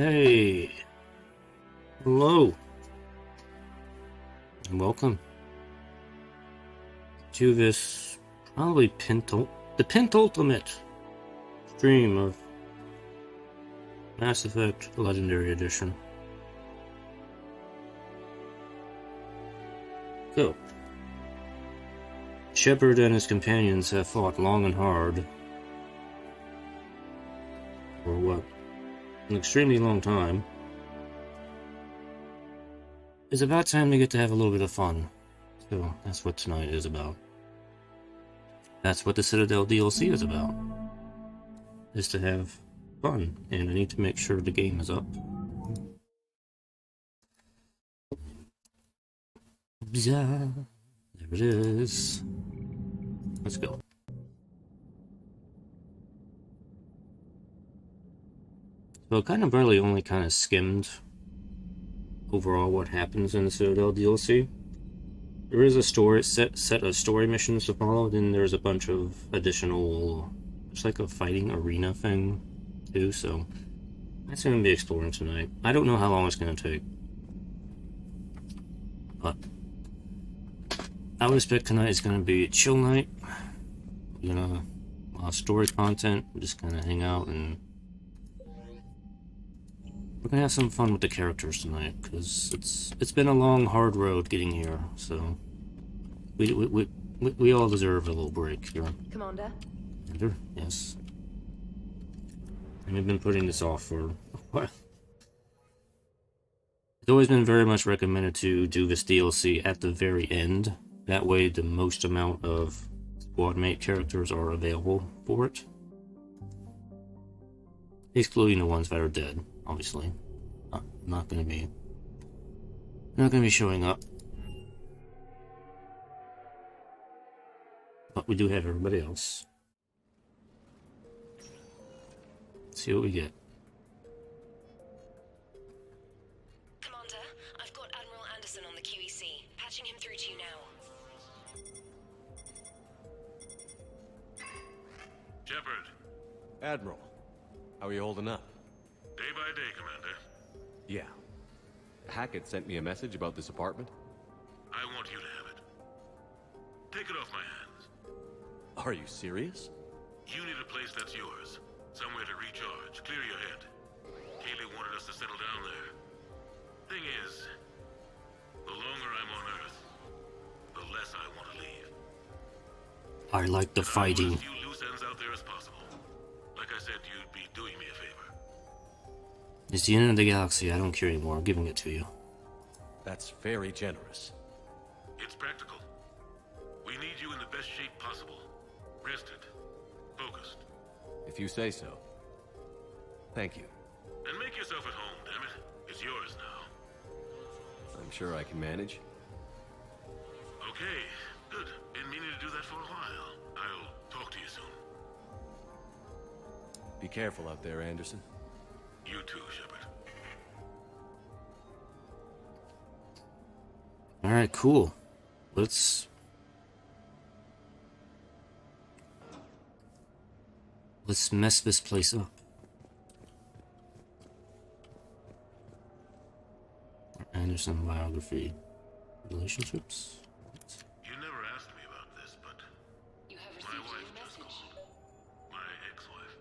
Hey, hello, and welcome to this probably the penultimate stream of Mass Effect Legendary Edition. So, Shephard and his companions have fought long and hard for what, an extremely long time. It's about time to get to have a little bit of fun. So, that's what tonight is about. That's what the Citadel DLC is about. Is to have fun, and I need to make sure the game is up. Yeah, there it is. Let's go. So kind of barely only kind of skimmed overall what happens in the Citadel DLC. There is a set of story missions to follow, then there's a bunch of additional, it's like a fighting arena thing too, so that's going to be exploring tonight. I don't know how long it's going to take, but I would expect tonight is going to be a chill night. We're going to story content, we're just going to hang out, and we're going to have some fun with the characters tonight, because it's been a long, hard road getting here, so we all deserve a little break here. Commander? Commander, yes. And we've been putting this off for a while. It's always been very much recommended to do this DLC at the very end. That way the most amount of squad mate characters are available for it. Excluding the ones that are dead, obviously. Not gonna be showing up. But we do have everybody else. Let's see what we get. Commander, I've got Admiral Anderson on the QEC. Patching him through to you now. Shephard. Admiral, how are you holding up? Day by day, Commander. Yeah. Hackett sent me a message about this apartment. I want you to have it. Take it off my hands. Are you serious? You need a place that's yours. Somewhere to recharge, clear your head. Kaylee wanted us to settle down there. Thing is, the longer I'm on Earth, the less I want to leave. I like the fighting. I want as few loose ends out there as possible. Like I said, you'd be doing me a favor. It's the end of the galaxy. I don't care anymore. I'm giving it to you. That's very generous. It's practical. We need you in the best shape possible. Rested. Focused. If you say so. Thank you. And make yourself at home, damn it. It's yours now. I'm sure I can manage. Okay, good. Been meaning to do that for a while. I'll talk to you soon. Be careful out there, Anderson. You too, Shepherd. Alright, cool. Let's mess this place up. Anderson biography. Relationships? You never asked me about this, but You have my received wife your just message. called. My ex-wife.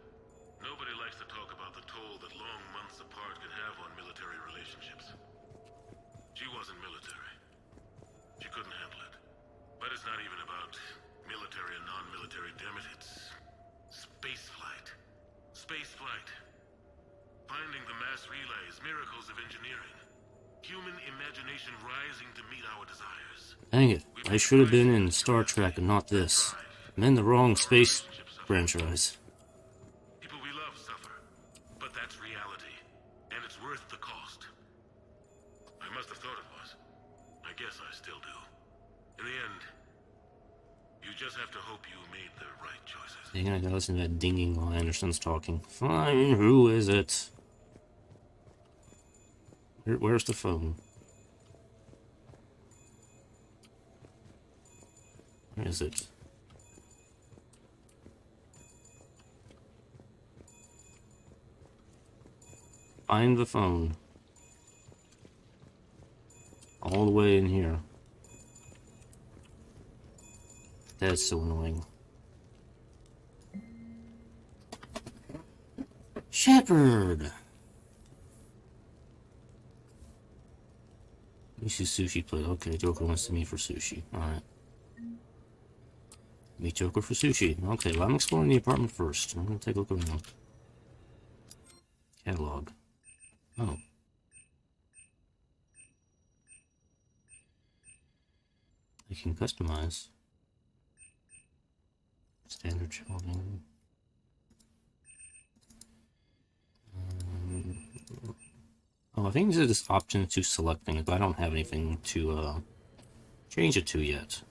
Nobody likes to talk about the toll that long months apart can have on military relationships. She wasn't military. She couldn't handle it. But it's not even about military and non-military, damn it. It's space flight. Space flight. Finding the mass relays, miracles of engineering. Human imagination rising to meet our desires. Dang it. I should have been in Star Trek and not this. I'm in the wrong space franchise. People we love suffer, but that's reality, and it's worth the cost. I must have thought it was. I guess I still do. In the end, you just have to hope you made the right choices. Dang it, I gotta listen to that dinging while Anderson's talking. Fine, who is it? Where's the phone? Where is it? Find the phone. All the way in here. That's so annoying. Shephard! Let me see sushi plate. Okay, Joker wants to meet for sushi. Alright. Meet Joker for sushi. Okay, well, I'm exploring the apartment first. I'm gonna take a look around. Catalog. Oh. I can customize. Standard shelving. Oh, I think there's this option to selecting it, but I don't have anything to change it to yet.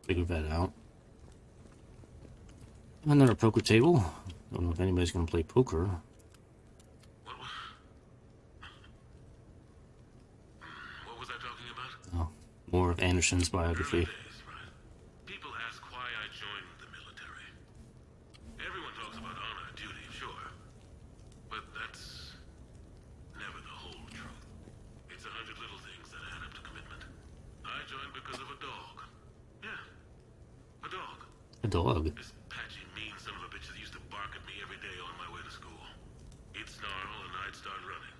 Figure that out. Another poker table. Don't know if anybody's gonna play poker. What was I talking about? Oh, more of Anderson's biography. People ask why I joined the military. Everyone talks about honor and duty, sure. But that's never the whole truth. It's 100 little things that add up to commitment. I joined because of a dog. Yeah, a dog. A dog. This patchy, mean son of a bitch that used to bark at me every day on my way to school. He'd snarl and I'd start running.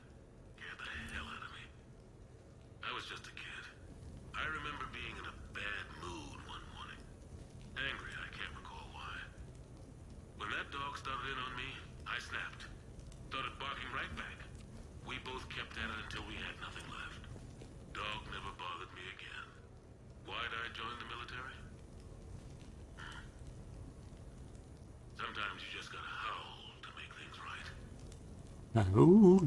Scared the hell out of me. I was just a kid. I remember being in a bad mood one morning. Angry, I can't recall why. When that dog started in on me, I snapped. Started barking right back. We both kept at it until we had nothing left. Dog never bothered me again. Why'd I join the military? Sometimes you just gotta howl to make things right. Ooh.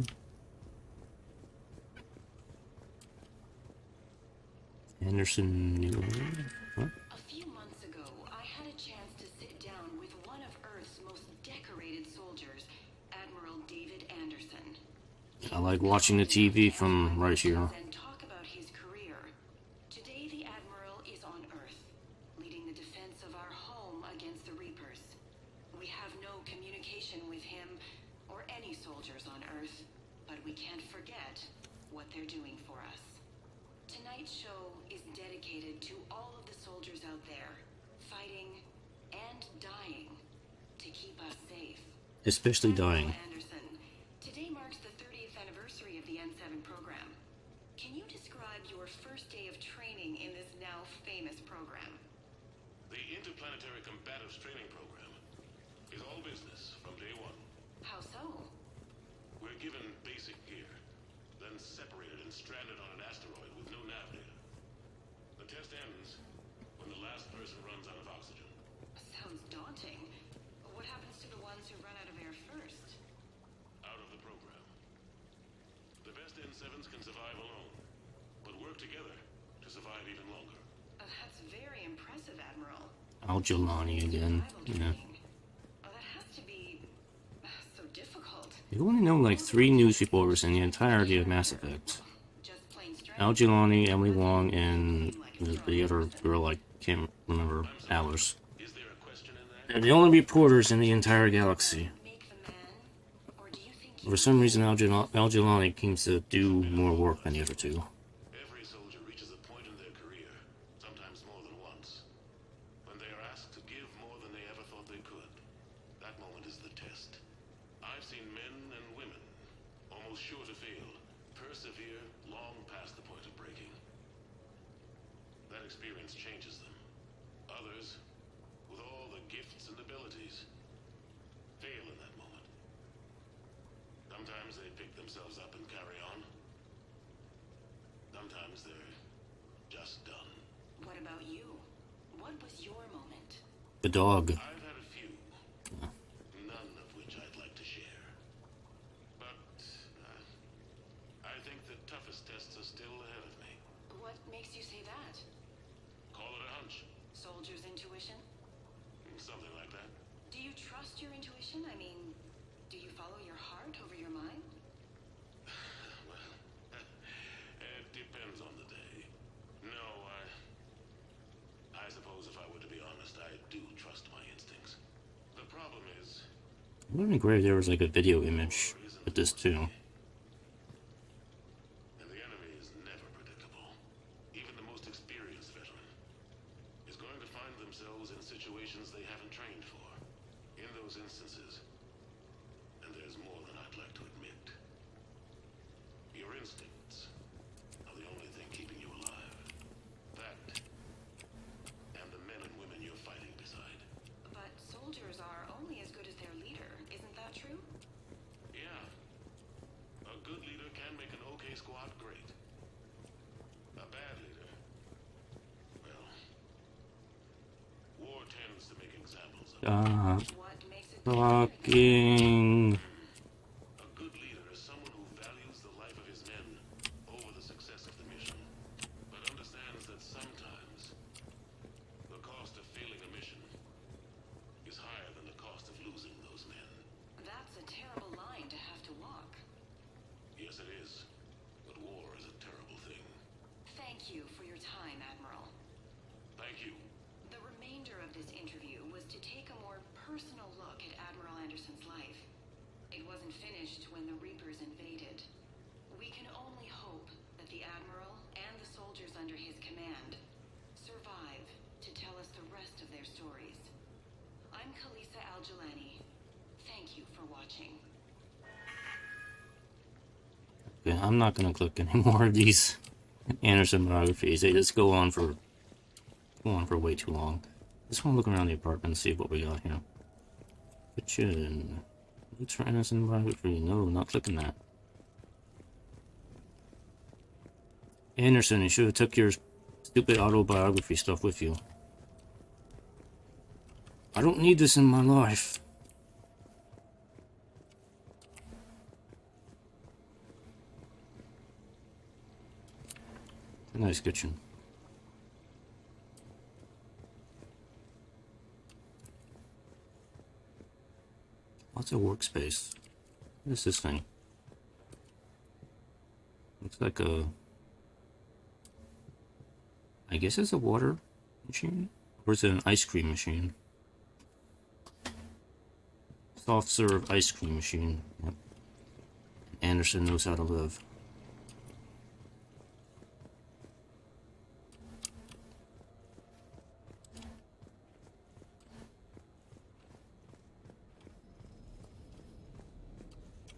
Anderson knew. What? A few months ago, I had a chance to sit down with one of Earth's most decorated soldiers, Admiral David Anderson. I like watching the TV from right here. And talk about his career. Today, the Admiral is on Earth, leading the defense of our home against the Reapers. We have no communication with him or any soldiers on Earth, but we can't forget what they're doing for us. Tonight's show is dedicated to all of the soldiers out there, fighting and dying to keep us safe. Especially dying. Anderson, today marks the 30th anniversary of the N7 program. Can you describe your first day of training in this now famous program? The Interplanetary Combatives Training Program is all business from day one. How so? We're given basic gear, then separated and stranded on an asteroid with no nav data. The test ends when the last person runs out of oxygen. Sounds daunting. What happens to the ones who run out of air first? Out of the program. The best N7s can survive alone, but work together to survive even longer. That's very impressive, Admiral. Al-Jelani again. Yeah. That has to be so difficult. You only know like 3 news reporters in the entirety of Mass Effect. Just plain strange. Al-Jelani, Emily Wong, and the other girl I can't remember. Alice. Is there a question in that? They're the only reporters in the entire galaxy. Make the man, or do you think For some reason, Al-Jelani seems to do more work than the other two. Every soldier reaches a point in their career, sometimes more than once, when they are asked to give more than they ever thought they could. That moment is the test. I've seen men and women, almost sure to fail, persevere long past the point of breaking. That experience changes them. Others, with all the gifts and abilities, fail in that moment. Sometimes they pick themselves up and carry on. Sometimes they're just done. What about you? What was your moment? The dog. I've had a few, none of which I'd like to share. But I think the toughest tests are still ahead of me. What makes you say that? Call it a hunch. Soldier's intuition? Something like that. Do you trust your intuition? I mean, do you follow your heart over your mind? Well, it depends on the day. No, I suppose if I were to be honest, I do trust It would have been great if there was like a video image with this too. And the enemy is never predictable. Even the most experienced veteran is going to find themselves in situations they haven't trained for. In those instances, and there's more than I'd like to admit, your instincts are the only thing keeping you alive. That, and the men and women you're fighting beside. But soldiers are only as good as their leader, isn't that true? Yeah. A good leader can make an okay squad great. A bad leader, well, war tends to make examples of it. What makes it good? Fucking. A good leader is someone who values the life of his men over the success of the mission, but understands that sometimes the cost of failing a mission is higher than the cost of losing those men. That's a terrible line to have to walk. Yes, it is. But war is a terrible thing. Thank you for your time, Admiral. Thank you. The remainder of this interview was to take a more personal look at Admiral Anderson's life. It wasn't finished when the Reapers invaded. We can only hope that the Admiral and the soldiers under his command survive to tell us the rest of their stories. I'm Khaleesa Al-Jilani. Thank you for watching. Yeah, I'm not gonna click any more of these Anderson biographies. They just go on for way too long. Just want to look around the apartment and see what we got here. Kitchen. Looks for Anderson biography. No, not clicking that. Anderson, you should have took your stupid autobiography stuff with you. I don't need this in my life. A nice kitchen. Lots of workspace. What is this thing? Looks like a... I guess it's a water machine? Or is it an ice cream machine? Soft serve ice cream machine. Yep. Anderson knows how to live.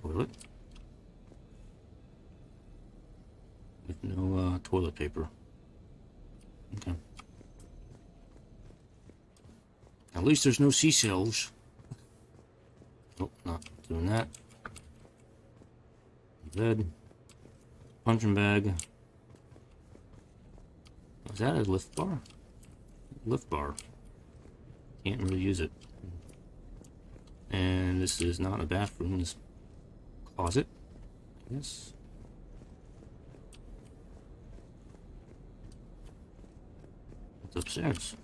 Toilet. With no toilet paper. Okay. At least there's no seashells. Nope, not doing that. Bed. Punching bag. Is that a lift bar? Lift bar. Can't really use it. And this is not a bathroom. This closet. Yes. It's upstairs.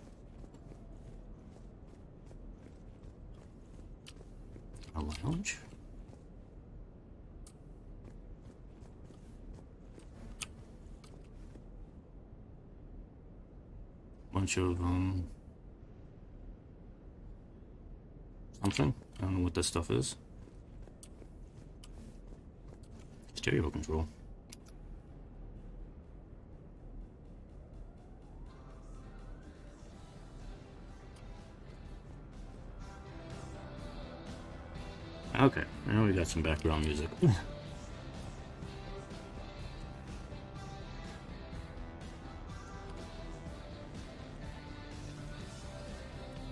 A lounge. Bunch of something. I don't know what this stuff is. Stereo control. Okay, now we got some background music.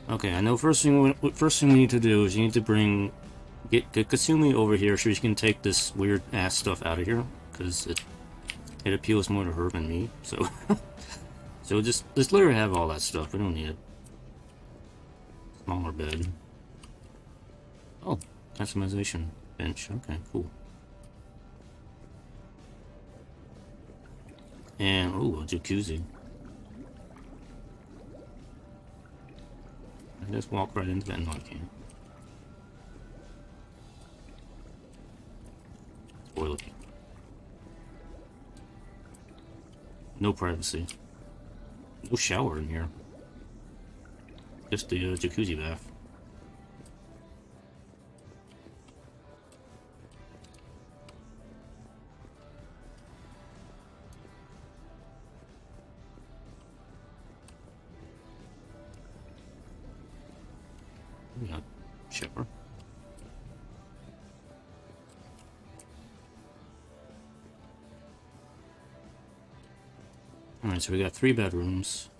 Okay, I know first thing we need to do is you need to get Kasumi over here so she can take this weird ass stuff out of here, because it appeals more to her than me. So so just let her have all that stuff. We don't need it. Smaller bed. Oh, customization bench. Okay, cool. And ooh, a jacuzzi. I just walk right into that. No, I can't. Toilet. No privacy. No shower in here. Just the jacuzzi bath. Shepherd. Alright, so we got 3 bedrooms.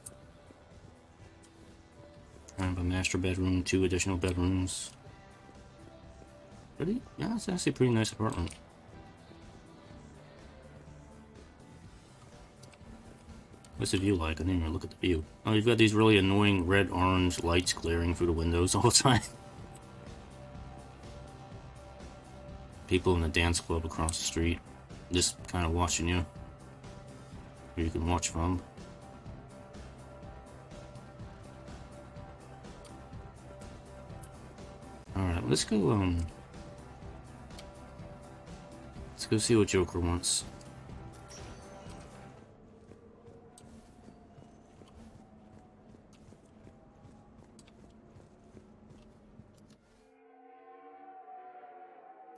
Kind of a master bedroom, 2 additional bedrooms. Pretty, yeah, it's actually a pretty nice apartment. What's the view like? I didn't even look at the view. Oh, you've got these really annoying red-orange lights glaring through the windows all the time. People in the dance club across the street just kind of watching you. Where you can watch from. Alright, let's go see what Joker wants.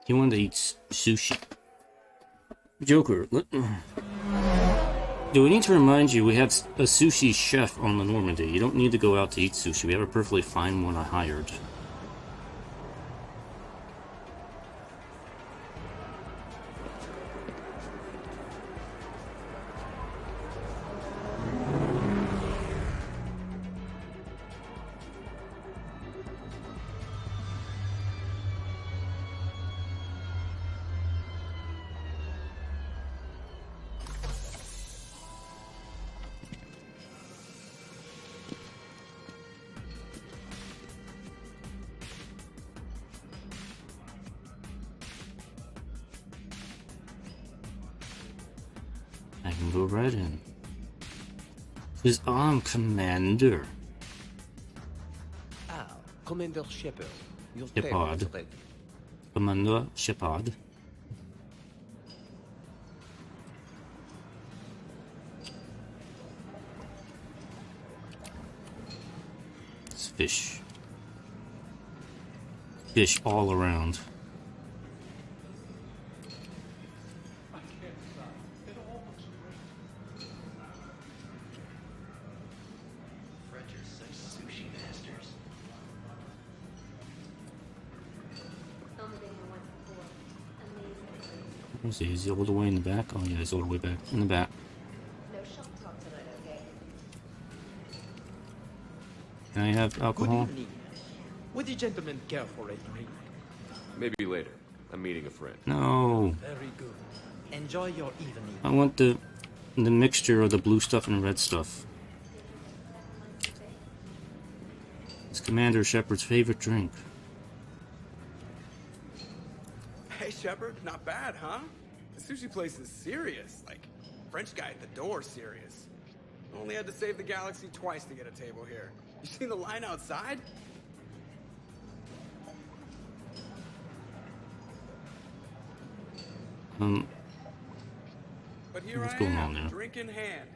He wanted to eat sushi. Joker, do we need to remind you we have a sushi chef on the Normandy? You don't need to go out to eat sushi. We have a perfectly fine one I hired. I can go right in. Because I'm Commander. Ah, Commander Shephard. Your Shephard. table is ready. Commander Shephard. It's fish. Fish all around. Where's he? Is he all the way in the back? Oh yeah, he's all the way back in the back. No shop talk tonight, okay? Can I have alcohol? Good evening. Would the gentleman care for a drink? Maybe later. I'm meeting a friend. No. Very good. Enjoy your evening. I want the mixture of the blue stuff and red stuff. It's Commander Shepherd's favorite drink. Hey, Shepherd, not bad, huh? The sushi place is serious. Like, French guy at the door serious. Only had to save the galaxy twice to get a table here. You seen the line outside? But here What's I going on am, there? drink in hand.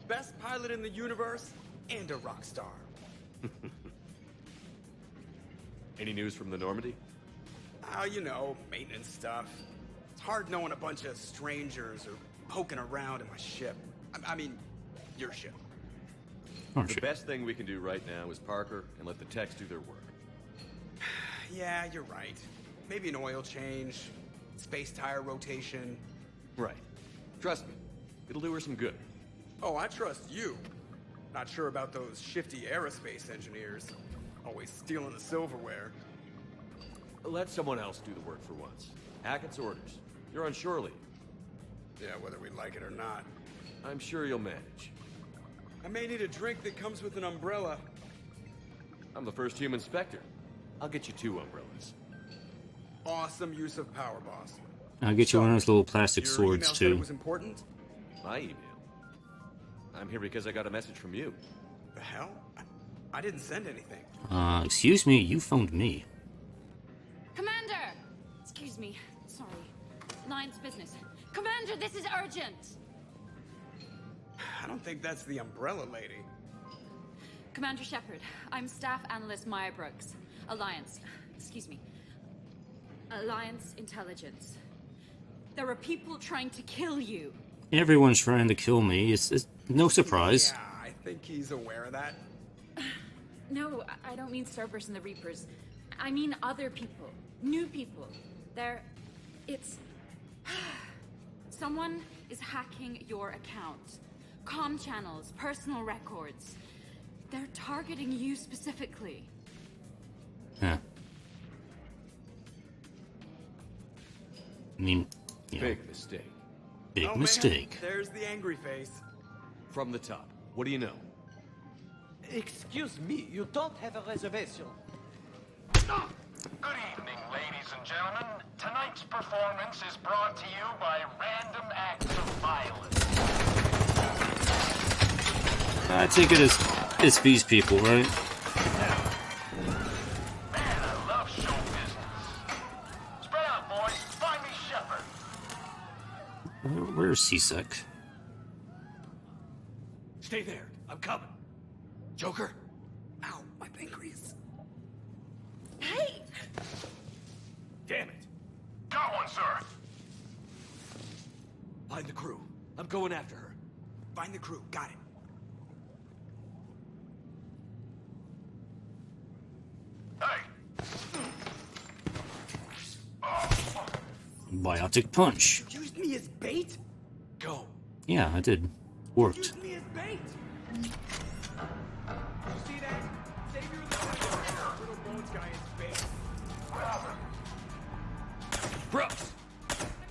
Best pilot in the universe and a rock star. Any news from the Normandy? Oh, you know, maintenance stuff. It's hard knowing a bunch of strangers or poking around in my ship. I mean, your ship. Oh, The shit. best thing we can do right now is Parker and let the techs do their work. Yeah, you're right. Maybe an oil change, space tire rotation. Right. Trust me, it'll do her some good. Oh, I trust you. Not sure about those shifty aerospace engineers. Always stealing the silverware. Let someone else do the work for once. Hackett's orders. You're on shore leave. Yeah, whether we like it or not. I'm sure you'll manage. I may need a drink that comes with an umbrella. I'm the first human Spectre. I'll get you 2 umbrellas. Awesome use of power, boss. I'll get you one of those little plastic Your swords email said it too. was important? My email. I'm here because I got a message from you. The hell? I didn't send anything. Excuse me, you phoned me. Commander! Excuse me. Sorry. Line's business. Commander, this is urgent! I don't think that's the umbrella lady. Commander Shephard, I'm Staff Analyst Maya Brooks. Alliance. Excuse me. Alliance Intelligence. There are people trying to kill you. Everyone's trying to kill me. It's no surprise. Yeah, I think he's aware of that. No, I don't mean Starburst and the Reapers. I mean other people. New people. It's... Someone is hacking your account. Comm channels, personal records. They're targeting you specifically. Huh. I mean, yeah. Big mistake. Big Oh, mistake. Man, there's the angry face. From the top. What do you know? Excuse me, you don't have a reservation. Good evening, ladies and gentlemen. Tonight's performance is brought to you by Random Acts of Violence. I take it it's these people, right? Man, I love show business. Spread out, boys. Find me Shephard. Where's C-Sec? Stay there. I'm coming. Joker? Ow, my pancreas. Hey! Damn it. Got one, sir. Find the crew. I'm going after her. Find the crew. Got it. Hey. Biotic punch. Used me as bait? Go. Yeah, I did. Worked. Used me as bait? You see that? Savior of the Empire. Little bones guy is bait. Brooks,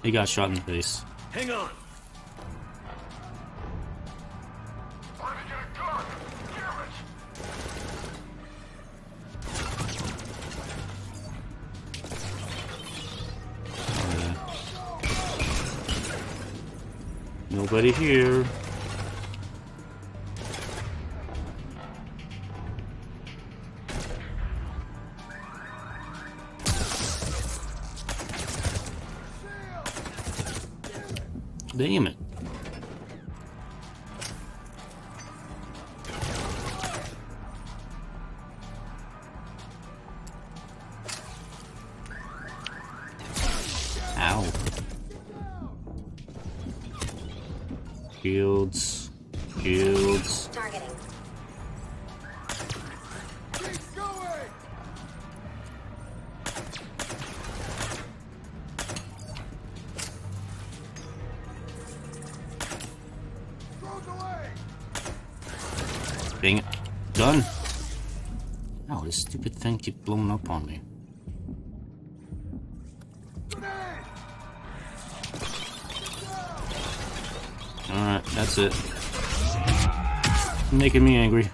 He got shot in the face. hang on. Where did you get a gun? Damn it. Nobody here. Damn it. Ow. Shields. Shields. Targeting. Dang it. Done. Oh, this stupid thing keeps blowing up on me. Alright, that's it. Making me angry.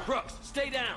Brooks, stay down.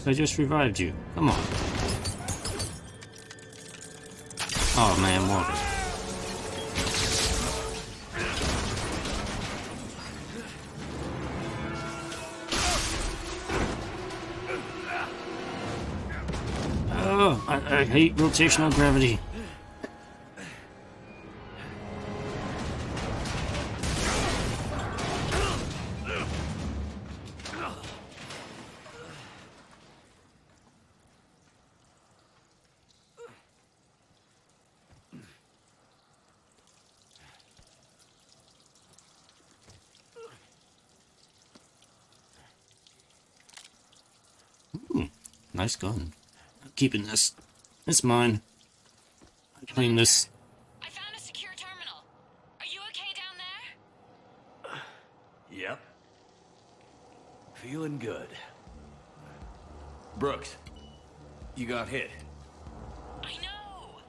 I just revived you. Come on. Oh man, Morgan. Oh, I hate rotational gravity. Nice gun. I'm keeping this. It's mine. I'm playing this. I found a secure terminal. Are you okay down there? Yep. Feeling good. Brooks, you got hit. I know!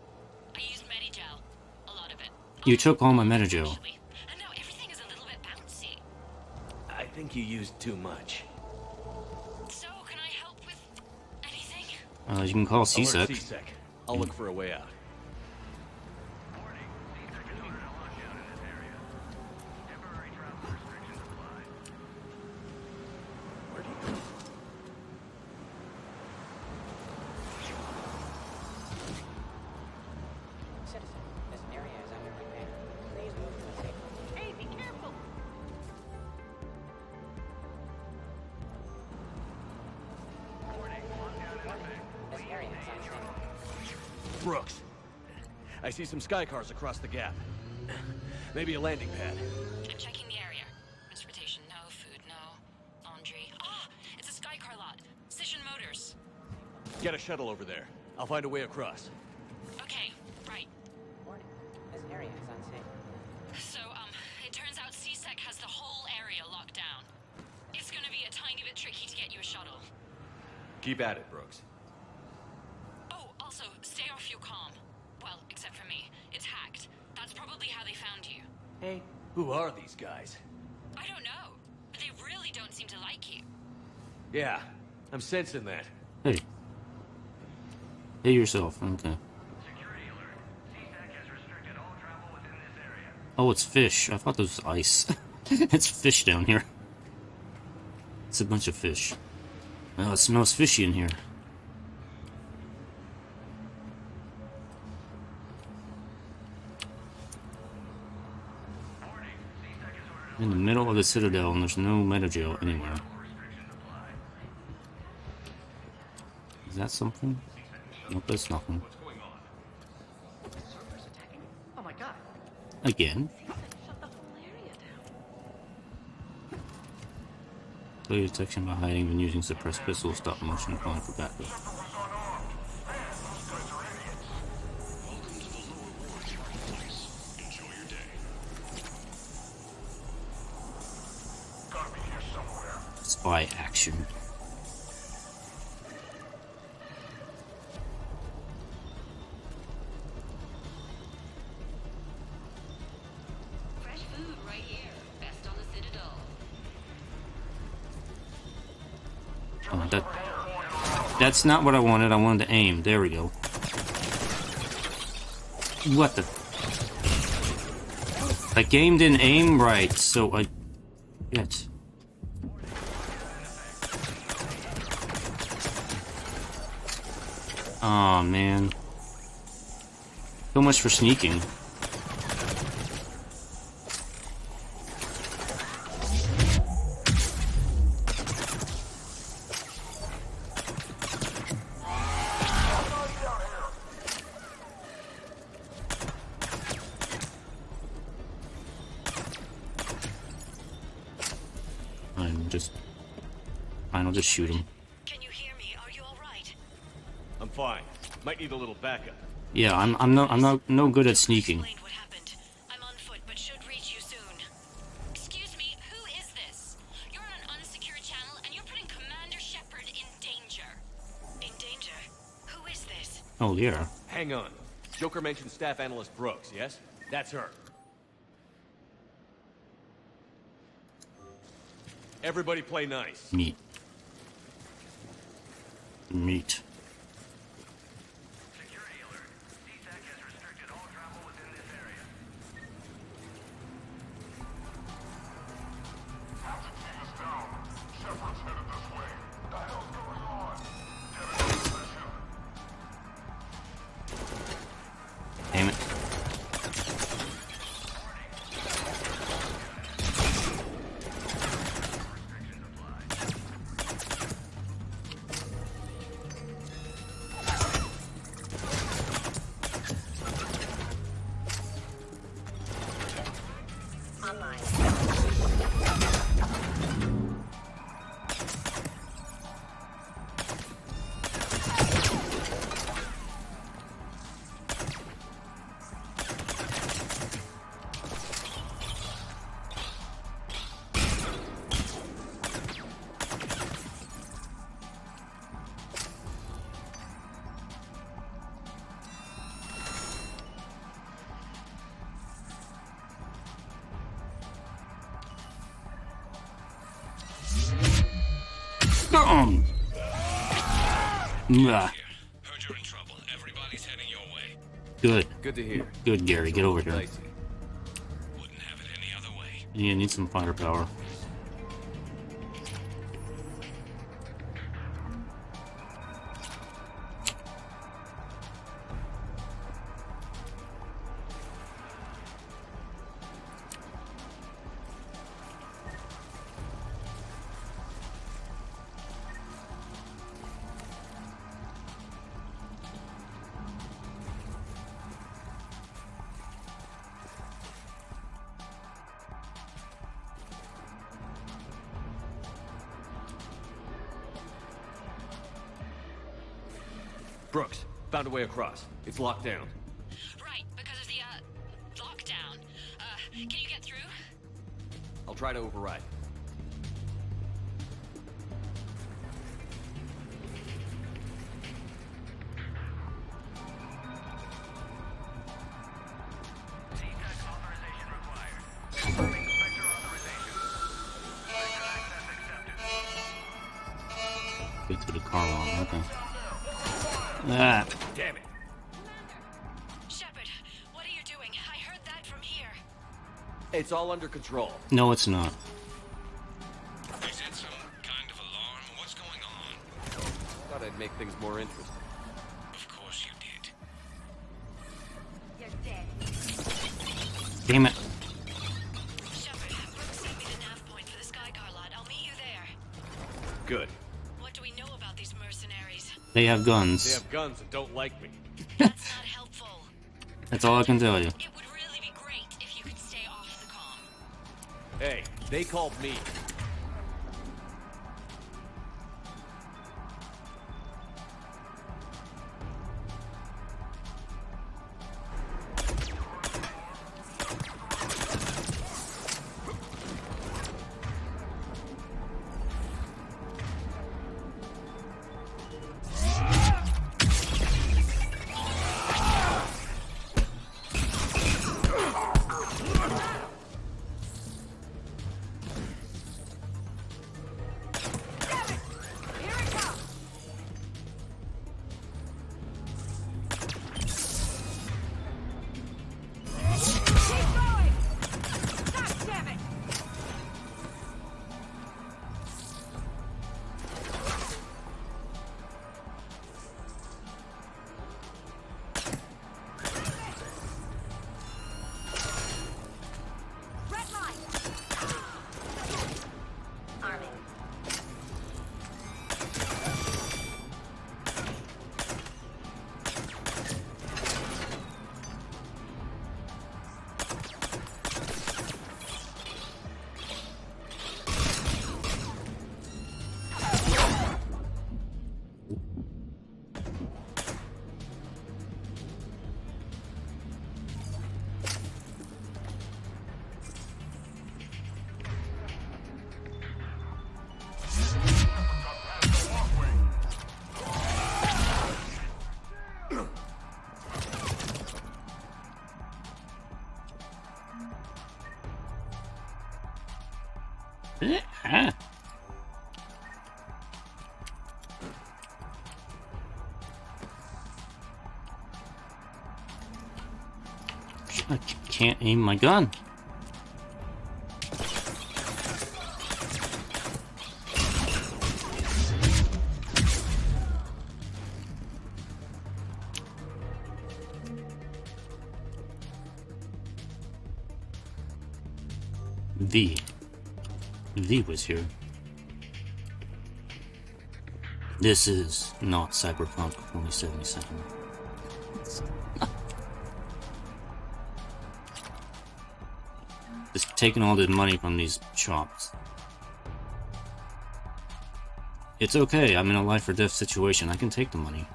I used Medigel. A lot of it. You took all my Metagel. Actually, and now everything is a little bit bouncy. I think you used too much. So, can I help with anything? You can call Alert CSEC. CSEC. I'll look for a way out. Citizen, this area is under repair. Please move to a safe location. Hey, be careful! This area is unstable. Brooks, I see some sky cars across the gap. Maybe a landing pad. I'm checking the area. Transportation, no. Food, no. Laundry. Ah! It's a Skycar lot. Cision Motors. Get a shuttle over there. I'll find a way across. Okay, right. Warning, this area is unsafe. So, it turns out CSEC has the whole area locked down. It's gonna be a tiny bit tricky to get you a shuttle. Keep at it, Brooks. Oh, also, stay off your comm. Well, except for me. It's hacked. That's probably how they found you. Hey, Who are these guys? I don't know, but they really don't seem to like you. Yeah, I'm sensing that. Hey. Hey yourself. Okay. Oh, it's fish. I thought this was ice. It's fish down here. It's a bunch of fish. Oh, it smells fishy in here. In the middle of the Citadel, and there's no Metagel anywhere. Is that something? Nope, that's nothing. Servers attacking. Oh my god. Again. Shut the whole area down. Play detection by hiding and using suppressed pistol, stop motion, calling for backup. Spy action. Fresh food right here. Best on the Citadel. Oh, that's not what I wanted. I wanted to aim. There we go. What the? The game didn't aim right, so I... Shit. Aw, man. So much for sneaking. Fine, I'll just shoot him. Can you hear me? Are you all right? I'm fine. Might need a little backup. Yeah, I'm no good at sneaking. Explained what happened. I'm on foot, but should reach you soon. Excuse me, who is this? You're on an unsecured channel, and you're putting Commander Shephard in danger. In danger? Who is this? Oh, yeah. Hang on. Joker mentioned Staff Analyst Brooks, yes? That's her. Everybody play nice. Meat. Meat. Security alert. CSEC has restricted all travel within this area. Captain T is down. Shepherd's headed this way. What the hell's going on? Get in position. Damn it. Mwah. Heard you're in trouble. Everybody's heading your way. Good. Good to hear. Good, Gary. Get over here. Dicey. Wouldn't have it any other way. Yeah, need some firepower. Brooks, found a way across. It's locked down. Right, because of the, lockdown. Can you get through? I'll try to override. Get to the car long, okay. Ah. Damn it. Shephard, what are you doing? I heard that from here. It's all under control. No, it's not. Is it some kind of alarm? What's going on? Thought I'd make things more interesting. Of course you did. You're dead. Damn it. Shepherd, Brooks gave me the nav point for the Skycar lot. I'll meet you there. Good. What do we know about these mercenaries? They have They guns. have guns and don't like me. That's not helpful. That's all I can tell you. It would really be great if you could stay off the comm. Hey, they called me. Ah. I can't aim my gun. V was here. This is not Cyberpunk 2077. Just taking all the money from these shops. It's okay, I'm in a life or death situation. I can take the money.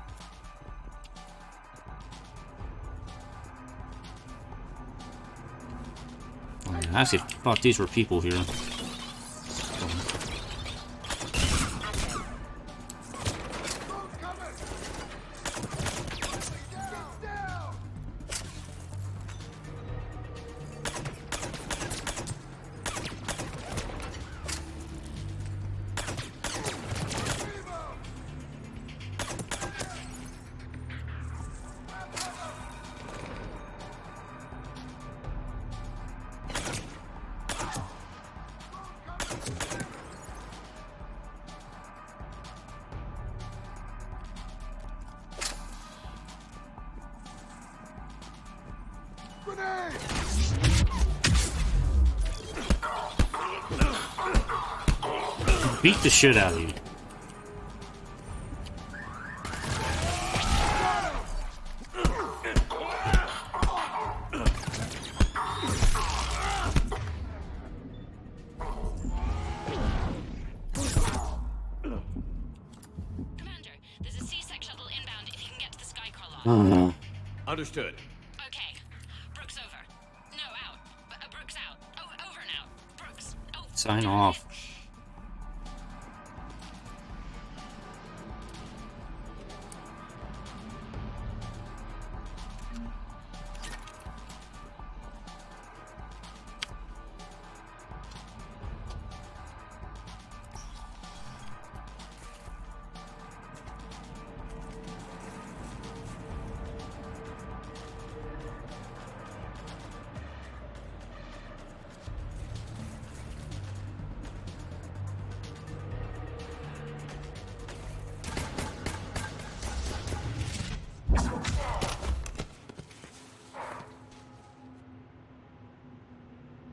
I actually thought these were people here. Beat the shit out of you. Commander, there's a C-Sec shuttle inbound if you can get to the Skycar lot. Understood. Okay. Brooks over. No, out. Brooks out. Over and out. Brooks. Oh, Sign off.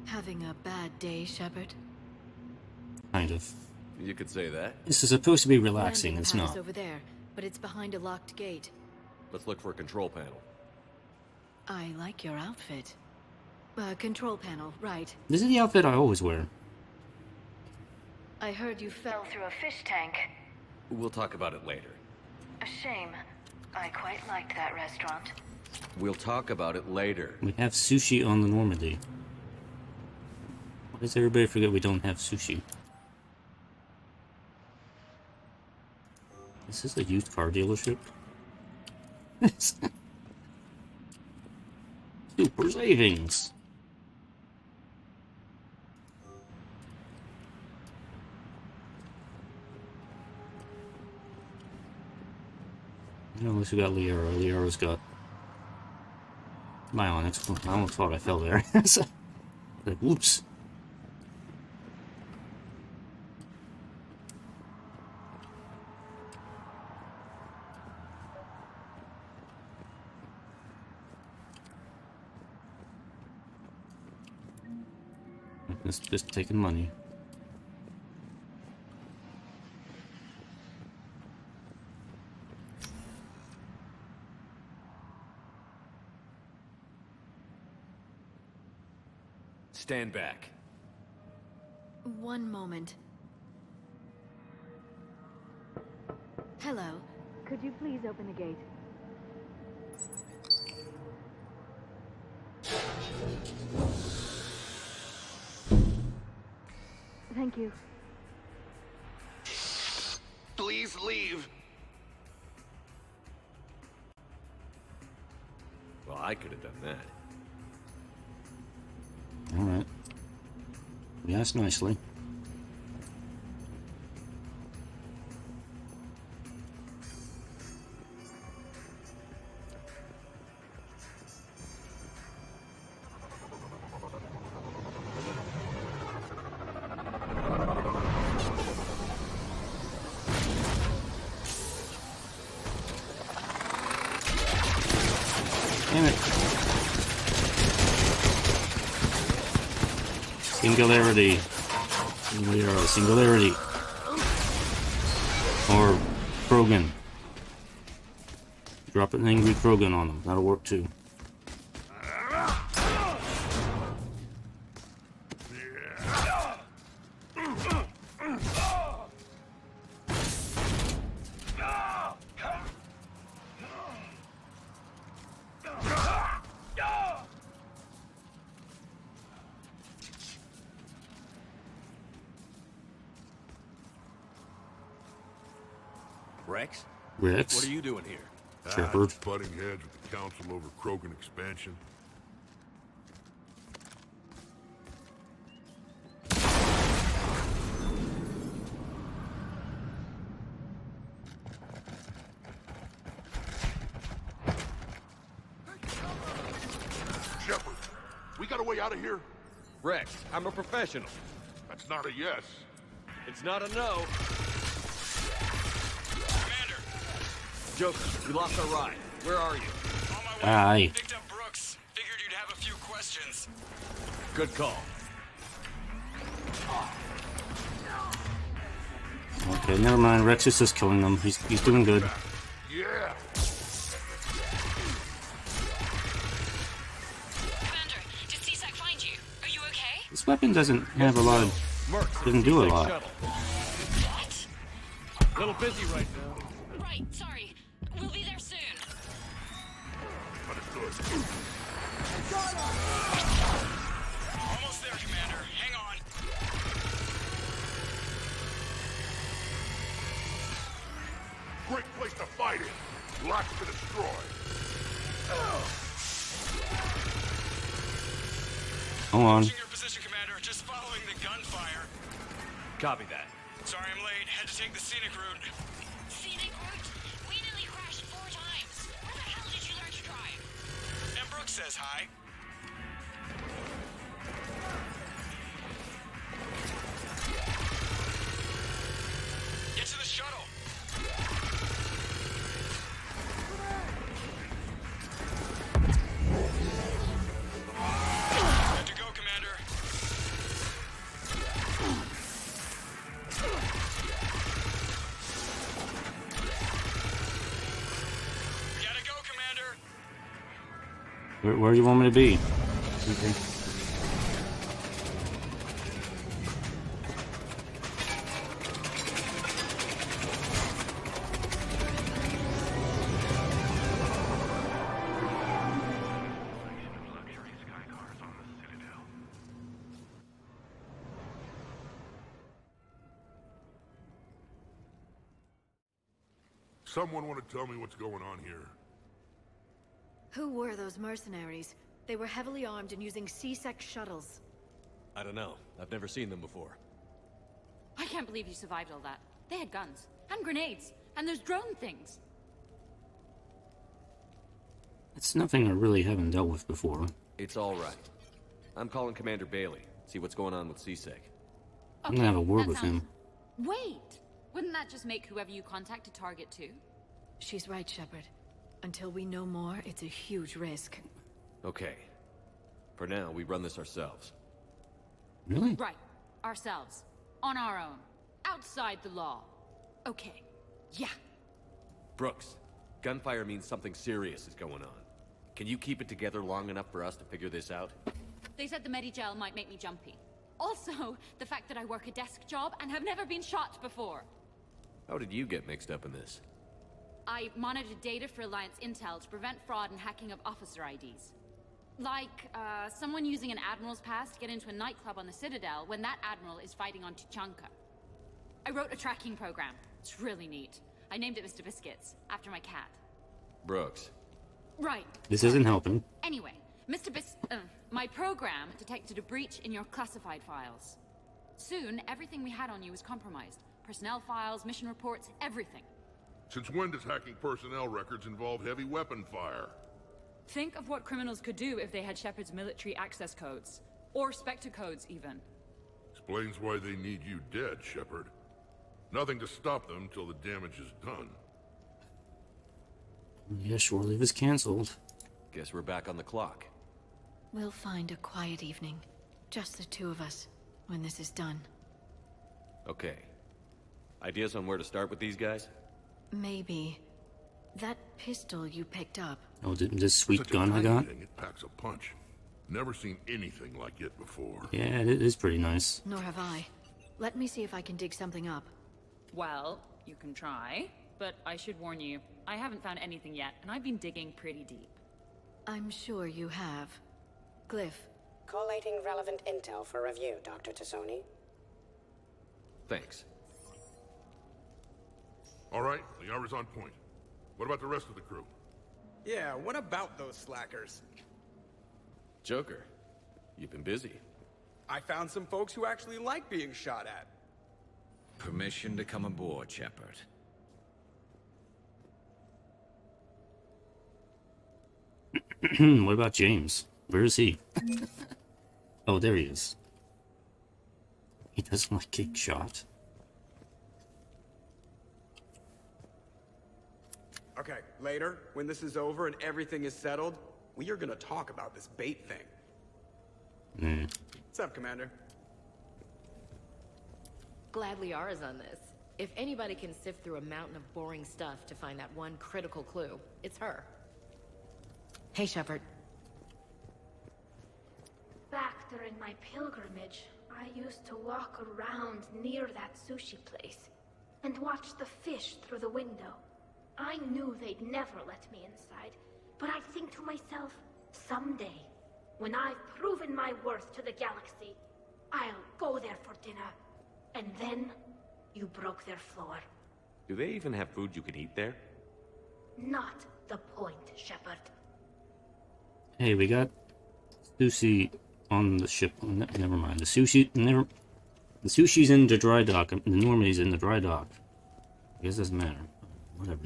Having a bad day, Shephard? Kind of. You could say that. This is supposed to be relaxing, Landing it's pad is not. over there, but it's behind a locked gate. Let's look for a control panel. I like your outfit. Control panel, right. This is the outfit I always wear. I heard you fell through a fish tank. We'll talk about it later. A shame. I quite liked that restaurant. We'll talk about it later. We have sushi on the Normandy. Why does everybody forget we don't have sushi? Is this a used car dealership? Super savings! Unless we got Liara. Liara's got my Onyx. I almost thought I fell there. Like, whoops. It's just taking money. Stand back. One moment. Hello. Could you please open the gate? Thank you. Please leave. Well, I could have done that. Alright. We asked nicely. Damn it. Singularity. Singularity. Or Krogan. Drop an angry Krogan on them. That'll work too. Rex? Rex? What are you doing here? Shepherd. Butting heads with the council over Krogan expansion. Shepherd, we got a way out of here? Rex, I'm a professional. That's not a yes. It's not a no. Commander! Joker, we lost our ride. Where are you? On my way. Aye. Picked up Brooks. Figured you'd have a few questions. Good call. Okay, never mind. Rex is just killing them. He's doing good. Yeah. Commander, did C-Sec find you? Are you okay? This weapon doesn't have a lot of... doesn't do a lot. What? Little busy right now. Right, sorry. We'll be there soon. Understood. Almost there, Commander. Hang on. Great place to fight it. Lots to destroy. Hold on. Watching your position, Commander. Just following the gunfire. Copy that. Sorry I'm late. Had to take the scenic route. Scenic route? We nearly crashed 4 times. Where the hell did you learn to drive? And Brooks says hi. Get to the shuttle. Good to go, Commander. Gotta go, Commander. Where do you want me to be? Okay. Luxury sky cars on the Citadel. Someone want to tell me what's going on here? Who were those mercenaries? They were heavily armed and using C-Sec shuttles. I don't know. I've never seen them before. I can't believe you survived all that. They had guns, and grenades, and those drone things. It's nothing I really haven't dealt with before. It's all right. I'm calling Commander Bailey. See what's going on with C-Sec. I'm gonna have a word that with him. Wait! Wouldn't that just make whoever you contact a target too? She's right, Shephard. Until we know more, it's a huge risk. Okay. For now, we run this ourselves. Really? Right. Ourselves. On our own. Outside the law. Okay. Yeah. Brooks, gunfire means something serious is going on. Can you keep it together long enough for us to figure this out? They said the Medigel might make me jumpy. Also, the fact that I work a desk job and have never been shot before. How did you get mixed up in this? I monitored data for Alliance intel to prevent fraud and hacking of officer IDs. Like, someone using an Admiral's pass to get into a nightclub on the Citadel when that Admiral is fighting on Tuchanka. I wrote a tracking program. It's really neat. I named it Mr. Biscuits, after my cat. Brooks. Right. This isn't helping. Anyway, my program detected a breach in your classified files. Soon, everything we had on you was compromised. Personnel files, mission reports, everything. Since when does hacking personnel records involve heavy weapon fire? Think of what criminals could do if they had Shephard's military access codes. Or Spectre codes, even. Explains why they need you dead, Shephard. Nothing to stop them till the damage is done. Yeah, shore leave is cancelled. Guess we're back on the clock. We'll find a quiet evening. Just the two of us, when this is done. Okay. Ideas on where to start with these guys? Maybe. That pistol you picked up. Oh, this sweet Such a gun I tiny got? thing, it packs a punch. Never seen anything like it before. Yeah, it is pretty nice. Nor have I. Let me see if I can dig something up. Well, you can try, but I should warn you, I haven't found anything yet, and I've been digging pretty deep. I'm sure you have. Glyph. Collating relevant intel for review, Dr. Tassoni. Thanks. All right, the hour's on point. What about the rest of the crew? Yeah, what about those slackers? Joker, you've been busy. I found some folks who actually like being shot at. Permission to come aboard, Shephard. What about James? Where is he? Oh, there he is. He doesn't like getting shot. Okay, later, when this is over and everything is settled, we are gonna talk about this bait thing. What's up, Commander? Glad Liara's on this. If anybody can sift through a mountain of boring stuff to find that one critical clue, it's her. Hey, Shephard. Back during my pilgrimage, I used to walk around near that sushi place and watch the fish through the window. I knew they'd never let me inside, but I'd think to myself, someday, when I've proven my worth to the galaxy, I'll go there for dinner. And then, you broke their floor. Do they even have food you can eat there? Not the point, Shepherd. Hey, we got sushi on the ship. Oh, never mind. The sushi's in the dry dock. The Normandy's in the dry dock. I guess it doesn't matter. Whatever.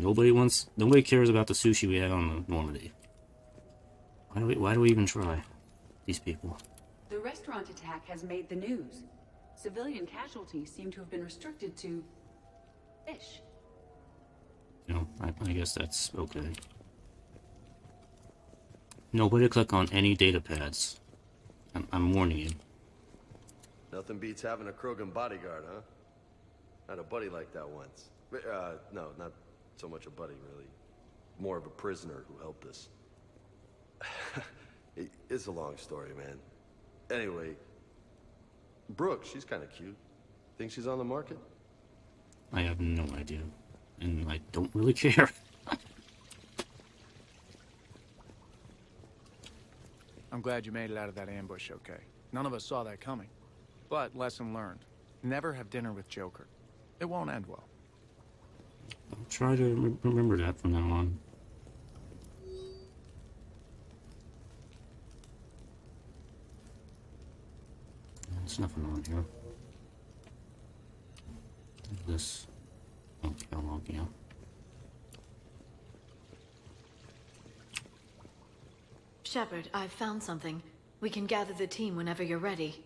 Nobody cares about the sushi we had on the Normandy. Why do we even try? These people. The restaurant attack has made the news. Civilian casualties seem to have been restricted to fish. You know, I guess that's okay. Nobody click on any data pads. I'm warning you. Nothing beats having a Krogan bodyguard, huh? I had a buddy like that once. No, not so much a buddy, really. More of a prisoner who helped us. It's a long story, man. Anyway, Brooke, she's kind of cute. Think she's on the market? I have no idea. And I don't really care. I'm glad you made it out of that ambush okay. None of us saw that coming. But lesson learned. Never have dinner with Joker. It won't end well. I'll try to remember that from now on. There's nothing on here. This. Okay, how long, yeah. Shephard, I've found something. We can gather the team whenever you're ready.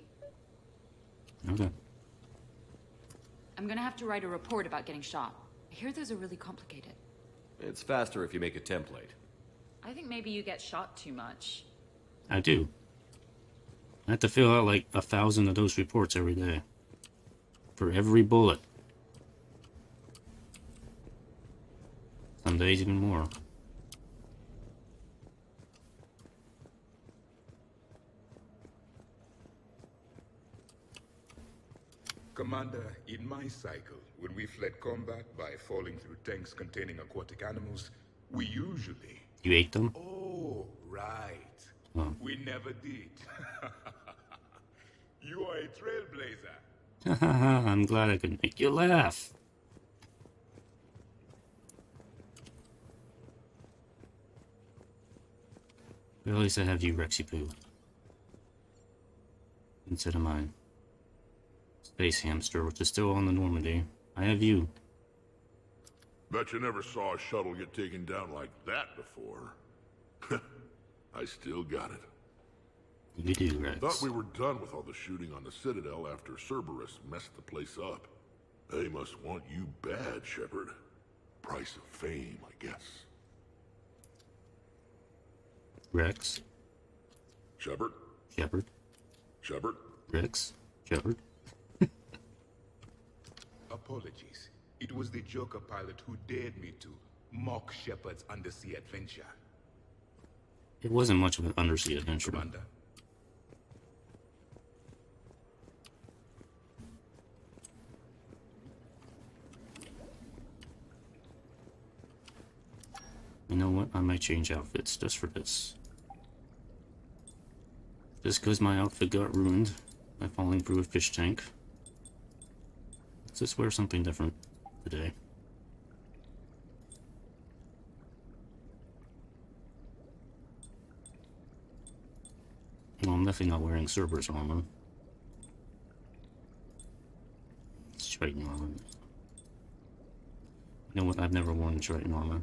Okay. I'm gonna have to write a report about getting shot. I hear those are really complicated. It's faster if you make a template. I think maybe you get shot too much. I do. I have to fill out like 1,000 of those reports every day. For every bullet. Some days even more. Commander, in my cycle, when we fled combat by falling through tanks containing aquatic animals, we usually... You ate them? Oh, right. Oh. We never did. You are a trailblazer. I'm glad I could make you laugh. Well, at least I have you, Rexy Poo. Instead of mine. Space Hamster, which is still on the Normandy. I have you. Bet you never saw a shuttle get taken down like that before. I still got it. You do, Rex. Thought we were done with all the shooting on the Citadel after Cerberus messed the place up. They must want you bad, Shepherd. Price of fame, I guess. Rex. Shepherd. Shepherd. Shepherd. Rex. Shepherd. Apologies. It was the Joker pilot who dared me to mock Shepherd's undersea adventure. It wasn't much of an undersea adventure. Commander. You know what? I might change outfits just for this. Just because my outfit got ruined by falling through a fish tank. Let's just wear something different today. Well, I'm definitely not wearing Cerberus armor. It's Triton armor. You know what? I've never worn Triton armor.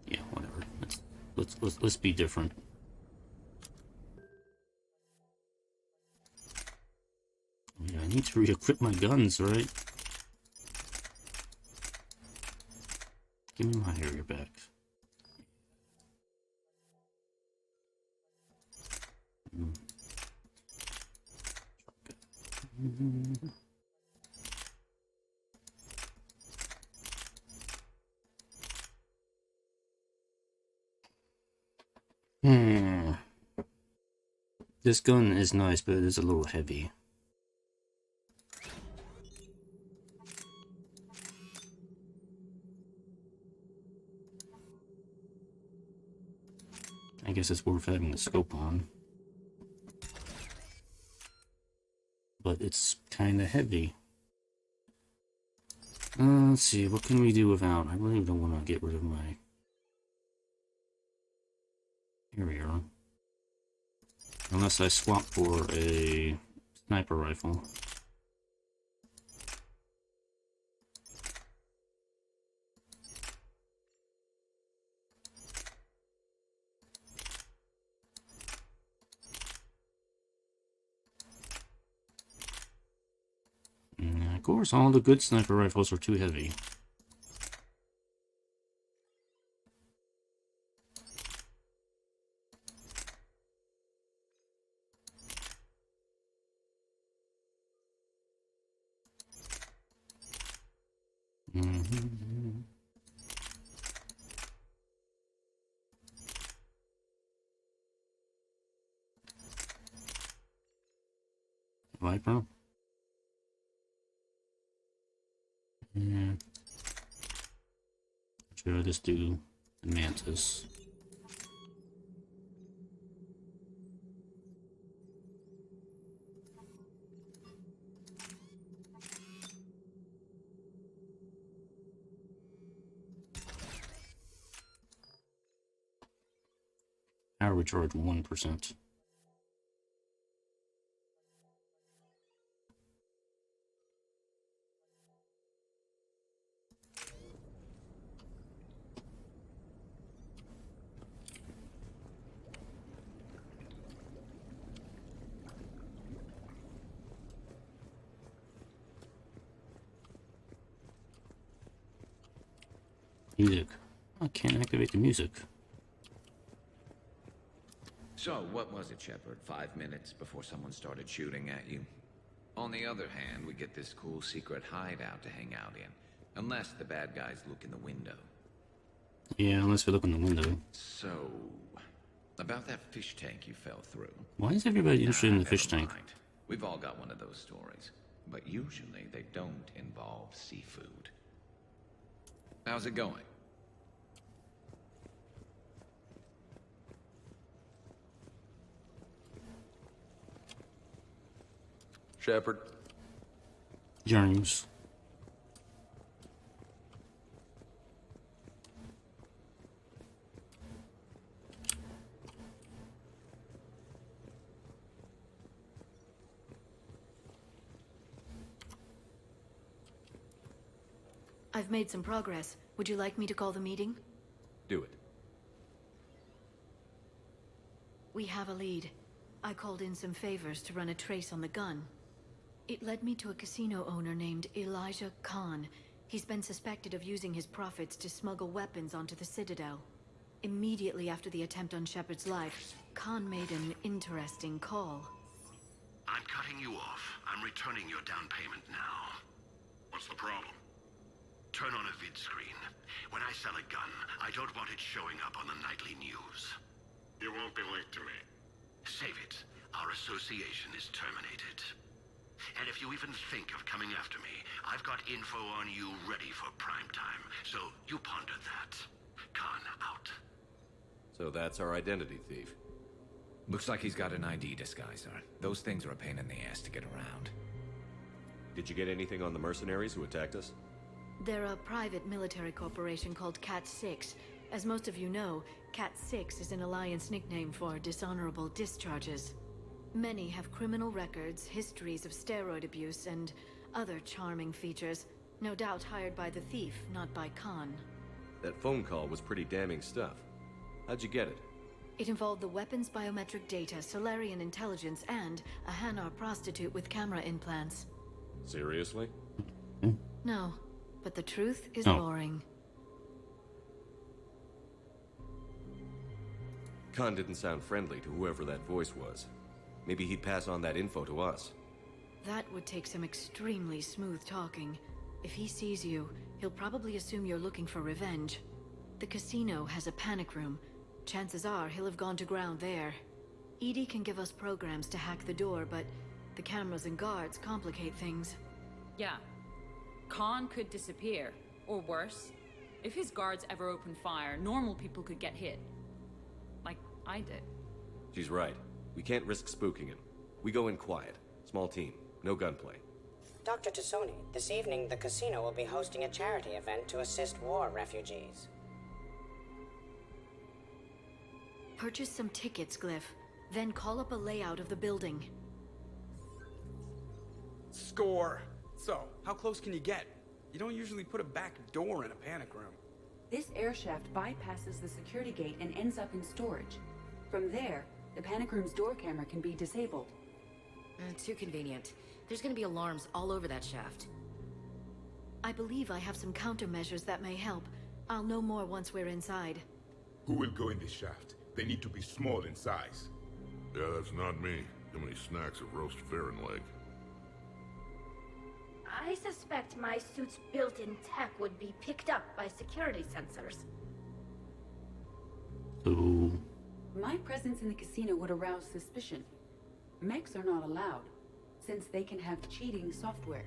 Yeah, whatever. Let's be different. Yeah, I need to re-equip my guns, right? Give me my area back. This gun is nice, but it is a little heavy. I guess it's worth having the scope on. But it's kind of heavy. Let's see, what can we do without? I really don't want to get rid of my... Here we are. Unless I swap for a sniper rifle. And of course, all the good sniper rifles are too heavy. Viper. Yeah. Should I just do the Mantis? Power recharge 1%. Music. I can't activate the music. So, what was it, Shepherd? 5 minutes before someone started shooting at you? On the other hand, we get this cool secret hideout to hang out in. Unless the bad guys look in the window. Yeah, unless we look in the window. So, about that fish tank you fell through. Why is everybody interested in the fish tank? Mind. We've all got one of those stories. But usually they don't involve seafood. How's it going? Shepherd. James. I've made some progress. Would you like me to call the meeting? Do it. We have a lead. I called in some favors to run a trace on the gun. It led me to a casino owner named Elijah Khan. He's been suspected of using his profits to smuggle weapons onto the Citadel. Immediately after the attempt on Shepherd's life, Khan made an interesting call. I'm cutting you off. I'm returning your down payment now. What's the problem? Turn on a vid screen. When I sell a gun, I don't want it showing up on the nightly news. You won't be linked to me. Save it. Our association is terminated. And if you even think of coming after me, I've got info on you ready for prime time. So you ponder that. Khan out. So that's our identity thief. Looks like he's got an ID disguiser. Those things are a pain in the ass to get around. Did you get anything on the mercenaries who attacked us? They're a private military corporation called Cat-6. As most of you know, Cat-6 is an Alliance nickname for dishonorable discharges. Many have criminal records, histories of steroid abuse, and other charming features. No doubt hired by the thief, not by Khan. That phone call was pretty damning stuff. How'd you get it? It involved the weapons biometric data, Solarian intelligence, and a Hanar prostitute with camera implants. Seriously? No, but the truth is Oh. boring. Khan didn't sound friendly to whoever that voice was. Maybe he'd pass on that info to us. That would take some extremely smooth talking. If he sees you, he'll probably assume you're looking for revenge. The casino has a panic room. Chances are he'll have gone to ground there. Edie can give us programs to hack the door, but the cameras and guards complicate things. Yeah. Khan could disappear. Or worse. If his guards ever open fire, normal people could get hit. Like I did. She's right. We can't risk spooking him. We go in quiet. Small team. No gunplay. Dr. Tassoni, this evening the casino will be hosting a charity event to assist war refugees. Purchase some tickets, Glyph. Then call up a layout of the building. Score! So, how close can you get? You don't usually put a back door in a panic room. This air shaft bypasses the security gate and ends up in storage. From there, the panic room's door camera can be disabled. Too convenient. There's gonna be alarms all over that shaft. I believe I have some countermeasures that may help. I'll know more once we're inside. Who will go in this shaft? They need to be small in size. Yeah, that's not me. Too many snacks of roast Farron leg. I suspect my suit's built-in tech would be picked up by security sensors. Ooh. My presence in the casino would arouse suspicion. Mechs are not allowed, since they can have cheating software.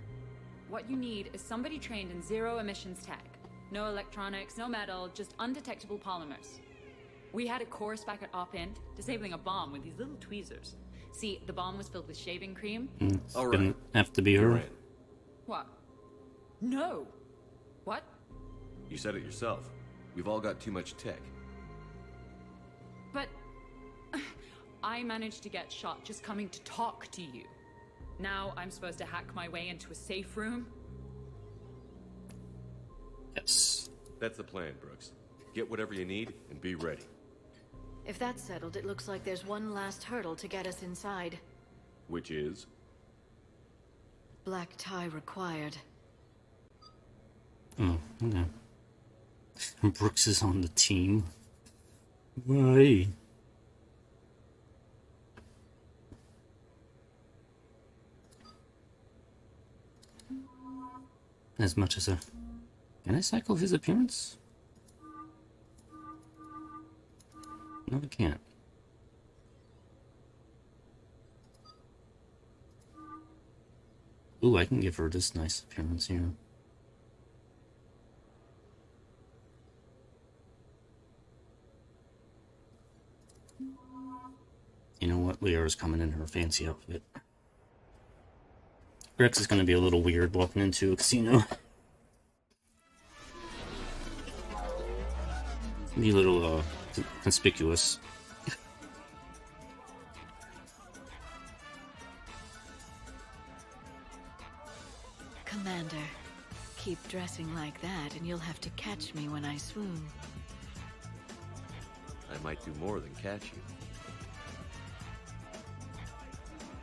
What you need is somebody trained in zero emissions tech. No electronics, no metal, just undetectable polymers. We had a course back at Op-Int, disabling a bomb with these little tweezers. See, the bomb was filled with shaving cream. It's gonna have to be her. What? No. What? You said it yourself. We've all got too much tech. But I managed to get shot just coming to talk to you. Now I'm supposed to hack my way into a safe room? Yes. That's the plan, Brooks. Get whatever you need and be ready. If that's settled, it looks like there's one last hurdle to get us inside. Which is? Black tie required. Oh, okay. Brooks is on the team. Why? As much as a... Can I cycle his appearance? No, I can't. Ooh, I can give her this nice appearance here. You know what? Liara's coming in her fancy outfit. Rex is going to be a little weird walking into a casino. Be a little, conspicuous. Commander, keep dressing like that and you'll have to catch me when I swoon. I might do more than catch you.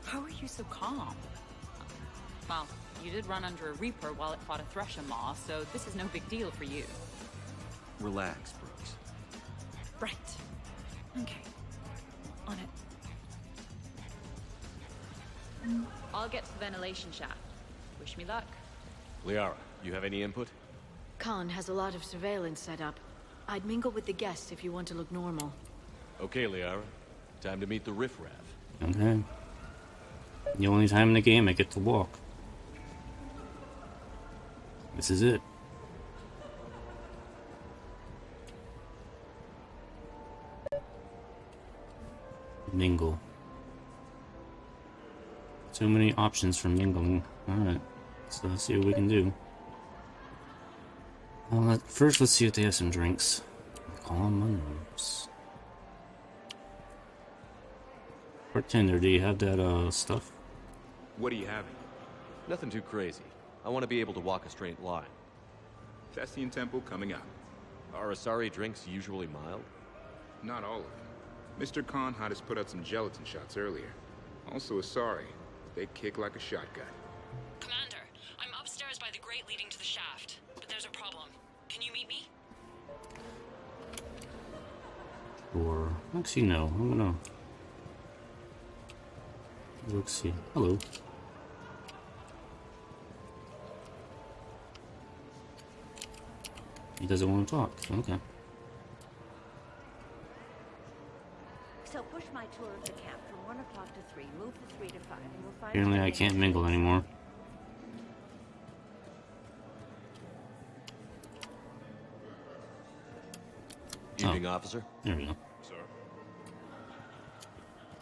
How are you so calm? Well, you did run under a Reaper while it fought a Thresher Maw, so this is no big deal for you. Relax, Brooks. Right. Okay. On it. I'll get to the ventilation shaft. Wish me luck. Liara, you have any input? Khan has a lot of surveillance set up. I'd mingle with the guests if you want to look normal. Okay, Liara. Time to meet the riffraff. Okay. The only time in the game I get to walk. This is it. Mingle. So many options for mingling. Alright, so let's see what we can do. First, let's see if they have some drinks. Calm my nerves. Bartender, do you have that, stuff? What are you having? Nothing too crazy. I want to be able to walk a straight line. Thessian Temple coming up. Are Asari drinks usually mild? Not all of them. Mr. Khan had us put out some gelatin shots earlier. Also Asari. They kick like a shotgun. Commander, I'm upstairs by the grate leading to the shaft, but there's a problem. Can you meet me? Or actually, no. I'm gonna. Let's see. Hello. He doesn't want to talk. Okay. So push my tour of the camp from 1 o'clock to 3. Move the 3 to 5, and we'll find. Apparently, I can't mingle anymore. Evening, officer. There we go. Sir.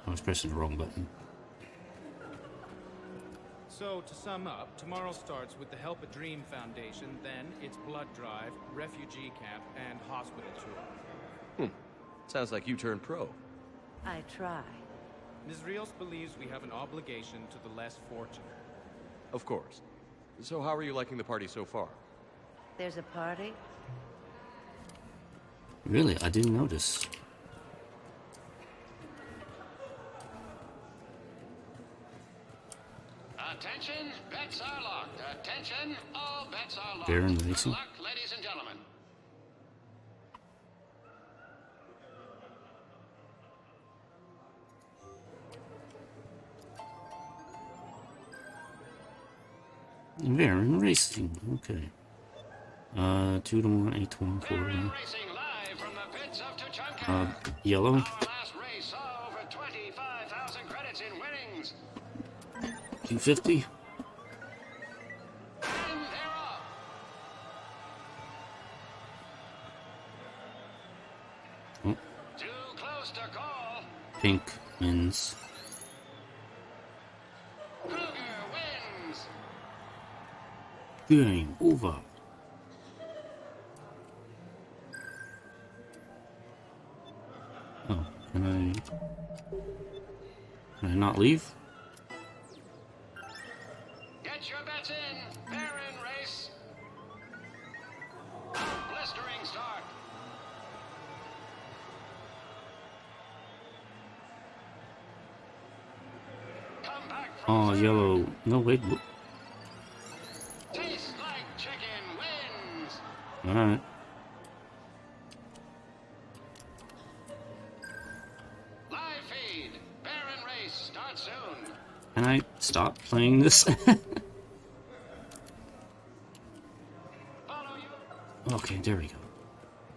I was pressing the wrong button. So, to sum up, tomorrow starts with the Help a Dream Foundation, then it's blood drive, refugee camp, and hospital tour. Sounds like you turned pro. I try. Ms. Rios believes we have an obligation to the less fortunate. Of course. So how are you liking the party so far? There's a party? Really? I didn't notice. Attention, bets are locked. Attention, all bets are locked. Baron Good Racing. luck, ladies and gentlemen. Baron Racing. Okay. 2 to 1, 8 to 1, 4 to 1. Yellow. Our last race saw over 25,000 credits in winnings. 250. And they're off. Oh, Too close to call. pink wins. Kruger wins. Game over. Oh, can I not leave? Get your bets in. Baron race. A blistering start. Come back from Oh, yellow. No, wait. Tastes like chicken wins. Alright. Live feed. Baron race starts soon. Can I stop playing this? Okay, there we go.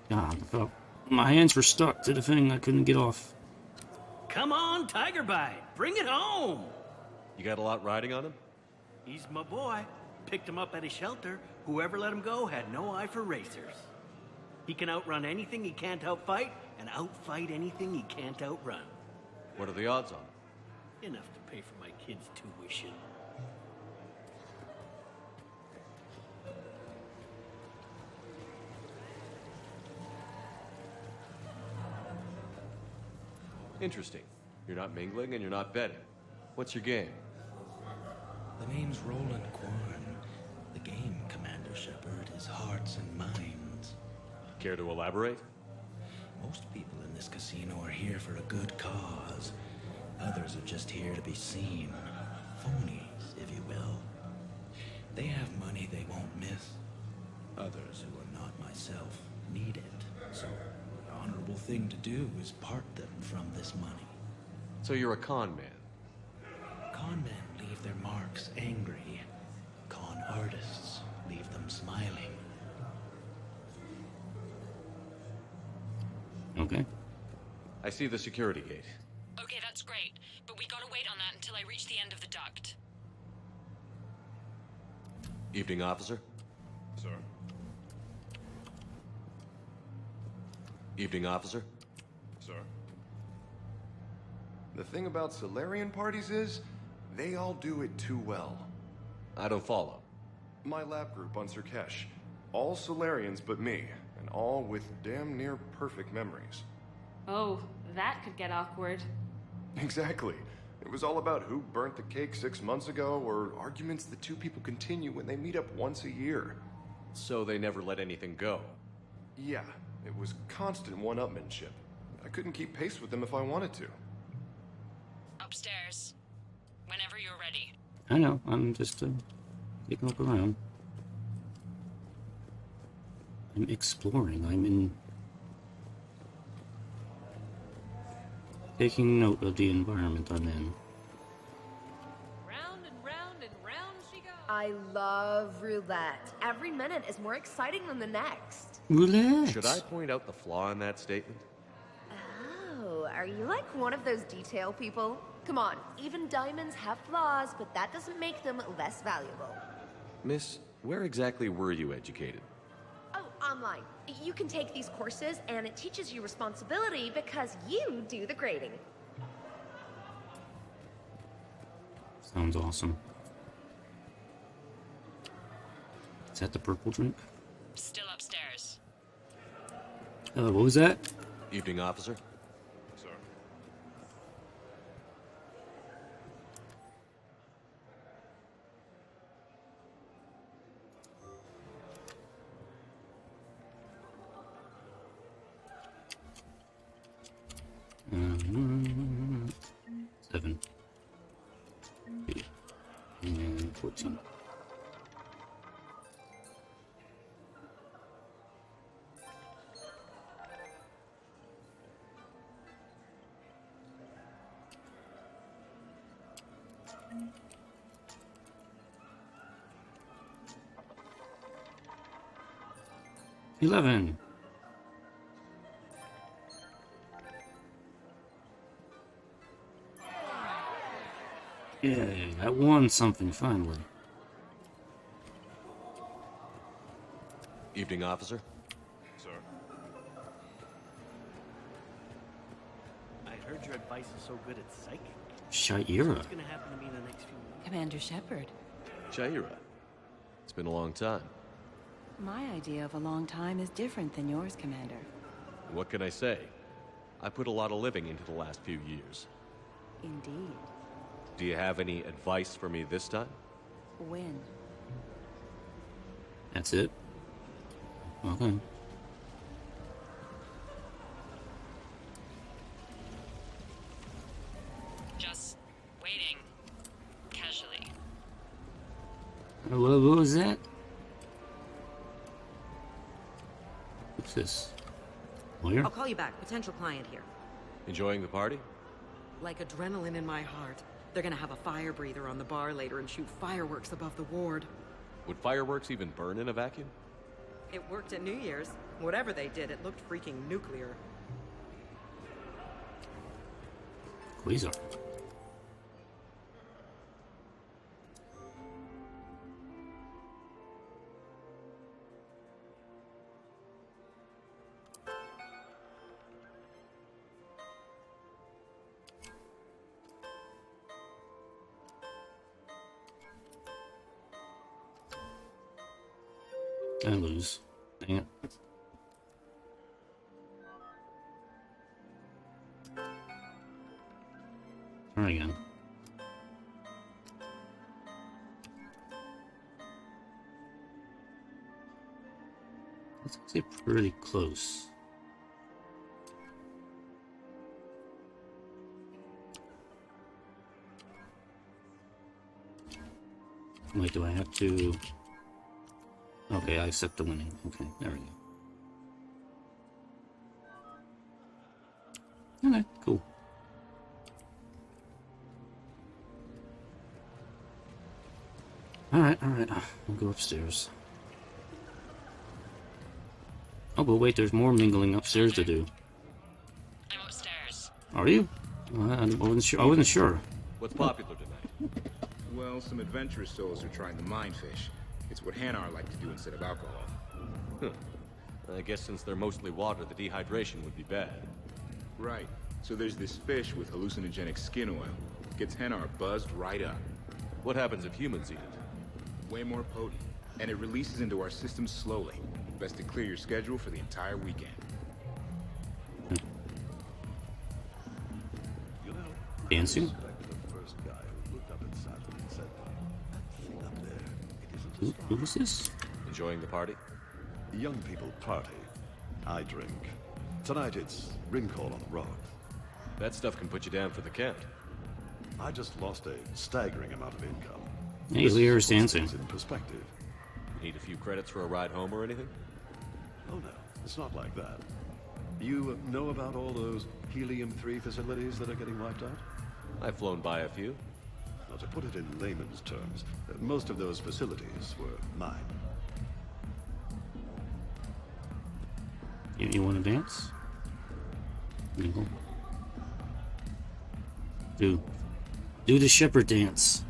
God, my hands were stuck to the thing. I couldn't get off. Come on, Tiger Bite. Bring it home. You got a lot riding on him? He's my boy. Picked him up at a shelter. Whoever let him go had no eye for racers. He can outrun anything he can't outfight, and outfight anything he can't outrun. What are the odds on it? Enough to pay for my kids' tuition. Interesting. You're not mingling and you're not betting. What's your game? The name's Roland Quorn. The game, Commander Shephard, is hearts and minds. Care to elaborate? Most people in this casino are here for a good cause. Others are just here to be seen. Phonies, if you will. They have money they won't miss. Others who are not myself need it. So the honorable thing to do is part them from this money. So you're a con man? Con men leave their marks angry. Con artists leave them smiling. Okay. I see the security gate. Okay, that's great, but we gotta wait on that until I reach the end of the duct. Evening, officer. Sir. Evening, officer. Sir. The thing about Solarian parties is, they all do it too well. I don't follow. My lab group on Sirkesh, all Solarians but me, and all with damn near perfect memories. Oh, that could get awkward. Exactly. It was all about who burnt the cake 6 months ago, or arguments the two people continue when they meet up once a year. So they never let anything go? Yeah, it was constant one-upmanship. I couldn't keep pace with them if I wanted to. Upstairs. Whenever you're ready. I know. I'm just picking up around. I'm exploring. I'm in. Taking note of the environment I'm in. Round and round and round she goes. I love roulette. Every minute is more exciting than the next. Relax. Should I point out the flaw in that statement? Oh, are you like one of those detail people? Come on, even diamonds have flaws, but that doesn't make them less valuable. Miss, where exactly were you educated? Oh, online. You can take these courses, and it teaches you responsibility because you do the grading. Sounds awesome. Is that the purple drink? Still upstairs. What was that? Evening, officer. Sir. Um, 7. 8. And 14. $11. Yeah, I won something finally. Evening, officer. Sir. I heard your advice is so good at psychic. Shephard. What's gonna happen to me in the next few months? Commander Shephard. Shaira. It's been a long time. My idea of a long time is different than yours, Commander. What can I say? I put a lot of living into the last few years. Indeed. Do you have any advice for me this time? When? That's it? Okay. Just waiting. Casually. What was that? What's this? Lawyer? I'll call you back. Potential client here. Enjoying the party? Like adrenaline in my heart. They're gonna have a fire breather on the bar later and shoot fireworks above the ward. Would fireworks even burn in a vacuum? It worked at New Year's. Whatever they did, it looked freaking nuclear. Quasar. I lose. Dang it. Try again. That's actually pretty close. Wait, do I have to... Okay, I accept the winning. Okay, there we go. Okay, cool. Alright, I'll go upstairs. Oh, but wait, there's more mingling upstairs to do. I'm upstairs. Are you? I wasn't sure. What's popular tonight? Well, some adventurous souls are trying the mind fish. It's what Hanar like to do instead of alcohol. Huh. I guess since they're mostly water, the dehydration would be bad. Right. So there's this fish with hallucinogenic skin oil. Gets Hanar buzzed right up. What happens if humans eat it? Way more potent. And it releases into our system slowly. Best to clear your schedule for the entire weekend. Dancing? Who was this? Enjoying the party? Young people party. I drink. Tonight it's ring call on the rock. That stuff can put you down for the count. I just lost a staggering amount of income. Hey, Lear's dancing. In perspective. You need a few credits for a ride home or anything? Oh no, it's not like that. You know about all those helium-3 facilities that are getting wiped out? I've flown by a few. Now, to put it in layman's terms, most of those facilities were mine. You want to dance? No. Do the Shepherd dance.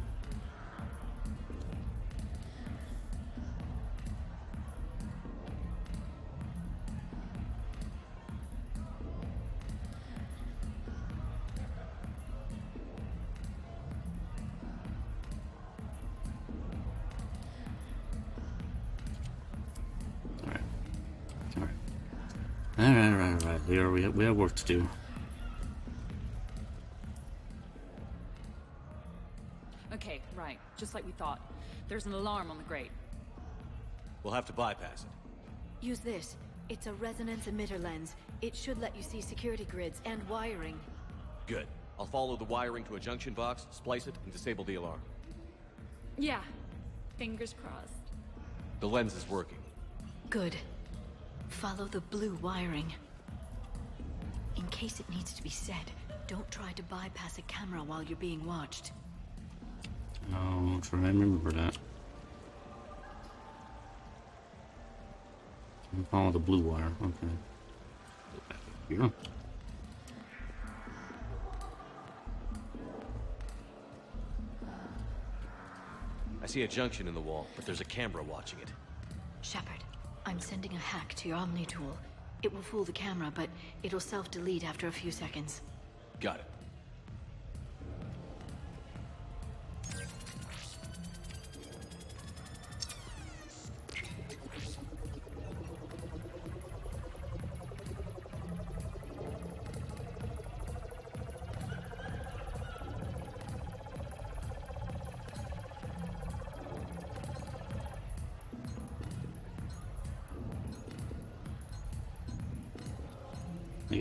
Alright. We have work to do. Okay, right. Just like we thought. There's an alarm on the grate. We'll have to bypass it. Use this. It's a resonance emitter lens. It should let you see security grids and wiring. Good. I'll follow the wiring to a junction box, splice it, and disable the alarm. Yeah. Fingers crossed. The lens is working. Good. Follow the blue wiring. In case it needs to be said, don't try to bypass a camera while you're being watched. I'll try and remember that. Follow the blue wire. Okay. Go back here. I see a junction in the wall, but there's a camera watching it. Shephard, I'm sending a hack to your Omni tool. It will fool the camera, but it'll self-delete after a few seconds. Got it.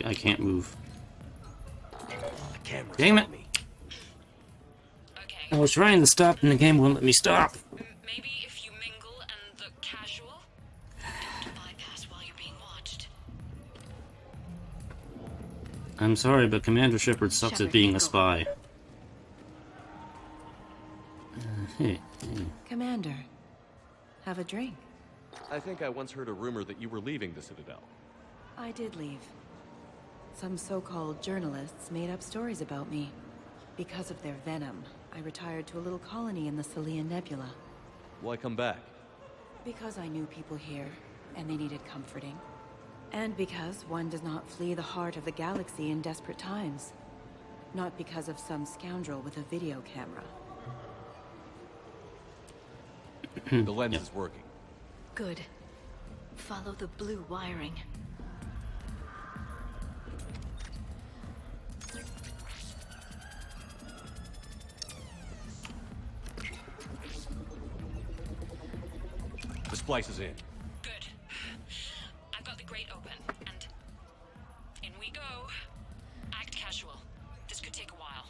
I can't move. The Damn it! I was trying to stop and the game wouldn't let me stop. Maybe if you mingle and look casual? Don't bypass while you're being watched. I'm sorry, but Commander Shephard sucks at being a spy. Hey. Commander, have a drink. I think I once heard a rumor that you were leaving the Citadel. I did leave. Some so-called journalists made up stories about me. Because of their venom, I retired to a little colony in the Salian Nebula. Why come back? Because I knew people here, and they needed comforting. And because one does not flee the heart of the galaxy in desperate times. Not because of some scoundrel with a video camera. The lens is working. Good. Follow the blue wiring. The splice is in. Good. I've got the grate open, and in we go. Act casual. This could take a while.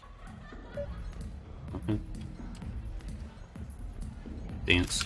Okay. Dance.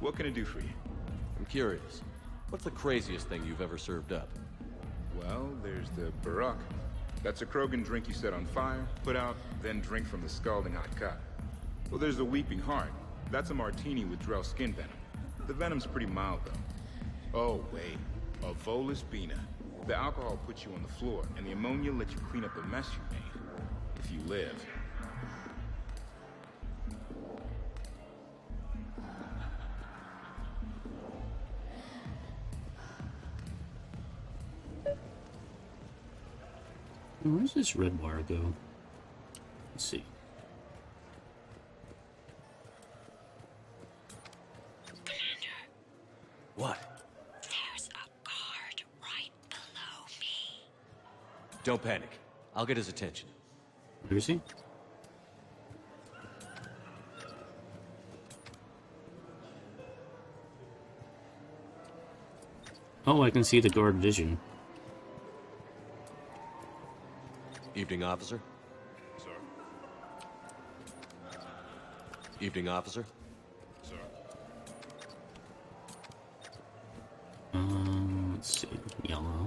What can I do for you? I'm curious. What's the craziest thing you've ever served up? Well, there's the Barak. That's a Krogan drink you set on fire, put out, then drink from the scalding hot cup. Well, there's the Weeping Heart. That's a martini with Drell skin venom. The venom's pretty mild, though. Oh, wait. A Volus Bina. The alcohol puts you on the floor, and the ammonia lets you clean up the mess you made. If you live. Where's this red wire go? Let's see. What? There's a guard right below me. Don't panic. I'll get his attention. Where is he? Oh, I can see the guard vision. Evening, officer. Sir. Evening, officer. Sir. Let's see. Yellow.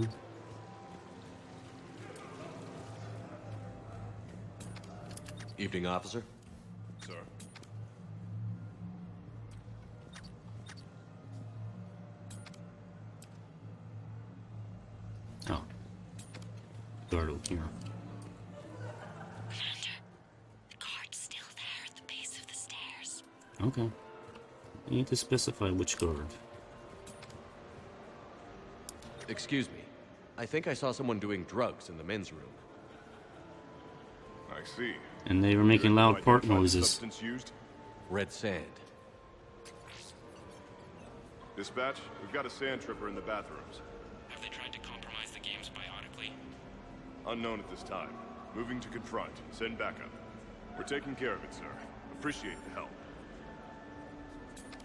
Evening, officer. Sir. Oh. Guard over here. The guard's still there at the base of the stairs. Okay. You need to specify which guard. Excuse me. I think I saw someone doing drugs in the men's room. I see. And they were making loud part noises. Substance used? Red sand. Dispatch, we've got a sand tripper in the bathrooms. Have they tried to compromise the games biotically? Unknown at this time. Moving to confront. Send backup. We're taking care of it, sir. Appreciate the help.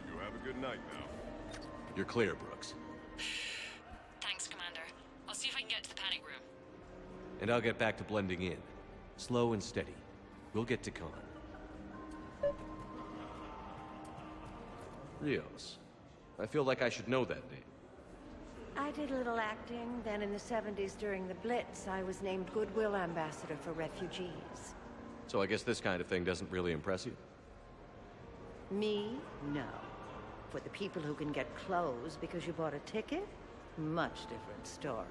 You have a good night now. You're clear, Brooks. Thanks, Commander. I'll see if I can get to the panic room. And I'll get back to blending in. Slow and steady. We'll get to Khan. Rios. I feel like I should know that name. I did a little acting. Then in the 70s during the Blitz, I was named Goodwill Ambassador for Refugees. So I guess this kind of thing doesn't really impress you? Me? No. For the people who can get clothes because you bought a ticket? Much different story.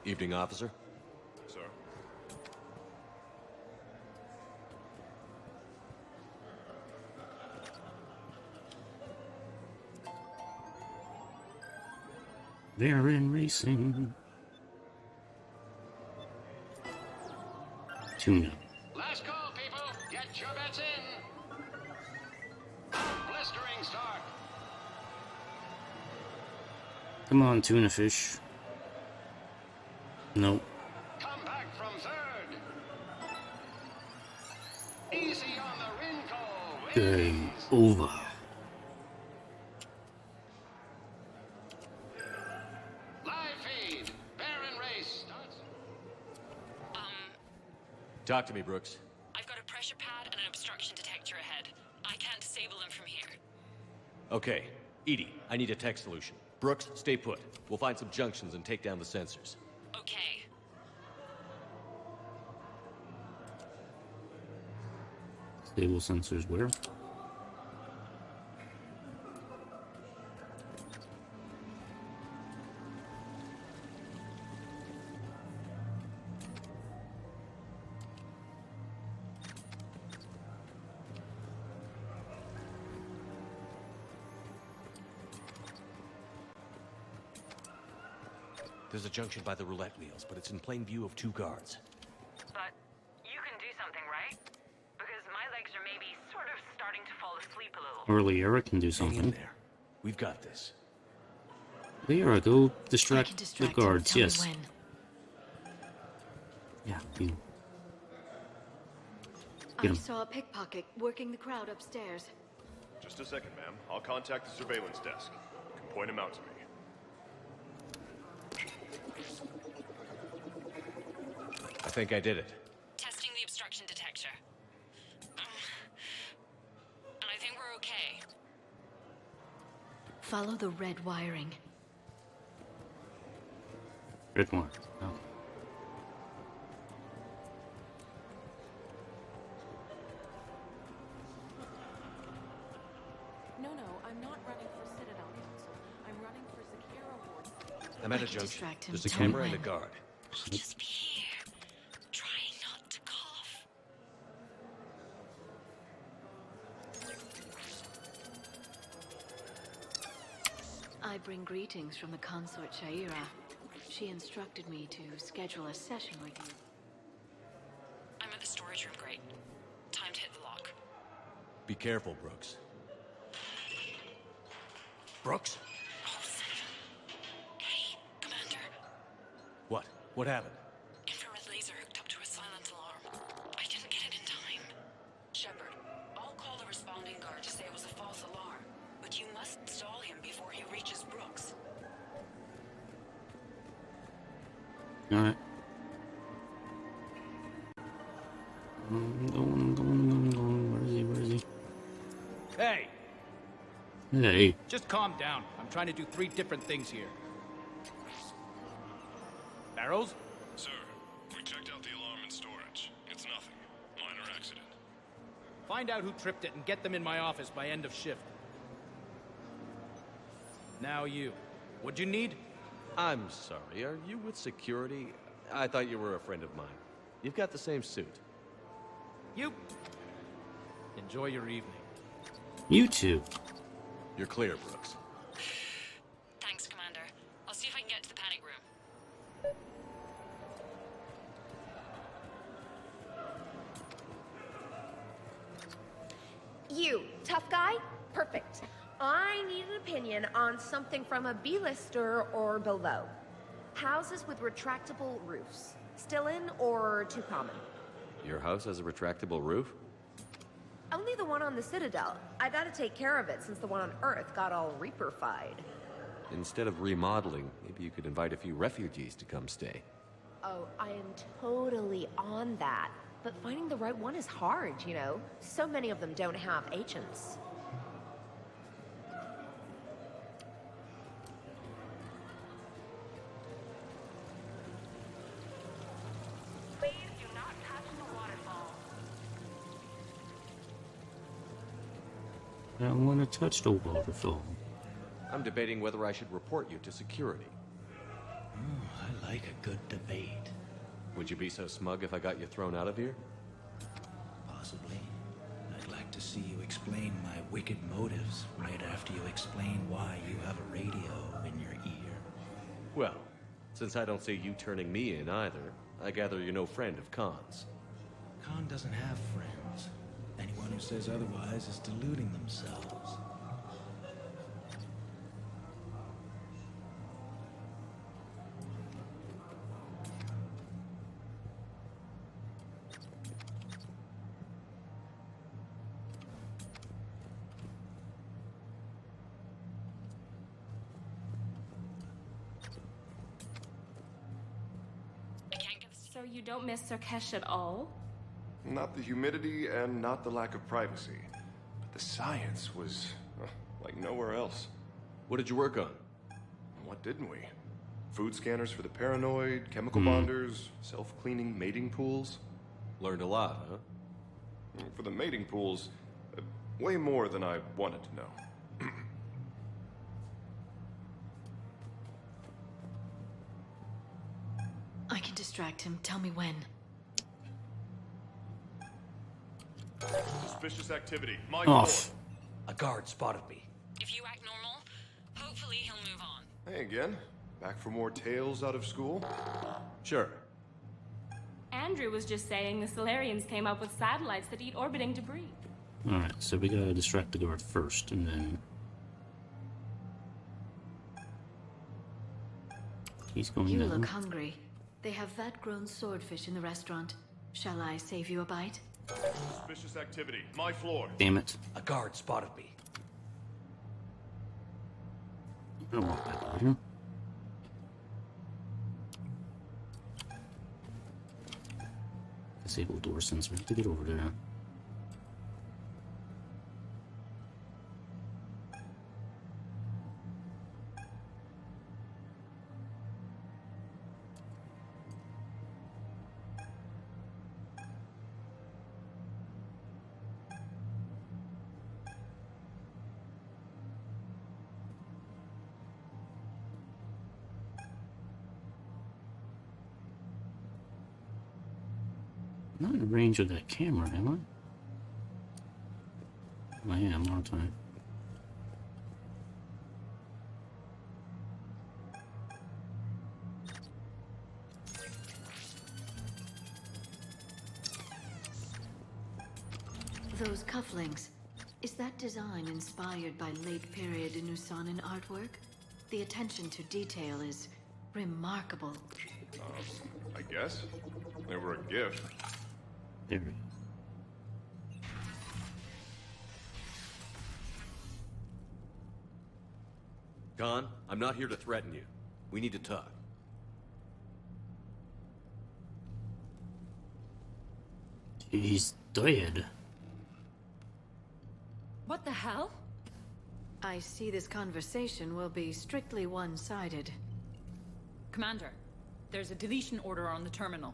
Evening, officer. Sir. They're in racing. Tuna. Last call, people. Get your bets in. Blistering start. Come on, tuna fish. Nope. Come back from third. Easy on the wrinkle. Game over. Live feed. Baron race starts. Talk to me, Brooks. I've got a pressure pad and an obstruction detector ahead. I can't disable them from here. Okay. Edie, I need a tech solution. Brooks, stay put. We'll find some junctions and take down the sensors. Okay. Stable sensors where? There's a junction by the roulette wheels, but it's in plain view of two guards. But you can do something, right? Because my legs are maybe sort of starting to fall asleep a little. Or Liara can do Hang in something. there. We've got this. Liara, go distract the guards, Tell me yes. when. Yeah, you. I Get him. saw a pickpocket working the crowd upstairs. Just a second, ma'am. I'll contact the surveillance desk. You can point him out to me. I think I did it. Testing the obstruction detector. And I think we're okay. Follow the red wiring. Red one. Oh. No, I'm not running for Citadel Council. I'm running for Zakira Ward. I'm at a I can junction. distract him. There's a Tell me camera and a when. guard. I'll just be here. Trying not to cough. I bring greetings from the consort Shaira. She instructed me to schedule a session with you. I'm at the storage room, great. Time to hit the lock. Be careful, Brooks. Brooks? Hey, Commander. What? What happened? Infrared laser hooked up to a silent alarm. I didn't get it in time. Shephard, I'll call the responding guard to say it was a false alarm. But you must stall him Alright. I'm going. Where is he? Hey! Hey. Just calm down. I'm trying to do 3 different things here. Barrows? Sir, we checked out the alarm in storage. It's nothing. Minor accident. Find out who tripped it and get them in my office by end of shift. Now you. What'd you need? I'm sorry, are you with security? I thought you were a friend of mine. You've got the same suit. You. Enjoy your evening. You too. You're clear, Brooks. Thanks, Commander. I'll see if I can get to the panic room. You, tough guy? Perfect. I need an opinion on something from a B-lister or below. Houses with retractable roofs. Still in or too common? Your house has a retractable roof? Only the one on the Citadel. I gotta take care of it since the one on Earth got all Reaper-fied. Instead of remodeling, maybe you could invite a few refugees to come stay. Oh, I am totally on that. But finding the right one is hard, you know? So many of them don't have agents. Please do not touch the waterfall. I don't want to touch the waterfall. I'm debating whether I should report you to security. I like a good debate. Would you be so smug if I got you thrown out of here? Possibly. I'd like to see you explain my wicked motives right after you explain why you have a radio in your ear. Well, since I don't see you turning me in either, I gather you're no friend of Khan's. Khan doesn't have friends. Anyone who says otherwise is deluding themselves. So you don't miss Sarkesh at all? Not the humidity and not the lack of privacy. But the science was like nowhere else. What did you work on? What didn't we? Food scanners for the paranoid, chemical bonders, self-cleaning mating pools. Learned a lot, huh? For the mating pools, way more than I wanted to know. I can distract him. Tell me when. Suspicious activity. My Off. A guard spotted me. If you act normal, hopefully he'll move on. Hey again. Back for more tales out of school? Sure. Andrew was just saying the Solarians came up with satellites that eat orbiting debris. Alright, so we gotta distract the guard first, and then... He's going You down. look hungry. They have vat-grown swordfish in the restaurant. Shall I save you a bite? Suspicious activity. My floor. Damn it. A guard spotted me. I don't want that out here. Disable door sensor. I have to get over there. I'm not in range of that camera, am I? I am, aren't I? Those cufflinks. Is that design inspired by late-period Nusanan artwork? The attention to detail is remarkable. I guess. They were a gift. There we go. Khan, I'm not here to threaten you. We need to talk. He's dead. What the hell? I see this conversation will be strictly one-sided. Commander, there's a deletion order on the terminal.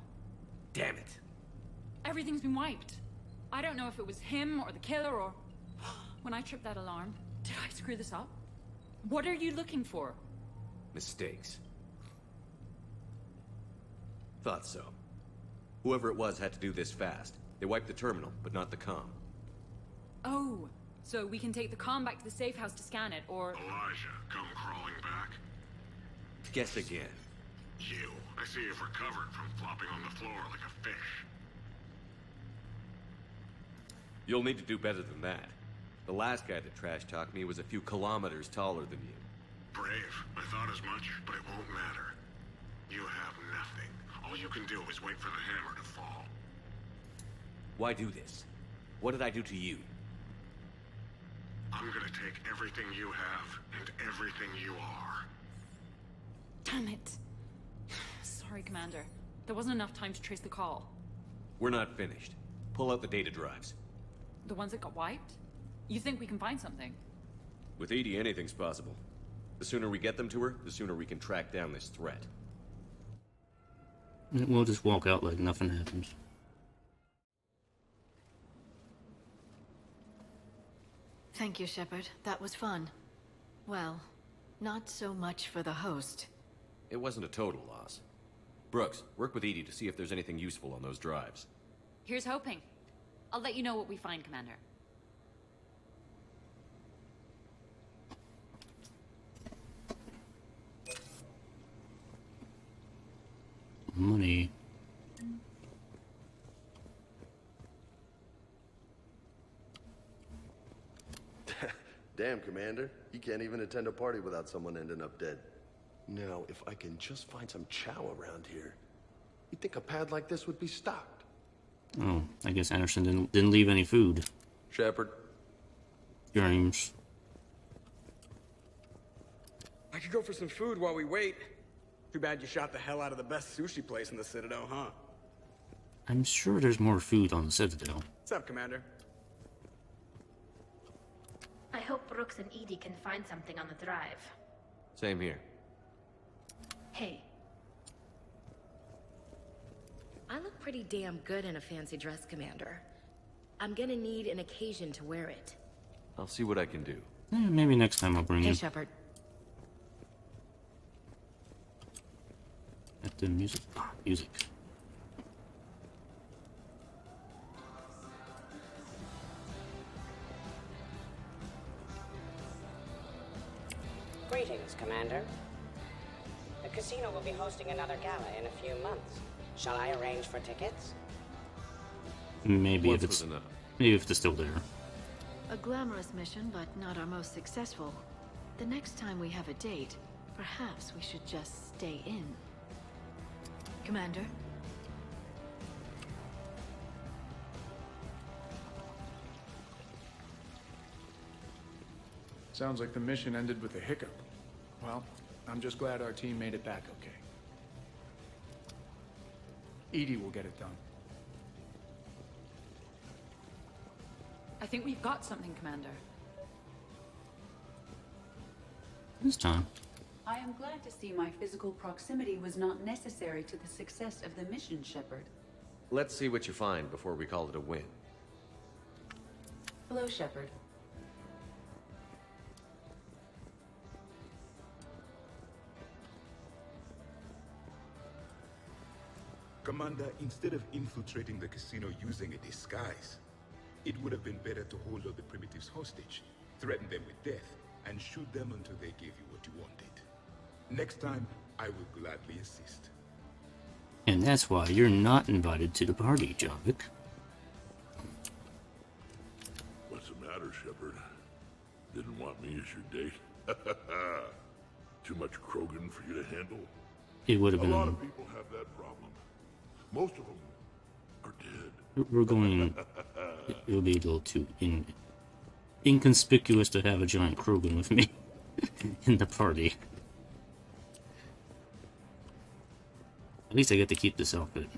Damn it. Everything's been wiped. I don't know if it was him or the killer or... When I tripped that alarm, did I screw this up? What are you looking for? Mistakes. Thought so. Whoever it was had to do this fast. They wiped the terminal, but not the comm. Oh, so we can take the comm back to the safe house to scan it, or... Elijah, come crawling back. Guess again. You. I see you've recovered from flopping on the floor like a fish. You'll need to do better than that. The last guy that trash-talked me was a few kilometers taller than you. Brave. I thought as much, but it won't matter. You have nothing. All you can do is wait for the hammer to fall. Why do this? What did I do to you? I'm gonna take everything you have and everything you are. Damn it. Sorry, Commander. There wasn't enough time to trace the call. We're not finished. Pull out the data drives. The ones that got wiped? You think we can find something? With Edie, anything's possible. The sooner we get them to her, the sooner we can track down this threat. We'll just walk out like nothing happens. Thank you, Shepherd. That was fun. Well, not so much for the host. It wasn't a total loss. Brooks, work with Edie to see if there's anything useful on those drives. Here's hoping. I'll let you know what we find, Commander. Money. Damn, Commander. You can't even attend a party without someone ending up dead. Now, if I can just find some chow around here, you'd think a pad like this would be stocked. Oh, I guess Anderson didn't leave any food. Shepherd. James. I could go for some food while we wait. Too bad you shot the hell out of the best sushi place in the Citadel, huh? I'm sure there's more food on the Citadel. What's up, Commander? I hope Brooks and Edie can find something on the drive. Same here. Hey. I look pretty damn good in a fancy dress, Commander. I'm gonna need an occasion to wear it. I'll see what I can do. Yeah, maybe next time I'll bring Hey, you. Shepherd. At the music. Ah, music. Greetings, Commander. The casino will be hosting another gala in a few months. Shall I arrange for tickets? Maybe Once if it's was enough. maybe if it's still there. A glamorous mission, but not our most successful. The next time we have a date, perhaps we should just stay in. Commander? Sounds like the mission ended with a hiccup. Well, I'm just glad our team made it back okay. Edie will get it done. I think we've got something, Commander. This time. I am glad to see my physical proximity was not necessary to the success of the mission, Shepherd. Let's see what you find before we call it a win. Hello, Shepherd. Commander, instead of infiltrating the casino using a disguise, it would have been better to hold all the primitives hostage, threaten them with death, and shoot them until they gave you what you wanted. Next time, I will gladly assist. And that's why you're not invited to the party, Javik. What's the matter, Shepherd? Didn't want me as your date? Too much Krogan for you to handle? It would have A lot been. of people have that problem. Most of them are dead. We're going. It would be a little too inconspicuous to have a giant Krogan with me in the party. At least I get to keep this outfit.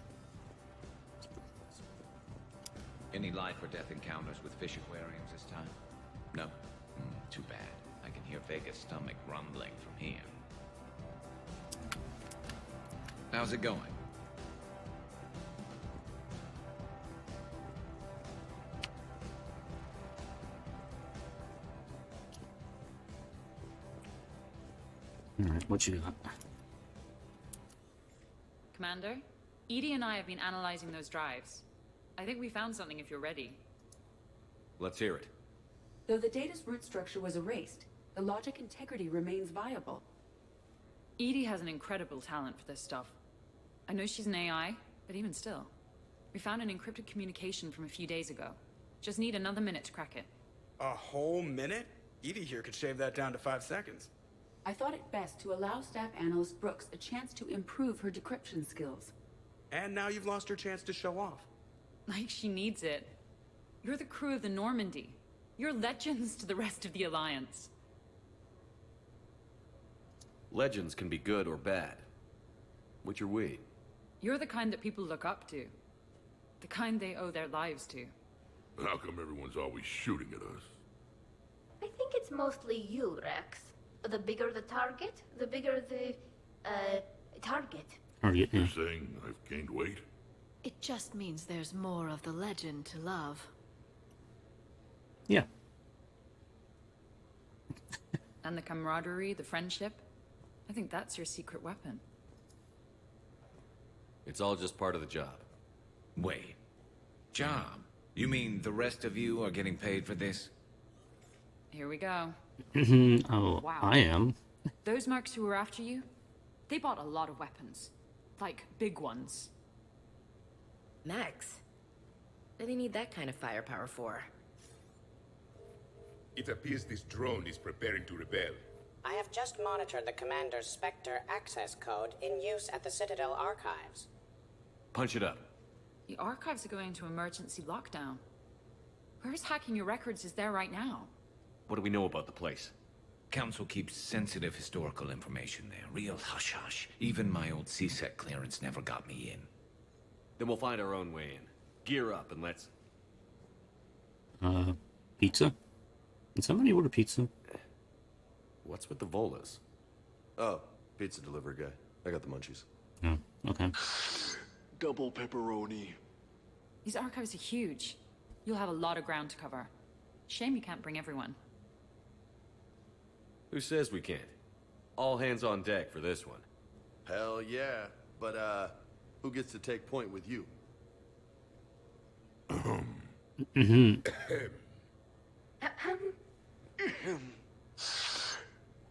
Any life or death encounters with fish aquariums this time? No? Too bad. I can hear Vega's stomach rumbling from here. How's it going? Alright, what you got? Commander, Edie and I have been analyzing those drives. I think we found something if you're ready. Let's hear it. Though the data's root structure was erased, the logic integrity remains viable. Edie has an incredible talent for this stuff. I know she's an AI, but even still. We found an encrypted communication from a few days ago. Just need another minute to crack it. A whole minute? Edie here could shave that down to 5 seconds. I thought it best to allow Staff Analyst Brooks a chance to improve her decryption skills. And now you've lost her chance to show off. Like she needs it. You're the crew of the Normandy. You're legends to the rest of the Alliance. Legends can be good or bad. Which are we? You're the kind that people look up to. The kind they owe their lives to. How come everyone's always shooting at us? I think it's mostly you, Rex. The bigger the target, the bigger the, target. Target, yeah. You're saying I've gained weight? It just means there's more of the legend to love. Yeah. And the camaraderie, the friendship. I think that's your secret weapon. It's all just part of the job. Wait. Job? You mean the rest of you are getting paid for this? Here we go. Oh, wow. I am. Those mercs who were after you, they bought a lot of weapons. Like, big ones. Max, what do they need that kind of firepower for? It appears this drone is preparing to rebel. I have just monitored the Commander's Spectre access code in use at the Citadel archives. Punch it up. The archives are going into emergency lockdown. Whoever's hacking your records is there right now. What do we know about the place? Council keeps sensitive historical information there. Real hush-hush. Even my old CSEC clearance never got me in. Then we'll find our own way in. Gear up and let's... Pizza? Did somebody order pizza? What's with the Volas? Oh, pizza delivery guy. I got the munchies. Oh, okay. Double pepperoni. These archives are huge. You'll have a lot of ground to cover. Shame you can't bring everyone. Who says we can't? All hands on deck for this one. Hell yeah. But, who gets to take point with you?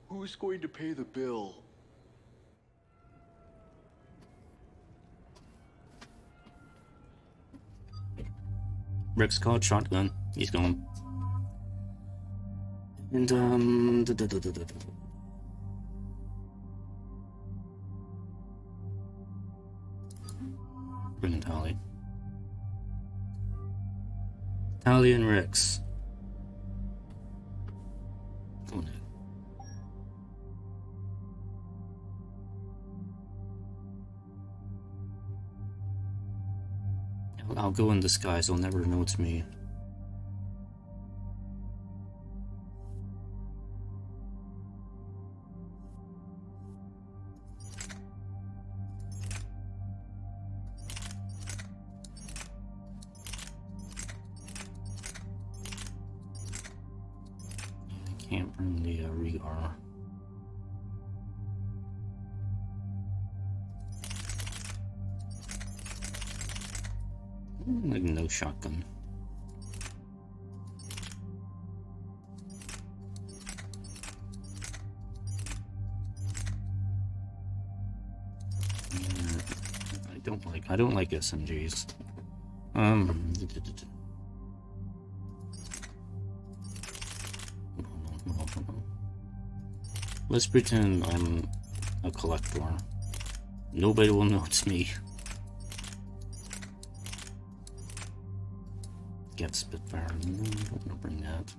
Who's going to pay the bill? Rick's called shotgun. He's gone. And, bring in Tali. Tali and Rex. Go on in. I'll go in disguise, they'll never know it's me. I can't bring the Regar. Like no shotgun. I don't like SMGs. Let's pretend I'm a collector. Nobody will know it's me. Get Spitfire. No, I don't want to bring that.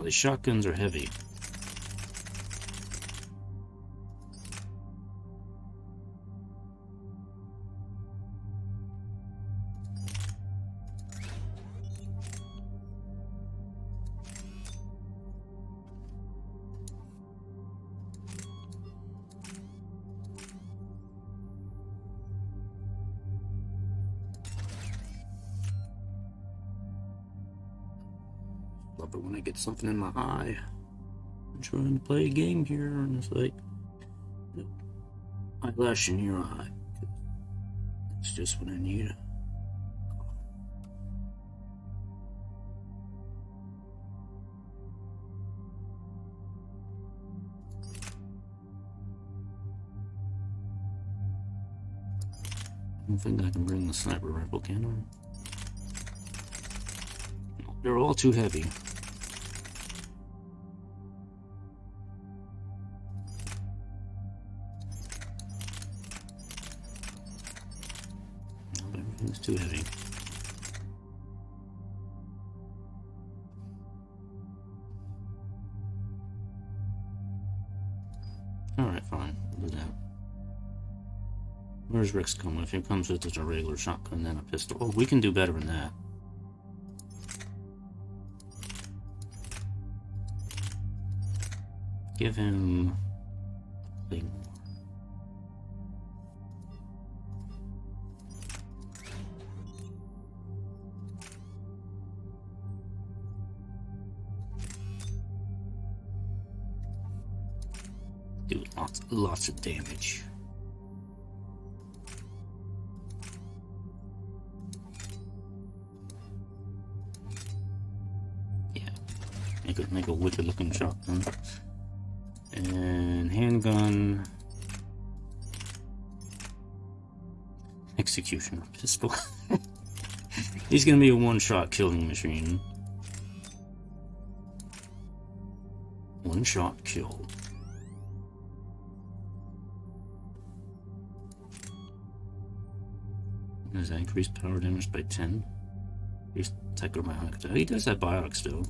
these shotguns are heavy. Love it when I get something in my eye. I'm trying to play a game here, and it's like, eyelash in your eye. That's just what I need. I don't think I can bring the sniper rifle, can I? No, they're all too heavy. It's too heavy. Alright, fine. We'll do that. Where's Rick's coming? If he comes with just a regular shotgun, then a pistol. Oh, we can do better than that. Give him a thing. Do lots of damage. Yeah, make a wicked looking shotgun. And handgun, executioner pistol. He's gonna be a one-shot killing machine. One-shot kill. Does that increase power damage by 10? He's technomagnetic. He does have biotic still.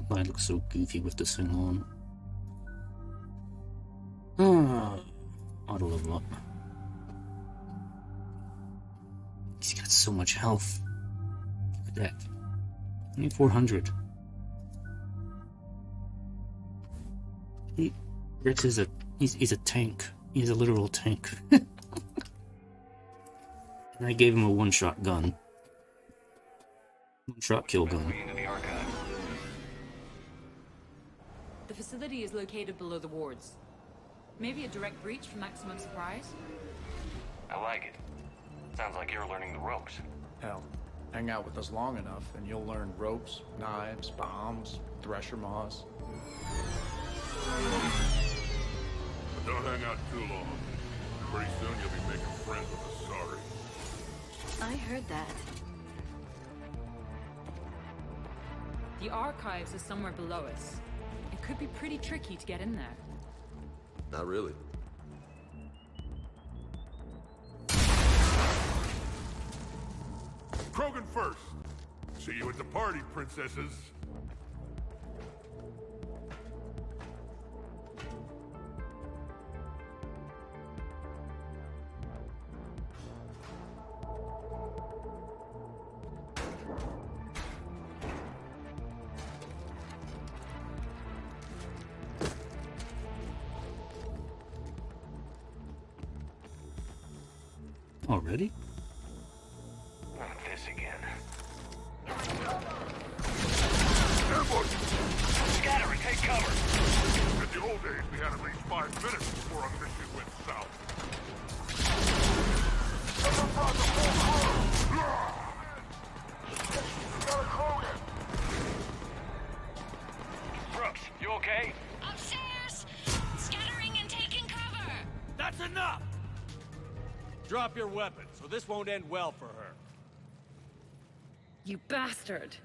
I look so goofy with this thing on. Auto level up. He's got so much health. Look at that. 2400. Rex is he's a tank. He's a literal tank. And I gave him a one-shot gun. One-shot kill gun. The facility is located below the wards. Maybe a direct breach for maximum surprise? I like it. Sounds like you're learning the ropes. Hell, hang out with us long enough and you'll learn ropes, knives, bombs, thresher maws. But don't hang out too long. Pretty soon you'll be making friends with the Sorry. I heard that. The archives are somewhere below us. It could be pretty tricky to get in there. Not really. Krogan first. See you at the party, princesses. Already? Not this again. Ambush! Scatter and take cover! In the old days, we had at least 5 minutes before our mission went south. Brooks, you okay? Upstairs! Scattering and taking cover! That's enough! Drop your weapons, or this won't end well for her. You bastard!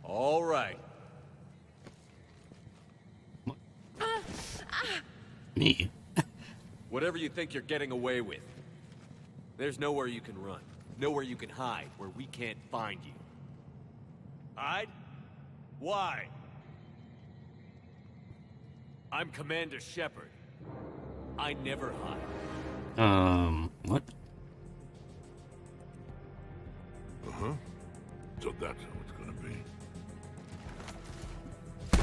All right. Me? Whatever you think you're getting away with. There's nowhere you can run. Nowhere you can hide where we can't find you. Hide? Why? I'm Commander Shephard. I never hide. What? Uh-huh. So that's how it's gonna be.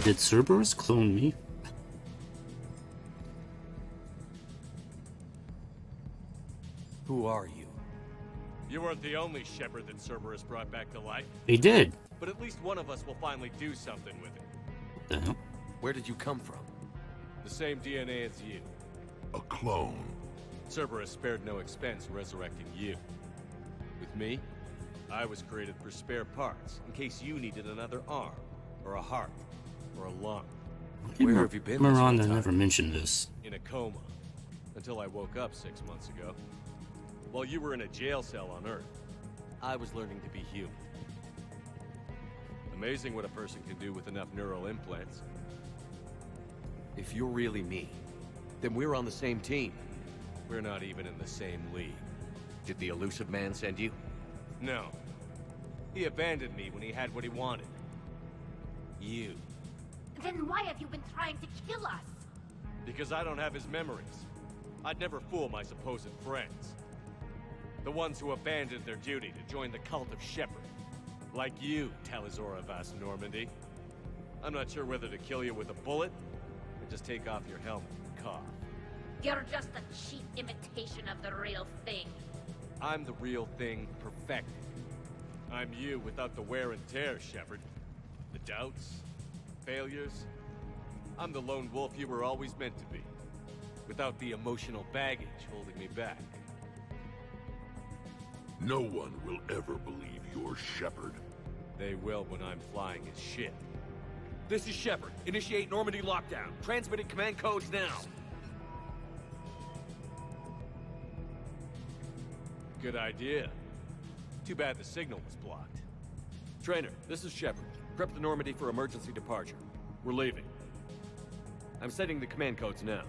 Did Cerberus clone me? Who are you? You weren't the only Shepherd that Cerberus brought back to life. He did. But at least one of us will finally do something with it. What the hell? Where did you come from? The same DNA as you. A clone. Cerberus spared no expense resurrecting you. With me, I was created for spare parts, in case you needed another arm, or a heart, or a lung. Where have you been? Miranda never mentioned this. In a coma. Until I woke up 6 months ago. While you were in a jail cell on Earth, I was learning to be human. Amazing what a person can do with enough neural implants. If you're really me, then we're on the same team. We're not even in the same league. Did the elusive man send you? No. He abandoned me when he had what he wanted. You. Then why have you been trying to kill us? Because I don't have his memories. I'd never fool my supposed friends. The ones who abandoned their duty to join the cult of Shepherd. Like you, Tali'Zorah Vast Normandy. I'm not sure whether to kill you with a bullet, or just take off your helmet and cough. You're just a cheap imitation of the real thing. I'm the real thing perfected. I'm you without the wear and tear, Shepherd. The doubts, failures. I'm the lone wolf you were always meant to be. Without the emotional baggage holding me back. No one will ever believe you're Shepherd. They will when I'm flying his ship. This is Shepherd. Initiate Normandy lockdown. Transmitting command codes now. Good idea. Too bad the signal was blocked. Trainer, this is Shepherd. Prep the Normandy for emergency departure. We're leaving. I'm setting the command codes now.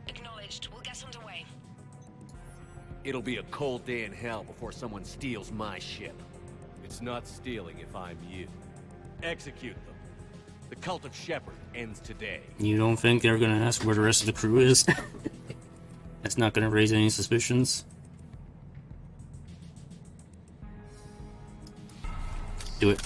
Acknowledged. We'll get underway. It'll be a cold day in hell before someone steals my ship. It's not stealing if I'm you. Execute them. The cult of Shepherd ends today. You don't think they're gonna ask where the rest of the crew is? That's not gonna raise any suspicions? Do it.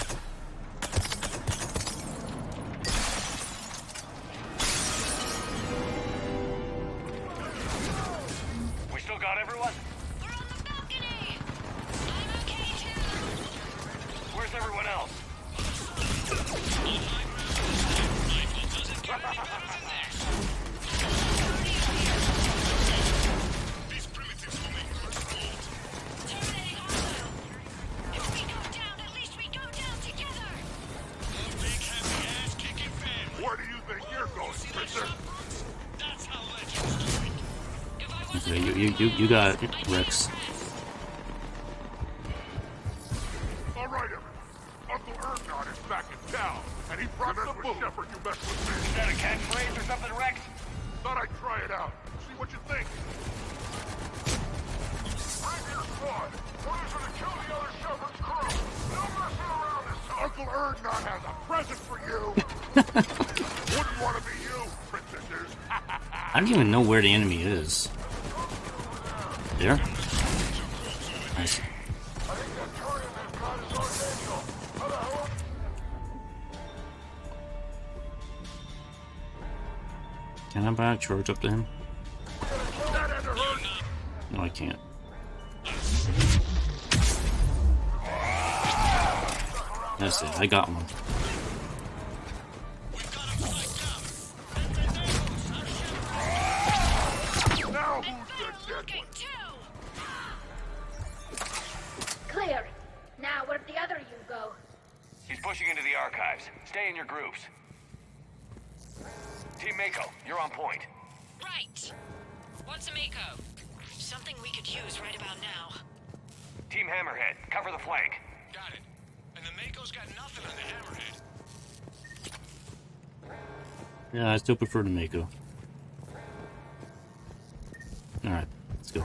We still got everyone? We're on the balcony! I'm okay too! Where's everyone else? These primitives will make first bolt. Terminating hostile. If we go down, at least we go down together! One big happy ass-kicking family. Where do you think you're going, Spencer? That's how legends do it. Okay, you got it, Rex. All right, everyone. Uncle Ergnot is back in town, and he promised with Shepherd you mess with me. Is that a catchphrase or something, Rex? Thought I'd try it out. See what you think. Bring your squad. Orders are to kill the other Shepherd's crew. No messing around this time. Uncle Ergnot has a present for you. Wouldn't want to be you, princesses. I don't even know where the enemy is. There? Nice. Can I back charge up to him? No, I can't. That's it, I got one. Now who's the dead one? Clear. Now where'd the other you go? He's pushing into the archives. Stay in your groups. Team Mako, you're on point. Right. What's a Mako? Something we could use right about now. Team Hammerhead, cover the flank. Got it. And the Mako's got nothing on the Hammerhead. Yeah, I still prefer the Mako. Alright, let's go.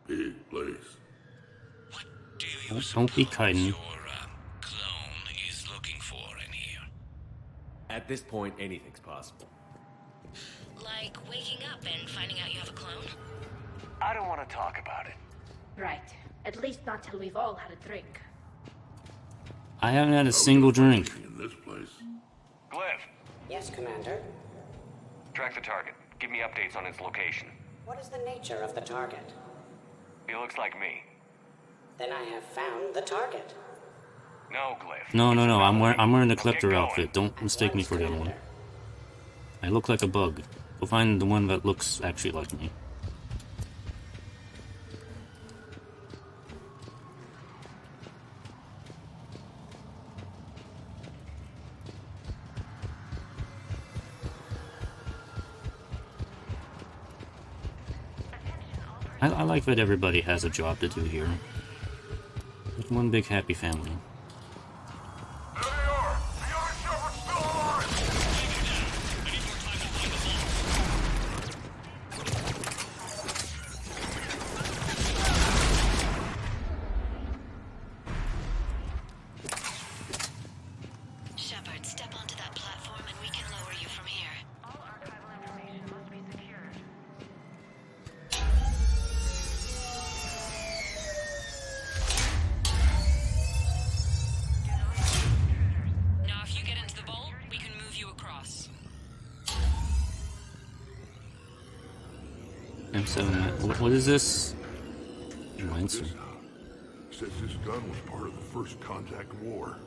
Big place. Don't be kidding. Clone is looking for in here. At this point, anything's possible. Like waking up and finding out you have a clone? I don't want to talk about it. Right. At least not till we've all had a drink. I haven't had a single drink. In this place. Glyph, Yes, Commander. track the target. Give me updates on its location. What is the nature of the target? He looks like me. Then I have found the target. No, Glyph. No, I'm wearing the collector outfit. Don't mistake me for the other one. I look like a bug. Go find the one that looks actually like me. I like that everybody has a job to do here. It's one big happy family. Shephard, step onto that platform and we can lower you from here. All archival information must be secured. Now, if you get into the bowl, we can move you across. M7. What is this? Lancer. Says this gun was part of the first contact war.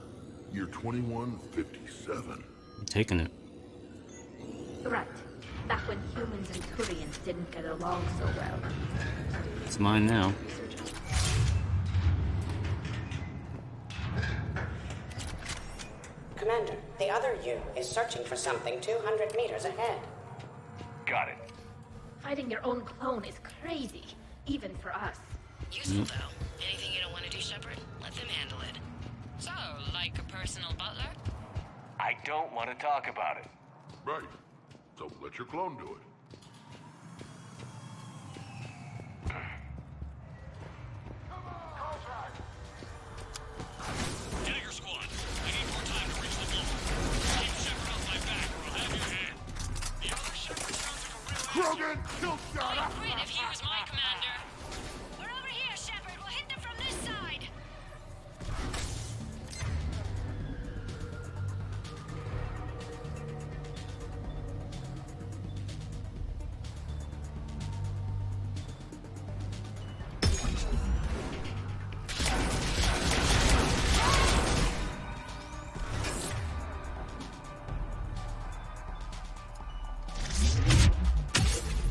Year 2157. I'm taking it. Right. Back when humans and Turians didn't get along so well. It's mine now. Commander, the other U is searching for something 200 meters ahead. Got it. Fighting your own clone is crazy, even for us. Useful, though. Anything you don't want to do, Shephard, let them handle it. So, like a personal butler? I don't want to talk about it. Right. So let your clone do it. Dagger squad, I need more time to reach the ball. Keep Shepherd off my back or I'll have your hand. The other Shepherd sounds like a real Krogan, kill shot! I'd quit if he was my commander. We're over here, Shepherd. We'll hit them from this side.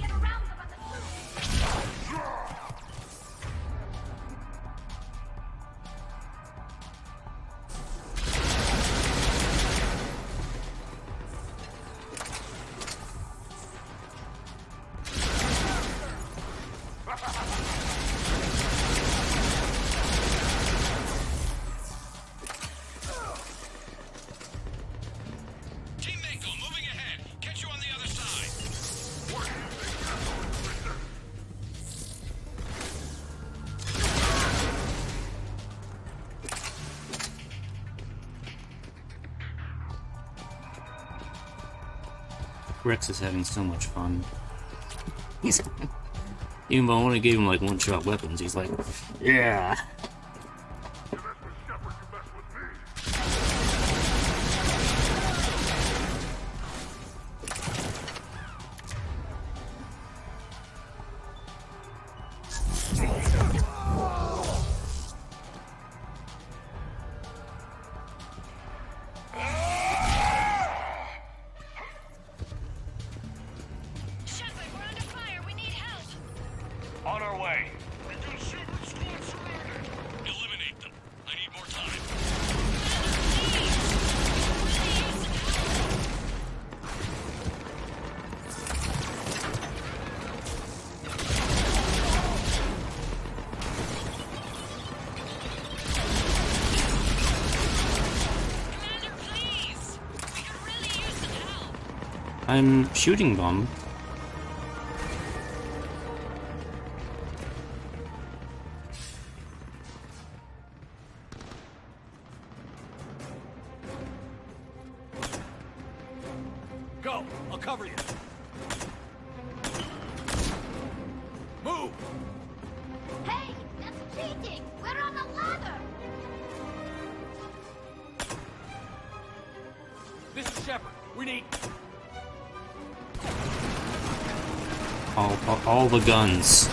Get around them at the Rex is having so much fun. He's even though I only gave him like one-shot weapons, he's like, yeah. On our way. We got Shepherd squad surrounded. Eliminate them. I need more time. Commander, please! We could really use some help. I'm shooting them. Go! I'll cover you! Move! Hey, that's cheating! We're on a ladder! This is Shephard. We need... All the guns.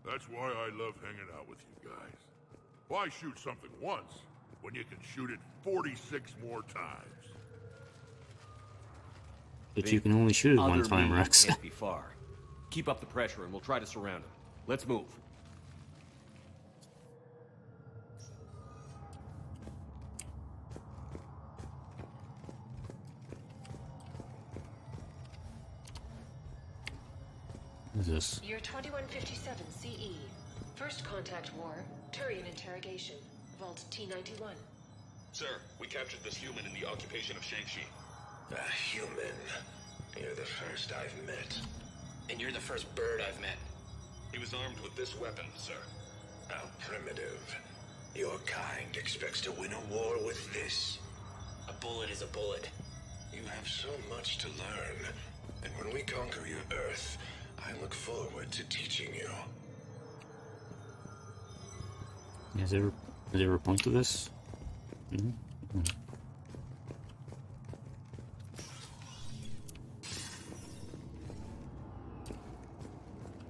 That's why I love hanging out with you guys. Why shoot something once when you can shoot it 46 more times? But you can only shoot it one time, Rex. Can't be far. Keep up the pressure and we'll try to surround him. Let's move. What is this? Year 2157 CE. First contact war. Turian interrogation. Vault T91. Sir, we captured this human in the occupation of Shang-Chi. A human? You're the first I've met. And you're the first bird I've met. He was armed with this weapon, sir. How primitive. Your kind expects to win a war with this. A bullet is a bullet. You have so much to learn. And when we conquer your Earth, I look forward to teaching you. Is there a point to this? Mm-hmm.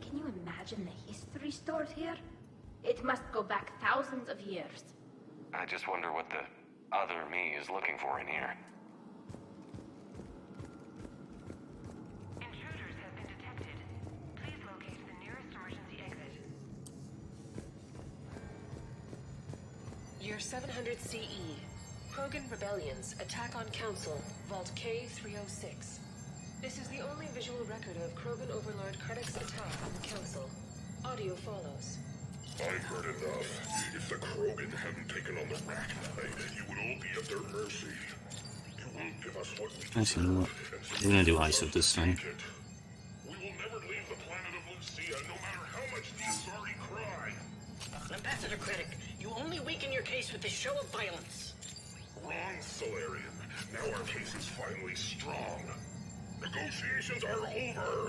Can you imagine the history stored here? It must go back thousands of years. I just wonder what the other me is looking for in here. Intruders have been detected. Please locate the nearest emergency exit. Year 700 CE. Krogan rebellions attack on Council, Vault K306. This is the only visual record of Krogan Overlord Krennic's attack on the Council. Audio follows. I've heard enough. If the Krogan hadn't taken on the Rachni, you would all be at their mercy. You won't give us what we Actually, you know what? We're gonna do ISO this time. We will never leave the planet of Lucia, no matter how much the Asari cry. Ambassador Krennic, you only weaken your case with this show of violence. Wrong, Solarian. Now our case is finally strong. Negotiations are over.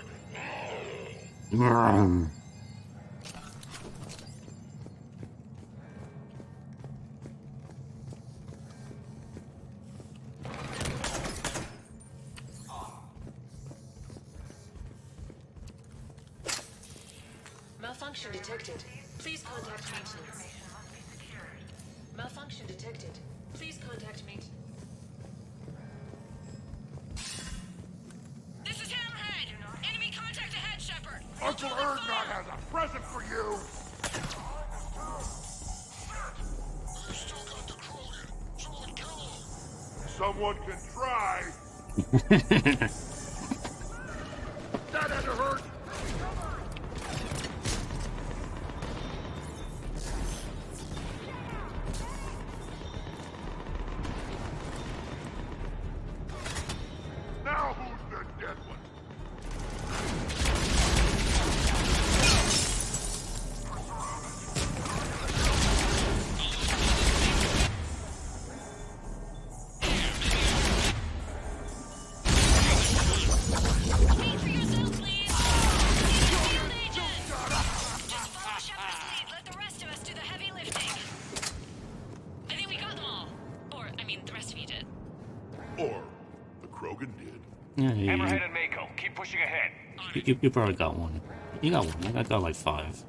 Malfunction detected. Please contact maintenance. Malfunction detected. Please contact maintenance. This is Hammerhead! Enemy contact ahead, Shephard! Uncle Erdnot has a present for you! Someone can try! That had to hurt! Now who's the dead one? Krogan did. Yeah, Hammerhead and Mako, keep pushing ahead. you probably got one. You got one. I got like 5.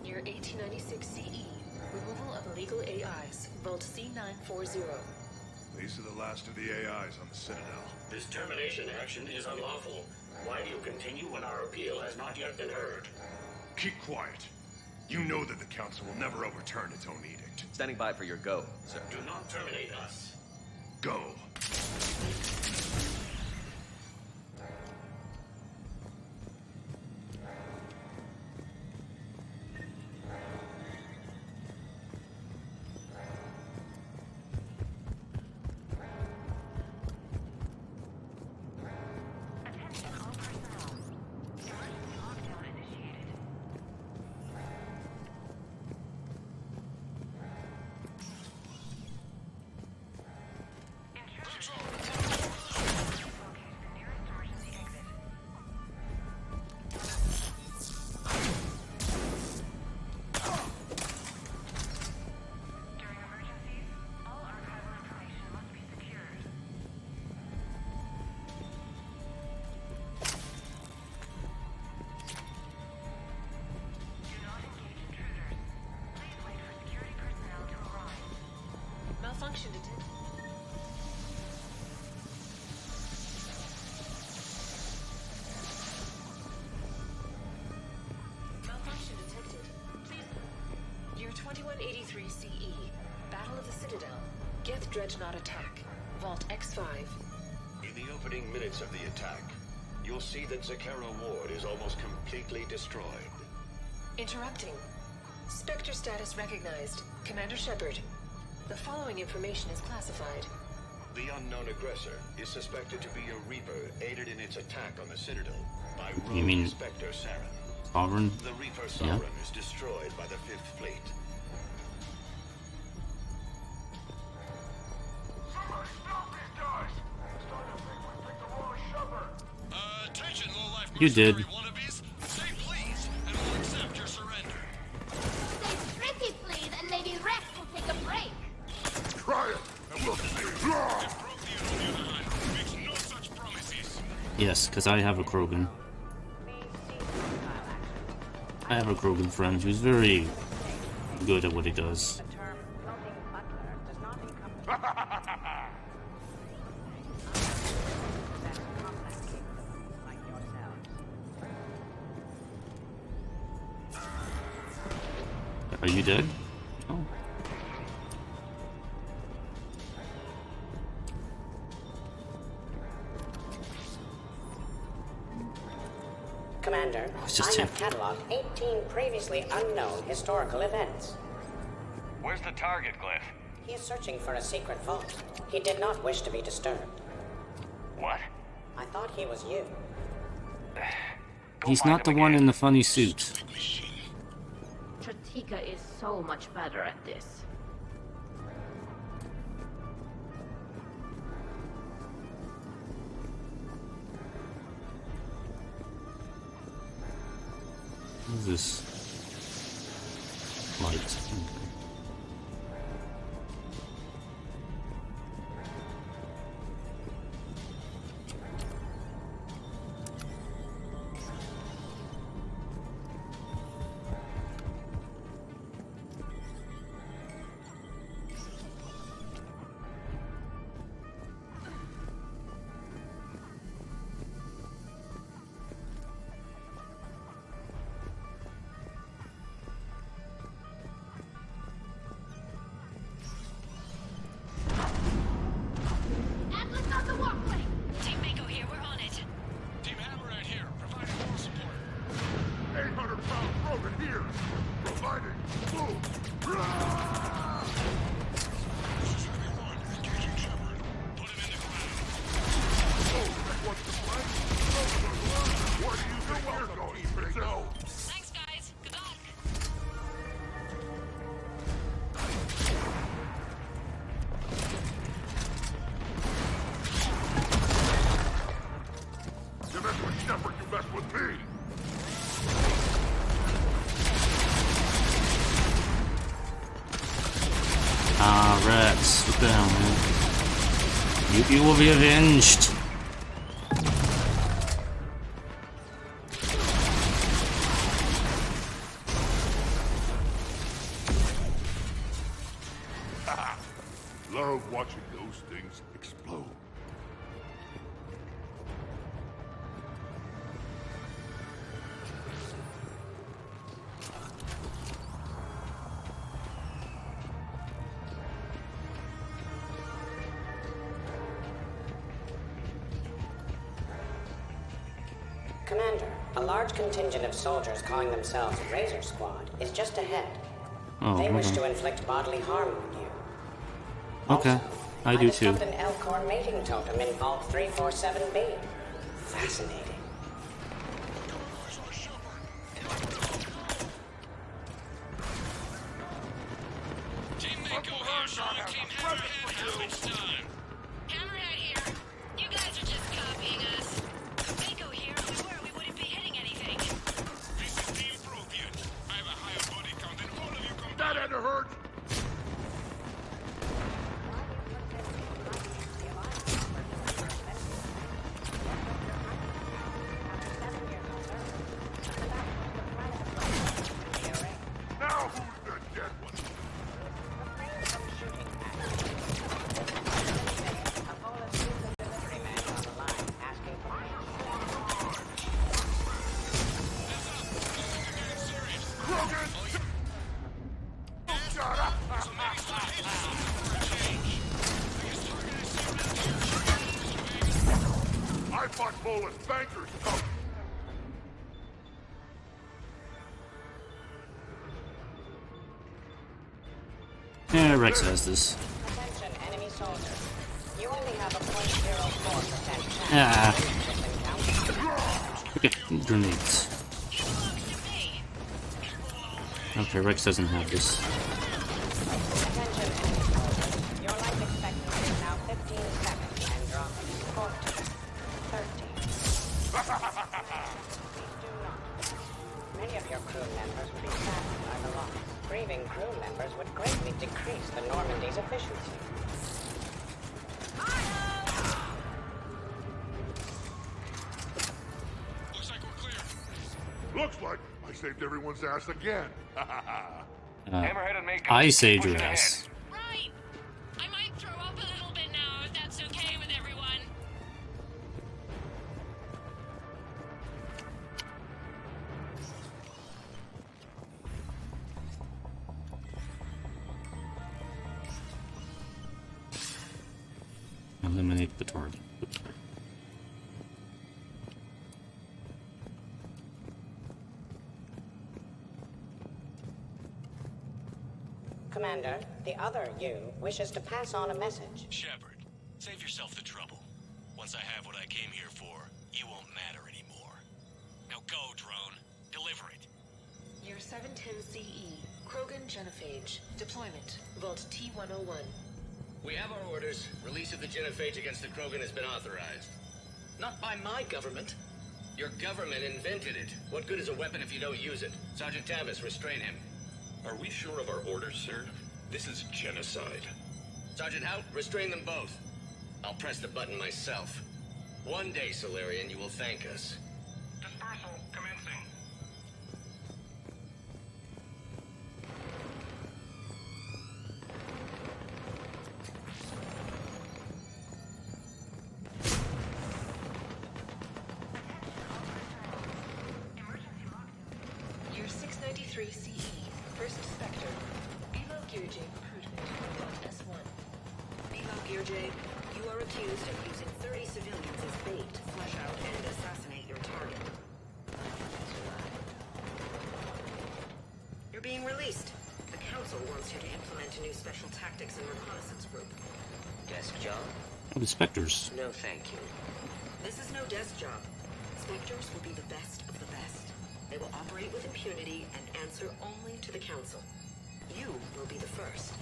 Year 1896 CE. Removal of illegal AIs. Vault C940. These are the last of the AIs on the Citadel. This termination action is unlawful. Why do you continue when our appeal has not yet been heard? Keep quiet. You know that the Council will never overturn its own edict. Standing by for your go, sir. Do not terminate us. Go. Malfunction detected. Malfunction detected. Please. Year 2183 CE. Battle of the Citadel. Geth Dreadnought attack. Vault X5. In the opening minutes of the attack, you'll see that Zakera Ward is almost completely destroyed. Interrupting. Spectre status recognized. Commander Shephard. The following information is classified. The unknown aggressor is suspected to be a Reaper aided in its attack on the Citadel by You mean rogue Spectre Saren. Sovereign? The Reaper Yeah. Sovereign is destroyed by the 5th Fleet. Somebody stop these guys! I'm starting to think we picked the wrong Shepherd. Attention, low-life You did. wannabes. Say please, and we'll accept your surrender. Say pretty please, and maybe Rex will take a break. Try it, and we'll see. Makes no such promises. Yes, because I have a Krogan. I have a Krogan friend who's very good at what he does. Are you dead? Oh. Commander, It's just I him. have cataloged 18 previously unknown historical events. Where's the target, Glyph? He is searching for a secret vault. He did not wish to be disturbed. What? I thought he was you. He's not the one in the funny suit. Tratika is so much better at this. What is this? Light. Rex, what the hell, man? You will be avenged. Love watching those things explode. Commander, a large contingent of soldiers calling themselves Razor Squad is just ahead. Oh, They wish okay. to inflict bodily harm on you. Okay, I do too. discovered an Elcor mating totem in Vault 347B. Fascinating. Team Mako here, Sean. Team Hammerhead, how it's done. Hammerhead here. You guys are just copying us. Mako here. If we were, we wouldn't be hitting anything. This is Team Prothean. I have a higher body count than all of you combined. That had to hurt. Now who's the dead one? I fought Poland's bankers. Oh. Yeah, Rex has this. Attention, enemy soldiers. You only have a 0.04% chance. Ah. Look at grenades. Okay, Rex doesn't have this. Attention, enemy soldiers. Your life expectancy is now 15 seconds and dropping 14, 13. Please do not. Many of your crew members would be saddened by the loss. Grieving crew members would greatly decrease the Normandy's efficiency. Looks like we're clear. Looks like I saved everyone's ass again. Hammerhead and Mako. I saved keep your pushing ass. Right. I might throw up a little bit now, if that's okay with everyone. Eliminate the target. Commander, the other you wishes to pass on a message. Shephard, save yourself the trouble. Once I have what I came here for, you won't matter anymore. Now go, drone. Deliver it. Year 710 CE, Krogan Genophage. Deployment, Vault T-101. We have our orders. Release of the genophage against the Krogan has been authorized. Not by my government. Your government invented it. What good is a weapon if you don't use it? Sergeant Tavis, restrain him. Are we sure of our orders, sir? This is genocide. Sergeant Hout, restrain them both. I'll press the button myself. One day, Solarian, you will thank us. Dispersal commencing. Year 693 CE, First Spectre. Bilo Gearjay recruitment, Vault S1. Bilo Gearjay, you are accused of using 30 civilians as bait to flush out and assassinate your target. You're being released. The Council wants you to implement a new special tactics and reconnaissance group. Desk job? Oh, the Spectres. No, thank you. This is no desk job. Spectres will be the best of the best. They will operate with impunity and answer only to the Council. You will be the first.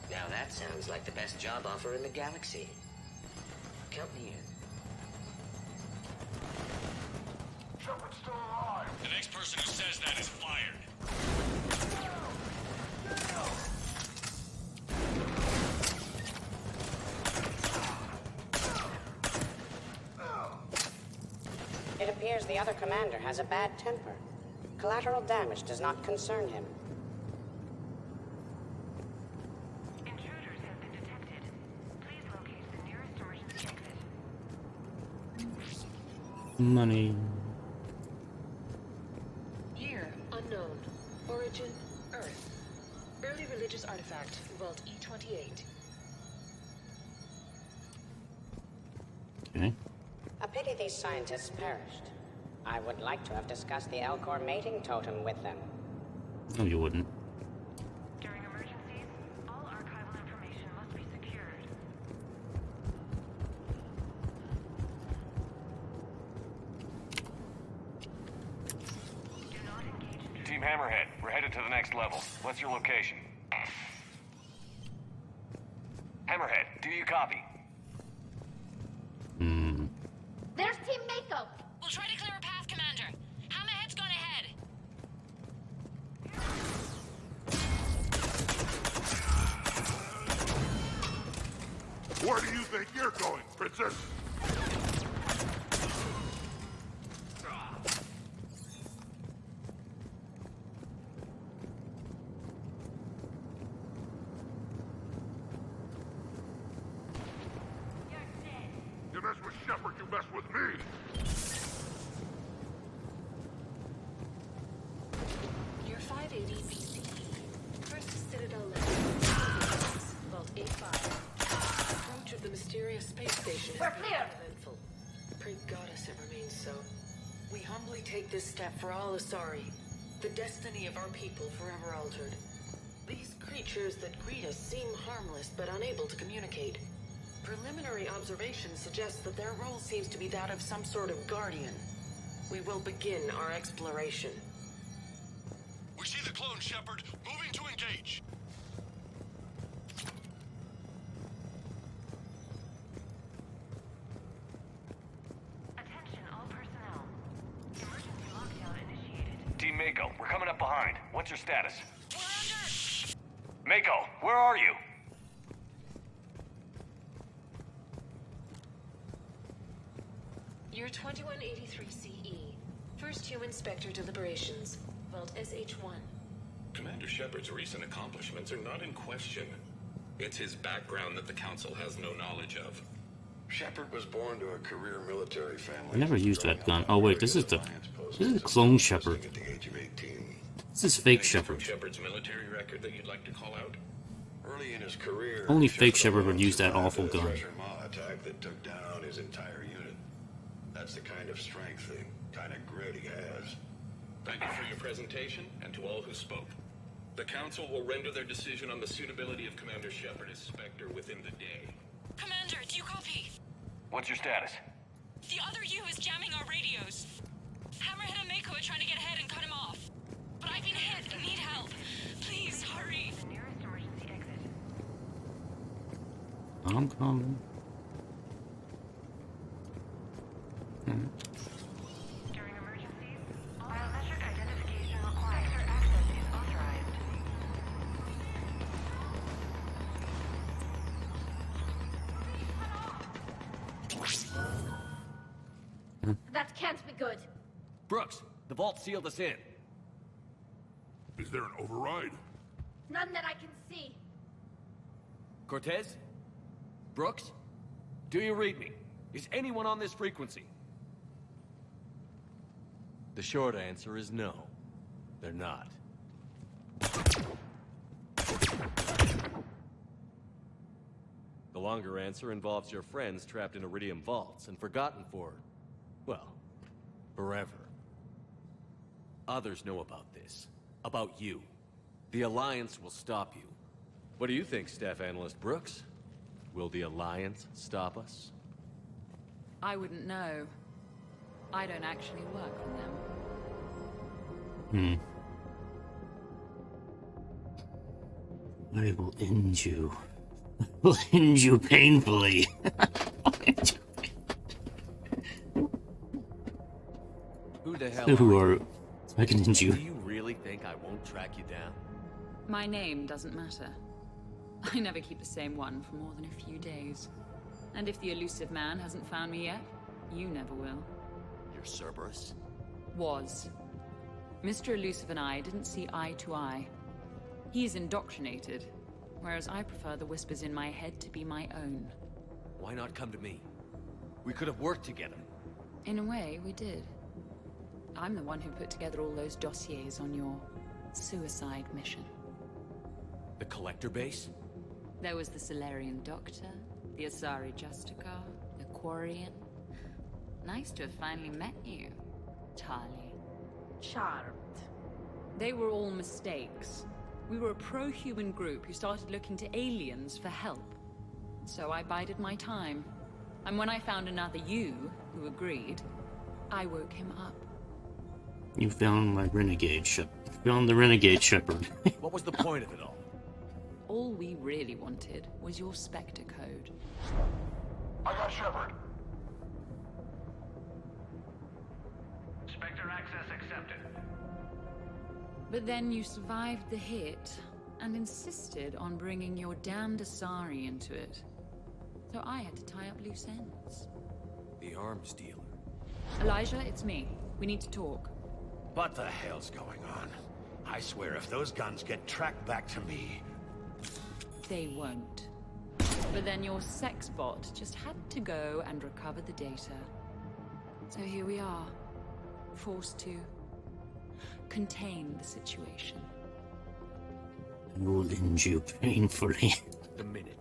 Now that sounds like the best job offer in the galaxy. Count me in. Shepherd's still alive. The next person who says that is fired. It appears the other commander has a bad temper. Collateral damage does not concern him. Intruders have been detected. Please locate the nearest emergency exit. Money. Year, unknown. Origin, Earth. Early religious artifact, Vault E28. Okay. A pity these scientists perished. I would like to have discussed the Elcor mating totem with them. No, you wouldn't. During emergencies, all archival information must be secured. Do not engage in Team Hammerhead, we're headed to the next level. What's your location? Hammerhead, do you copy? There's Team Mako. We'll try to clear a path, Commander. Hammerhead's gone ahead. Where do you think you're going, Princess? You mess with Shephard, you mess with me. Year 580 BCE. First Citadel level. Vault A5. Approach of the mysterious space station has been uneventful. Pray Goddess it remains so. We humbly take this step for all Asari. The destiny of our people forever altered. These creatures that greet us seem harmless but unable to communicate. Preliminary observations suggest that their role seems to be that of some sort of guardian. We will begin our exploration. We see the clone, Shephard. Moving to engage. Attention all personnel. Emergency lockdown initiated. Team Mako, we're coming up behind. What's your status? We're under. Mako, where are you? Year 2183 CE. First human Spectre deliberations. Vault SH1. Commander Shephard's recent accomplishments are not in question. It's his background that the Council has no knowledge of. Shephard was born to a career military family. I never used that gun. Oh wait, this is the clone Shepherd. At the age of 18. This is fake Anything from Shepherd. Shephard's military record that you'd like to call out? Early in his career, Only fake Shepherd would use that awful gun. Treasure Maw attack that took down his entire unit. That's the kind of strength, the kind of grit he has. Thank you for your presentation, and to all who spoke. The Council will render their decision on the suitability of Commander Shephard as Spectre within the day. Commander, do you copy? What's your status? The other U is jamming our radios. Hammerhead and Mako are trying to get ahead and cut him off. But I've been hit and need help. Please, hurry. The nearest emergency exit. I'm coming. During emergencies, biometric identification required. Sector access is authorized. That can't be good. Brooks, the vault sealed us in. Is there an override? None that I can see. Cortez? Brooks? Do you read me? Is anyone on this frequency? The short answer is no. They're not. The longer answer involves your friends trapped in Iridium vaults and forgotten for, well, forever. Others know about this. About you. The Alliance will stop you. What do you think, Staff Analyst Brooks? Will the Alliance stop us? I wouldn't know. I don't actually work for them. I will end you. I will end you painfully. Who the hell Who are are... I can end you. Do you really think I won't track you down? My name doesn't matter. I never keep the same one for more than a few days. And if the elusive man hasn't found me yet, you never will. Commander Cerberus? Was. Mr. Elusive and I didn't see eye to eye. He's indoctrinated, whereas I prefer the whispers in my head to be my own. Why not come to me? We could have worked together. In a way, we did. I'm the one who put together all those dossiers on your suicide mission. The Collector base? There was the Solarian Doctor, the Asari Justicar, the Quarian. Nice to have finally met you, Tali. Charmed. They were all mistakes. We were a pro-human group who started looking to aliens for help. So I bided my time. And when I found another you who agreed, I woke him up. You found my renegade ship. Found the renegade Shepherd. What was the point of it all? All we really wanted was your Spectre code. I got Shepherd. Spectre access accepted. But then you survived the hit and insisted on bringing your damned Asari into it. So I had to tie up loose ends. The arms dealer. Elijah, it's me. We need to talk. What the hell's going on? I swear if those guns get tracked back to me... They won't. But then your sex bot just had to go and recover the data. So here we are, forced to contain the situation. I will end you painfully. The minute,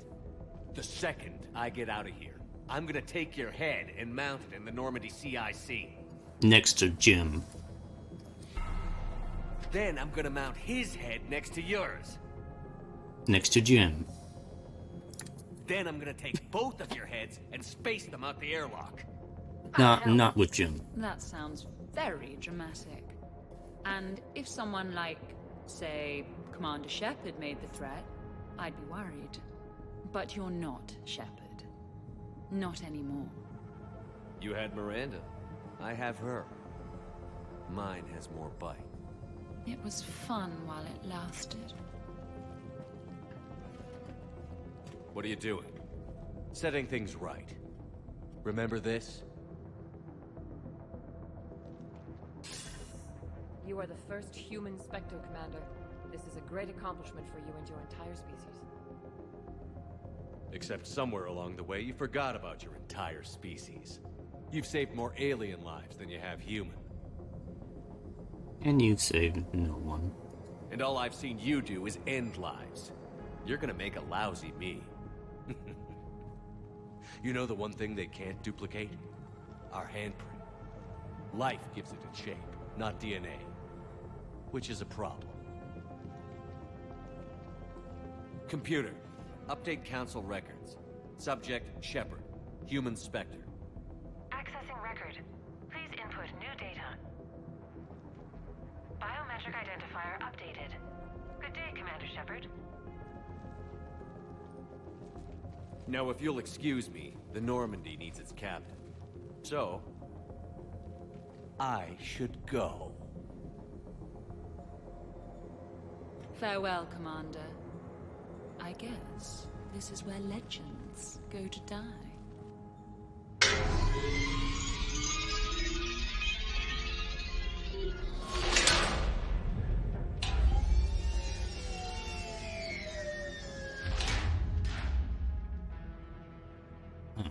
the second I get out of here, I'm gonna take your head and mount it in the Normandy CIC. Next to Jim. Then I'm gonna mount his head next to yours. Next to Jim. Then I'm gonna take both of your heads and space them out the airlock. Not with Jim. That sounds very dramatic. And if someone like, say, Commander Shephard made the threat, I'd be worried. But you're not Shephard. Not anymore. You had Miranda. I have her. Mine has more bite. It was fun while it lasted. What are you doing? Setting things right. Remember this? You are the first human Spectre, Commander. This is a great accomplishment for you and your entire species. Except somewhere along the way, you forgot about your entire species. You've saved more alien lives than you have human. And you've saved no one. And all I've seen you do is end lives. You're gonna make a lousy me. You know the one thing they can't duplicate? Our handprint. Life gives it its shape, not DNA. Which is a problem. Computer, update Council records. Subject, Shephard. Human Spectre. Accessing record. Please input new data. Biometric identifier updated. Good day, Commander Shephard. Now, if you'll excuse me, the Normandy needs its captain. So, I should go. Farewell, Commander. I guess this is where legends go to die.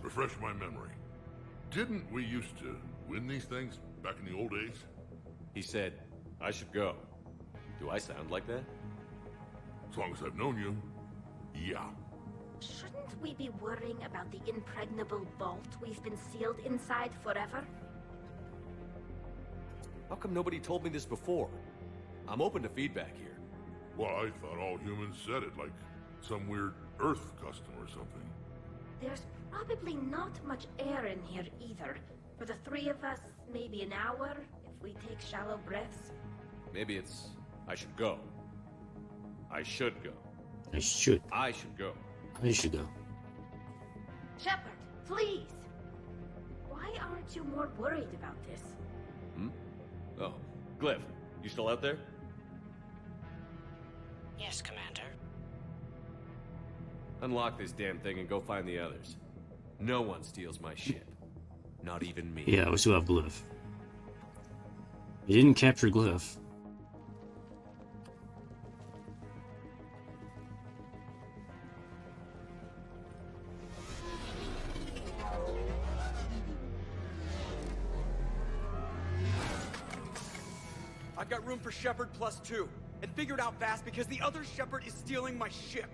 Refresh my memory. Didn't we used to win these things back in the old days? He said, I should go. Do I sound like that? As long as I've known you, yeah. Shouldn't we be worrying about the impregnable vault we've been sealed inside forever? How come nobody told me this before? I'm open to feedback here. Well, I thought all humans said it, like some weird Earth custom or something. There's probably not much air in here either. For the three of us, maybe an hour, if we take shallow breaths. Maybe it's... I should go. I should go. I should. I should go. I should go. Shephard, please! Why aren't you more worried about this? Hmm? Oh, Glyph, you still out there? Yes, Commander. Unlock this damn thing and go find the others. No one steals my ship. Not even me. Yeah, we still have Glyph. You didn't capture Glyph. I've got room for Shephard +2, and figure it out fast because the other Shephard is stealing my ship.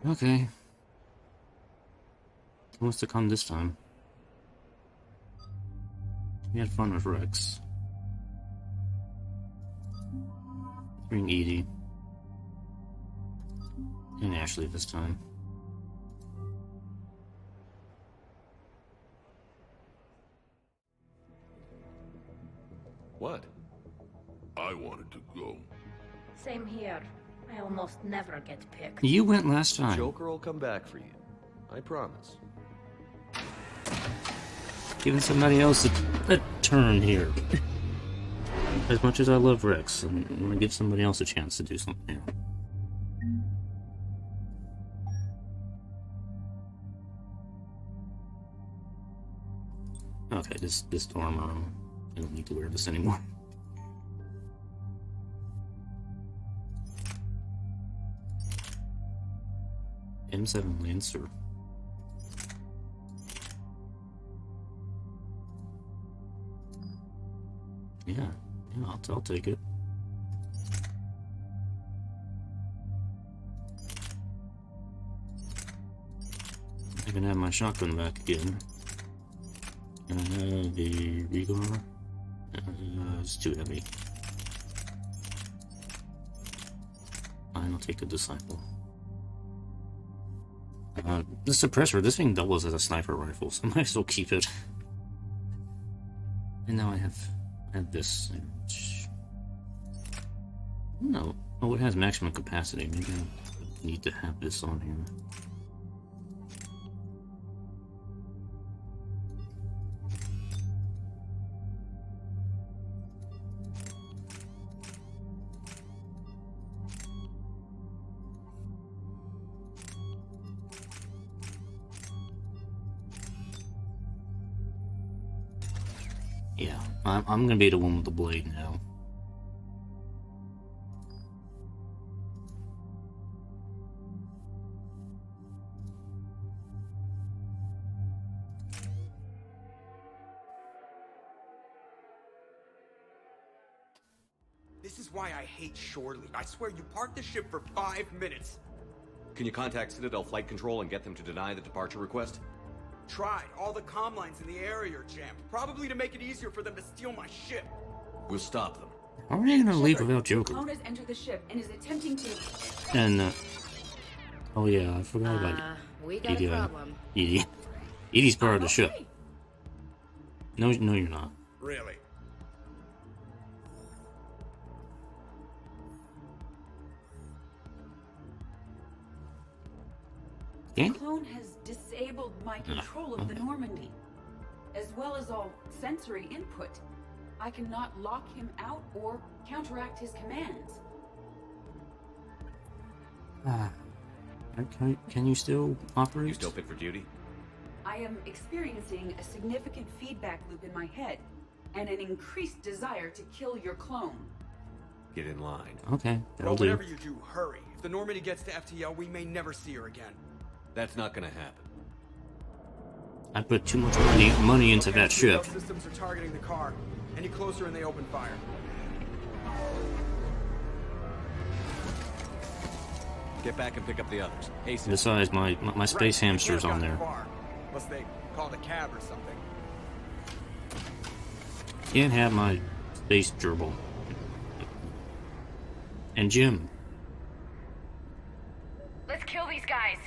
Okay. Who wants to come this time? We had fun with Rex. Bring Edie. And Ashley this time. What? I wanted to go. Same here. I almost never get picked. You went last time. Joker will come back for you. I promise. Giving somebody else a turn here. As much as I love Rex, I'm gonna give somebody else a chance to do something here. Okay, this armor, I don't need to wear this anymore. M7 Lancer. Yeah, I'll take it. I can have my shotgun back again. And I have the Regar. It's too heavy. Fine, I'll take the Disciple. The suppressor, this thing doubles as a sniper rifle, so I might as well keep it. And now I have this. No. Oh, it has maximum capacity. Maybe I need to have this on here. Yeah, I'm gonna be the one with the blade now. This is why I hate Shorely. I swear you parked the ship for 5 minutes. Can you contact Citadel Flight Control and get them to deny the departure request? Tried. All the comm lines in the area are jammed. Probably to make it easier for them to steal my ship. We'll stop them. How are they gonna leave without Joker? Clone has entered the ship and is attempting to... And, oh yeah, I forgot about we got Edie. a problem. Edie. Edie's part of the ship. No, you're not. Really? Yeah? The clone has disabled my control of the Normandy, as well as all sensory input. I cannot lock him out or counteract his commands. Can you still operate? You still fit for duty? I am experiencing a significant feedback loop in my head, and an increased desire to kill your clone. Get in line. Okay, that'll do. Whatever you do, hurry. If the Normandy gets to FTL, we may never see her again. That's not gonna happen. I put too much money into that ship. Systems are targeting the car. Any closer and they open fire. Get back and pick up the others. Hasten. Besides, my space hamster's on there. Unless they called a cab or something. Can't have my space gerbil. And Jim. Let's kill these guys.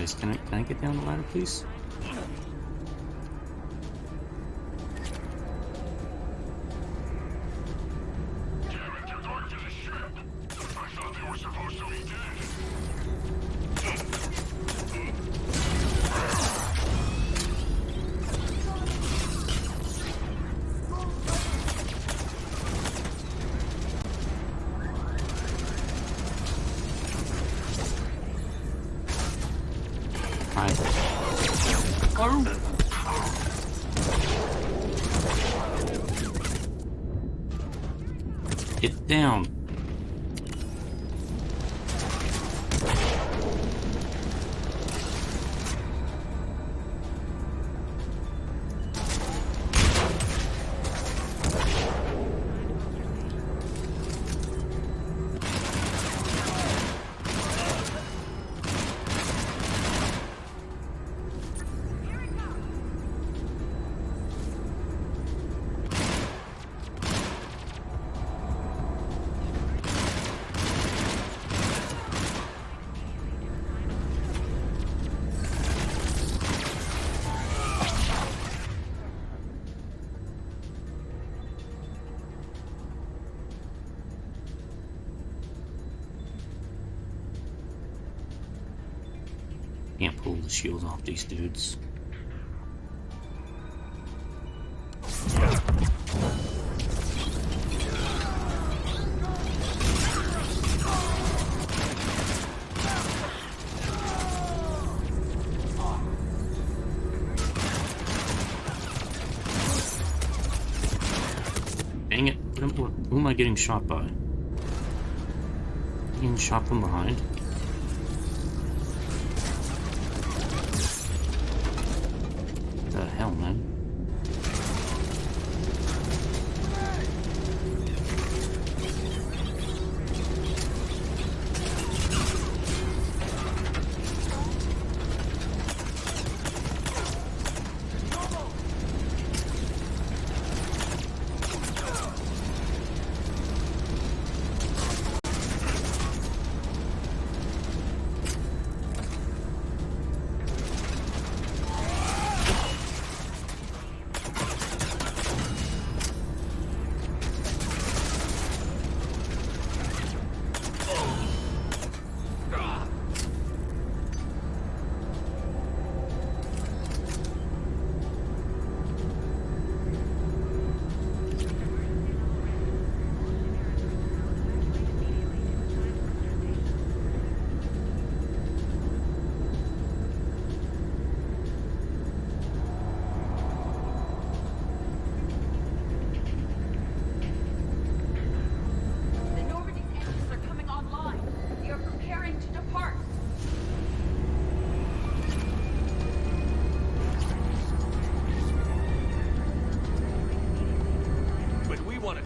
Guys, can I get down the ladder, please? Get down. Can't pull the shield off these dudes. Dang it. Who am I getting shot by? Getting shot from behind? The hell, man?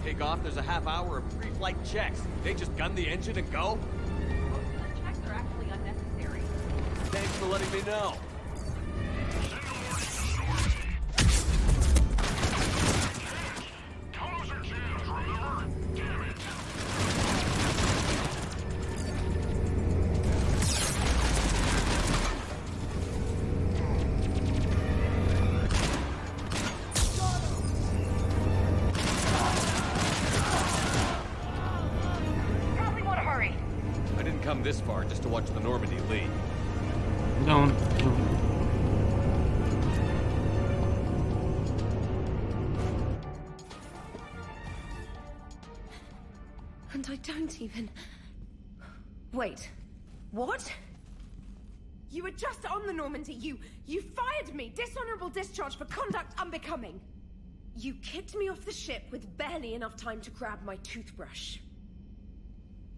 Take off, there's a half hour of pre-flight checks. They just gun the engine and go? Most of the checks are actually unnecessary. Thanks for letting me know. Tunnels are jammed, remember? Damn it. Come this far just to watch the Normandy leave. Don't. And I don't even... Wait. What? You were just on the Normandy. You fired me. Dishonorable discharge for conduct unbecoming. You kicked me off the ship with barely enough time to grab my toothbrush.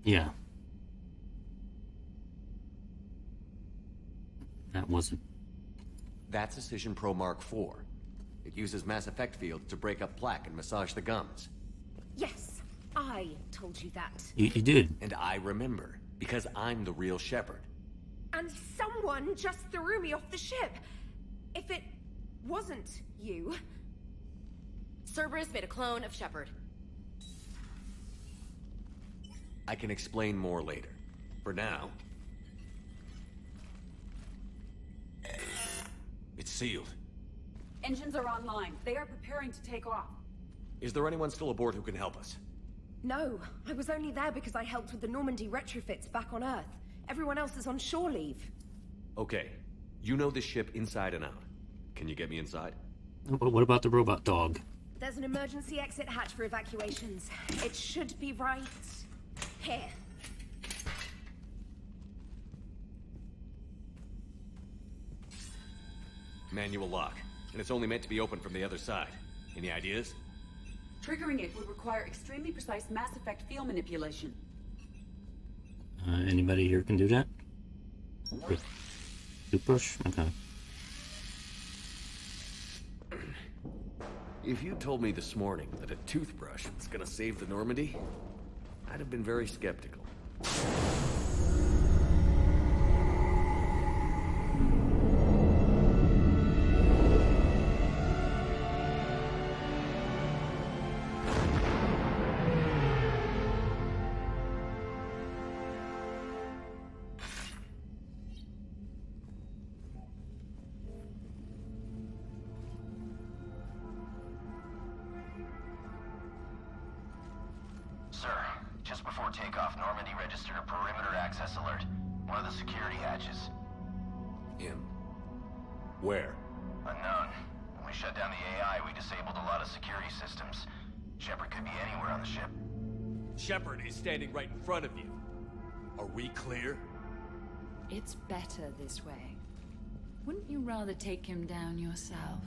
Yeah. That wasn't. That's Precision Pro Mark IV. It uses Mass Effect fields to break up plaque and massage the gums. Yes, I told you that. You did. And I remember, because I'm the real Shepherd. And someone just threw me off the ship. If it wasn't you... Cerberus made a clone of Shephard. I can explain more later. For now... sealed. Engines are online. They are preparing to take off. Is there anyone still aboard who can help us? No, I was only there because I helped with the Normandy retrofits back on Earth. Everyone else is on shore leave. Okay. You know this ship inside and out. Can you get me inside? What about the robot dog? There's an emergency exit hatch for evacuations. It should be right here. Manual lock. And it's only meant to be opened from the other side. Any ideas? Triggering it would require extremely precise Mass Effect field manipulation. Anybody here can do that? Toothbrush? Okay. If you told me this morning that a toothbrush was gonna save the Normandy, I'd have been very skeptical. Sir, just before takeoff, Normandy registered a perimeter access alert. One of the security hatches. Him? Where? Unknown. When we shut down the AI, we disabled a lot of security systems. Shephard could be anywhere on the ship. Shephard is standing right in front of you. Are we clear? It's better this way. Wouldn't you rather take him down yourself?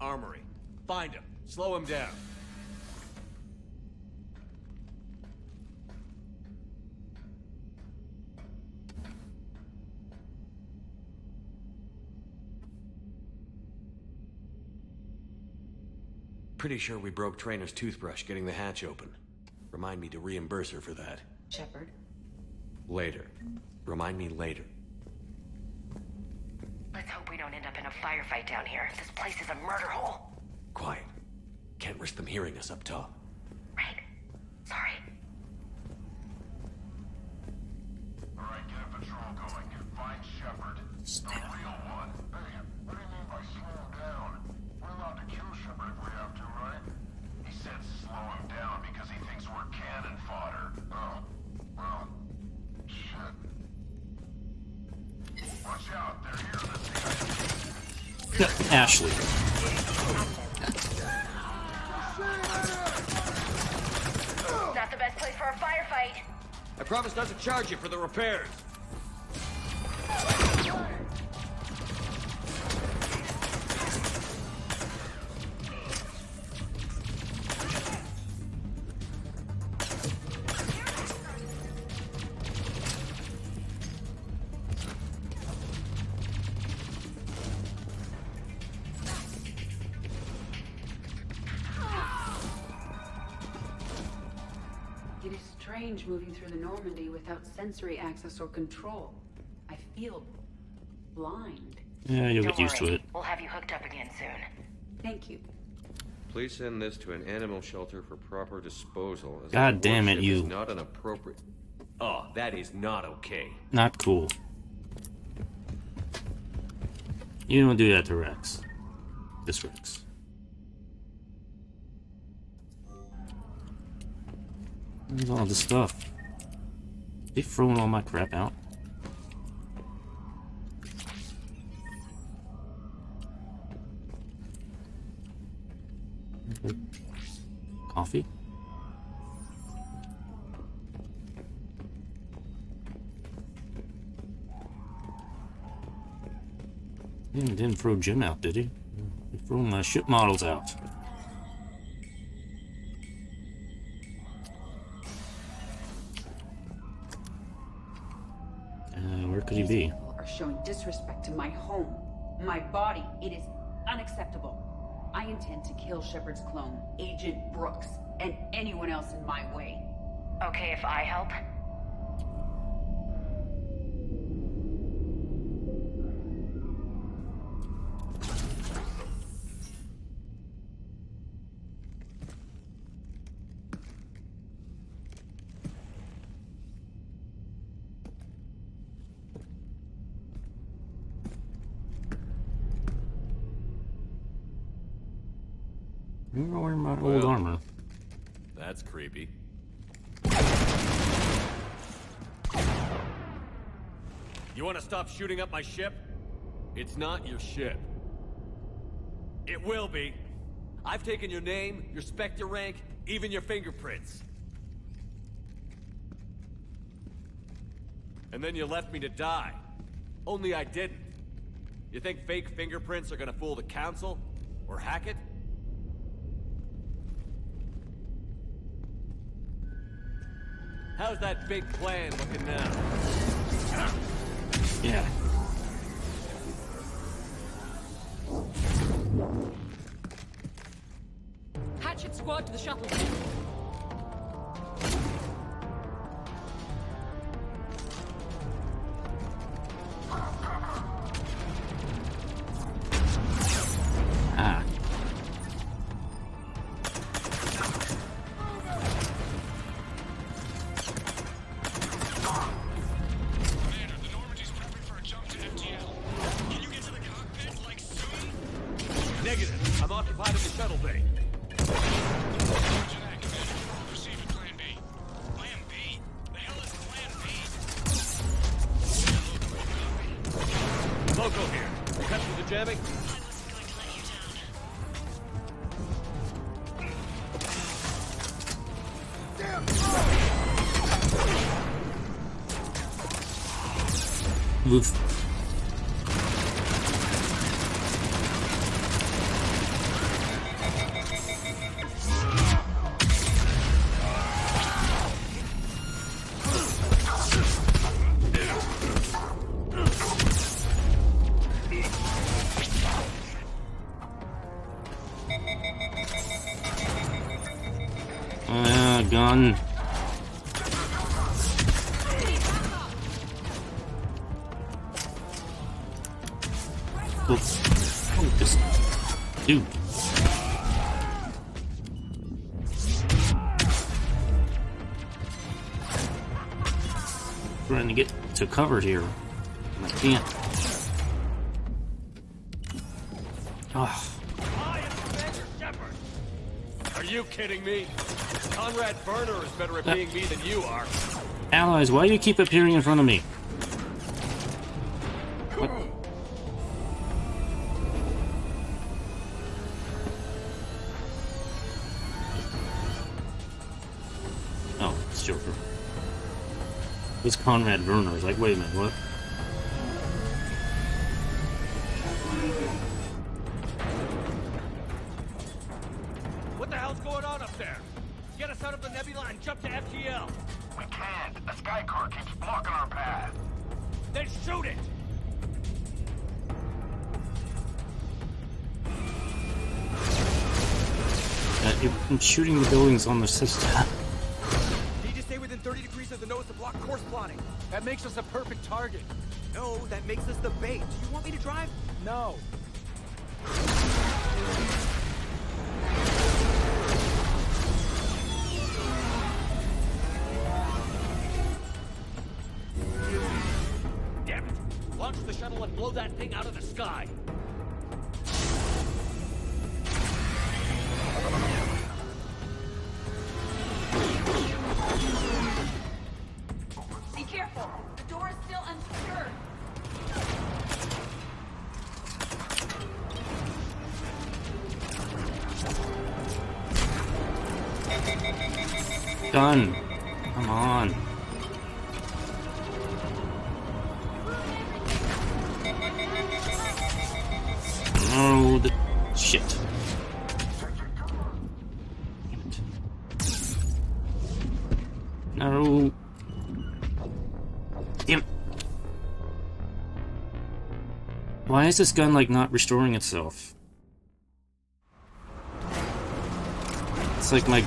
Armory. Find him. Slow him down. Pretty sure we broke Trainer's toothbrush getting the hatch open. Remind me to reimburse her for that. Shephard? Later. Remind me later. Let's hope we don't end up in a firefight down here. This place is a murder hole. Quiet. Can't risk them hearing us up top. Right. Sorry. Alright, get a patrol going. Find Shephard. The real one. Hey, what do you mean by slow him down? We're allowed to kill Shephard if we have to, right? He said slow him down because he thinks we're cannon fodder. Oh. Well, shit. Watch out, they're here. Ashley. Not the best place for a firefight. I promise not to charge you for the repairs. It is strange moving through the Normandy without sensory access or control. I feel blind. Yeah, you'll get Don't used to worry. it. We'll have you hooked up again soon. Thank you. Please send this to an animal shelter for proper disposal. As God the damn it, warship you. is not an appropriate. Oh, that is not okay. Not cool. You don't do that to Rex. This Rex. Where's all this stuff? They throwing all my crap out. Coffee? He didn't throw Jim out, did he? He threw my ship models out. Where could he be? People are showing disrespect to my home, my body. It is unacceptable. I intend to kill Shephard's clone, Agent Brooks, and anyone else in my way. Okay if I help? You're wearing my old armor. That's creepy. You want to stop shooting up my ship? It's not your ship. It will be. I've taken your name, your Spectre rank, even your fingerprints. And then you left me to die. Only I didn't. You think fake fingerprints are gonna fool the Council? Or hack it? How's that big plan looking now? Yeah. Hatchet squad to the shuttle. Ah. Commander, the Normandy's prepping for a jump to FTL. Can you get to the cockpit, like, soon? Negative. I'm occupied in the shuttle bay. Roger that, Commander. Proceed with Plan B. Plan B? The hell is Plan B? Loco here. Cut through the jamming? Oof. Gun. Oh, this dude. Trying to get to cover here. I can't. Ah. Are you kidding me? Conrad Burner is better at being me than you are. Allies, why do you keep appearing in front of me? What? Oh, it's Joker. It's Conrad Werner. I was like, wait a minute, what? What the hell's going on up there? Get us out of the nebula and jump to FTL. We can't. A sky car keeps blocking our path. Then shoot it! I'm shooting the buildings on the system. Need to stay within 30 degrees of the nose to block course plotting. That makes us a perfect target. No, that makes us the bait. Do you want me to drive? No. Damn it! Launch the shuttle and blow that thing out of the sky! Be careful! The door is still unsecured! Done. Come on. Oh, the shit. Damn it. No. Damn it. Why is this gun, like, not restoring itself? It's like my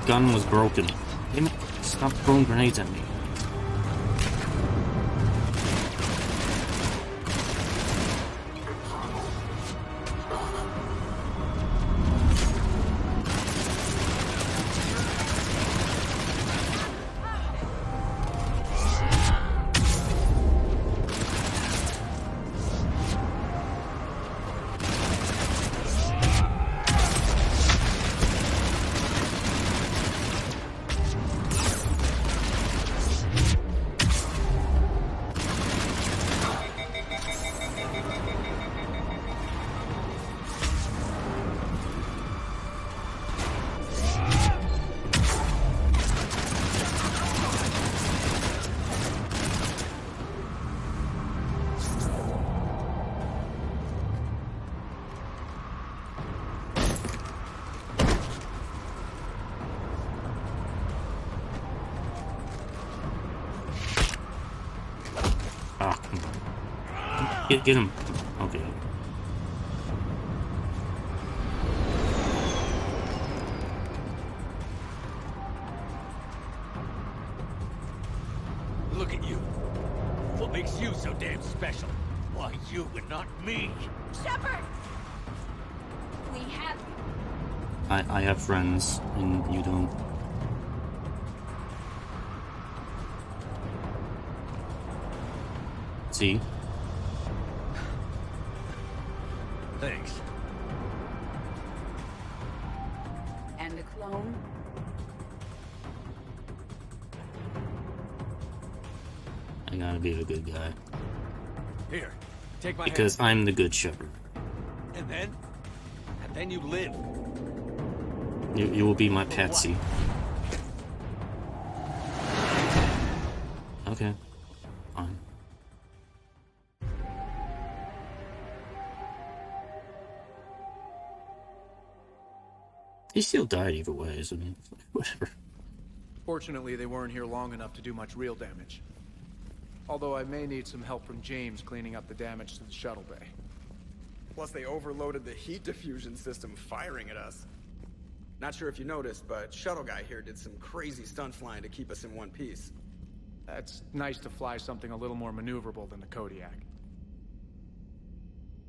gun was broken. Damn it. Stop throwing grenades at me. Get him. Okay. Look at you. What makes you so damn special? Why you and not me? Shephard! We have... I have friends, and you don't. See? Thanks. And the clone? I gotta be the good guy. Here, take my Because hand. I'm the good shepherd. And then you live. You will be my patsy. Okay. Fine. He still died either way, so I mean, whatever. Fortunately, they weren't here long enough to do much real damage. Although I may need some help from James cleaning up the damage to the shuttle bay. Plus, they overloaded the heat diffusion system, firing at us. Not sure if you noticed, but Shuttle Guy here did some crazy stunt flying to keep us in one piece. That's nice to fly something a little more maneuverable than the Kodiak.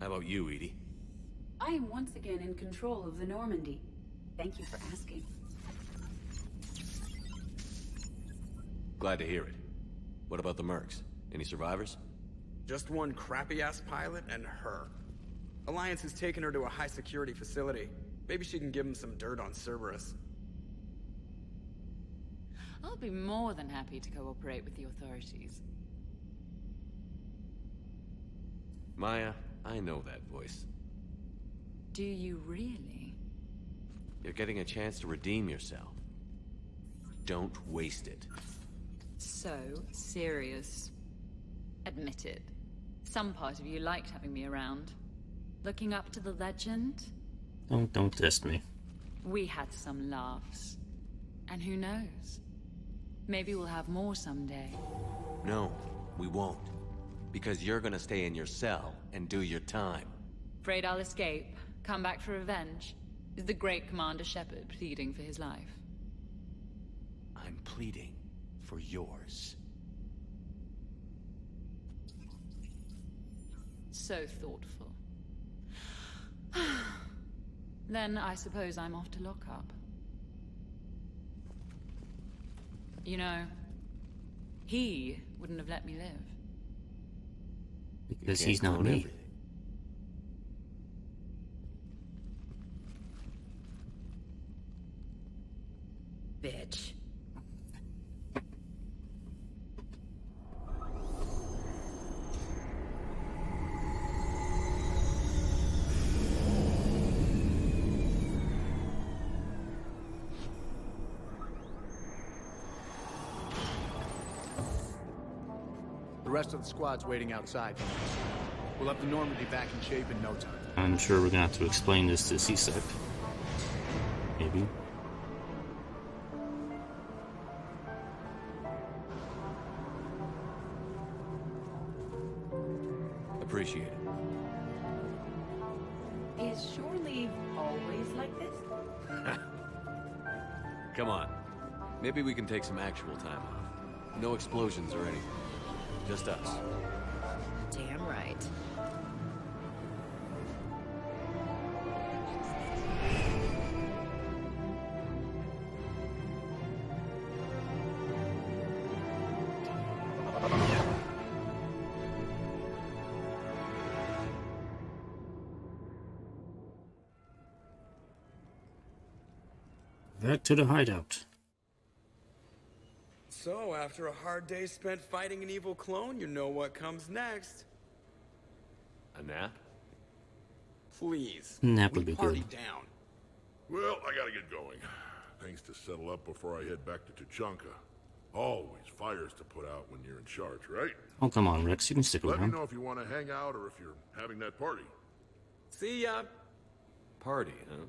How about you, Edie? I am once again in control of the Normandy. Thank you for asking. Glad to hear it. What about the mercs? Any survivors? Just one crappy-ass pilot and her. Alliance has taken her to a high-security facility. Maybe she can give him some dirt on Cerberus. I'll be more than happy to cooperate with the authorities. Maya, I know that voice. Do you really? You're getting a chance to redeem yourself. Don't waste it. So serious. Admit it. Some part of you liked having me around. Looking up to the legend? Don't test me. We had some laughs. And who knows? Maybe we'll have more someday. No, we won't. Because you're gonna stay in your cell and do your time. Afraid I'll escape, come back for revenge? Is the great Commander Shephard pleading for his life? I'm pleading for yours. So thoughtful. Then I suppose I'm off to lock up. You know, he wouldn't have let me live. Because he's not me. Bitch. The rest of the squad's waiting outside. We'll have the Normandy back in shape in no time. I'm sure we're gonna have to explain this to C-Sec. Maybe. Appreciate it. Is shore leave always like this? Come on. Maybe we can take some actual time off. No explosions or anything. Just us. Damn right. Back to the hideout. So, after a hard day spent fighting an evil clone, you know what comes next. A nap? Please. Nap would be party good. down. Well, I gotta get going. Things to settle up before I head back to Tuchanka. Always fires to put out when you're in charge, right? Oh, come on, Rex. You can stick Let me around. know if you want to hang out or if you're having that party. See ya. Party, huh?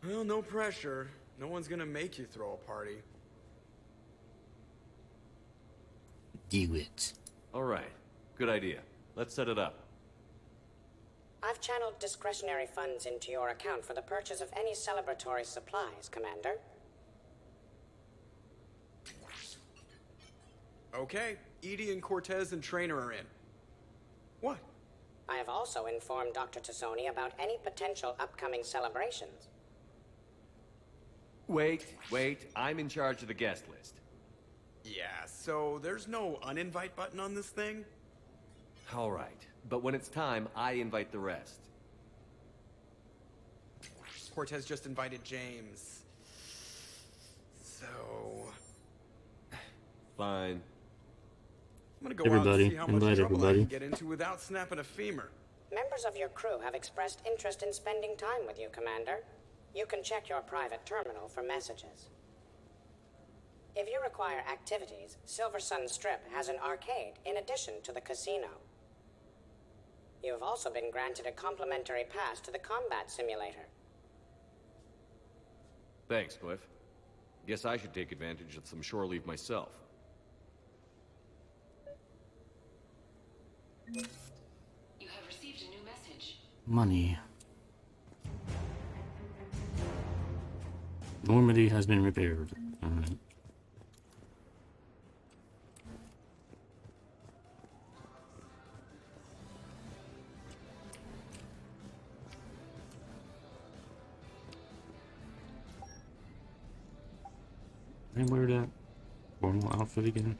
Well, no pressure. No one's gonna make you throw a party. Do it. All right. Good idea. Let's set it up. I've channeled discretionary funds into your account for the purchase of any celebratory supplies, Commander. Okay, Edie and Cortez and Trainer are in. What? I have also informed Dr. Tassoni about any potential upcoming celebrations. Wait, I'm in charge of the guest list. Yeah, so there's no uninvite button on this thing? All right, but when it's time, I invite the rest. Cortez just invited James. So... Fine. I'm gonna go out and see how much trouble I can get into without snapping a femur. Members of your crew have expressed interest in spending time with you, Commander. You can check your private terminal for messages. If you require activities, Silver Sun Strip has an arcade in addition to the casino. You have also been granted a complimentary pass to the combat simulator. Thanks, Cliff. Guess I should take advantage of some shore leave myself. You have received a new message. Money. Normandy has been repaired. Alright. Can I wear that formal outfit again?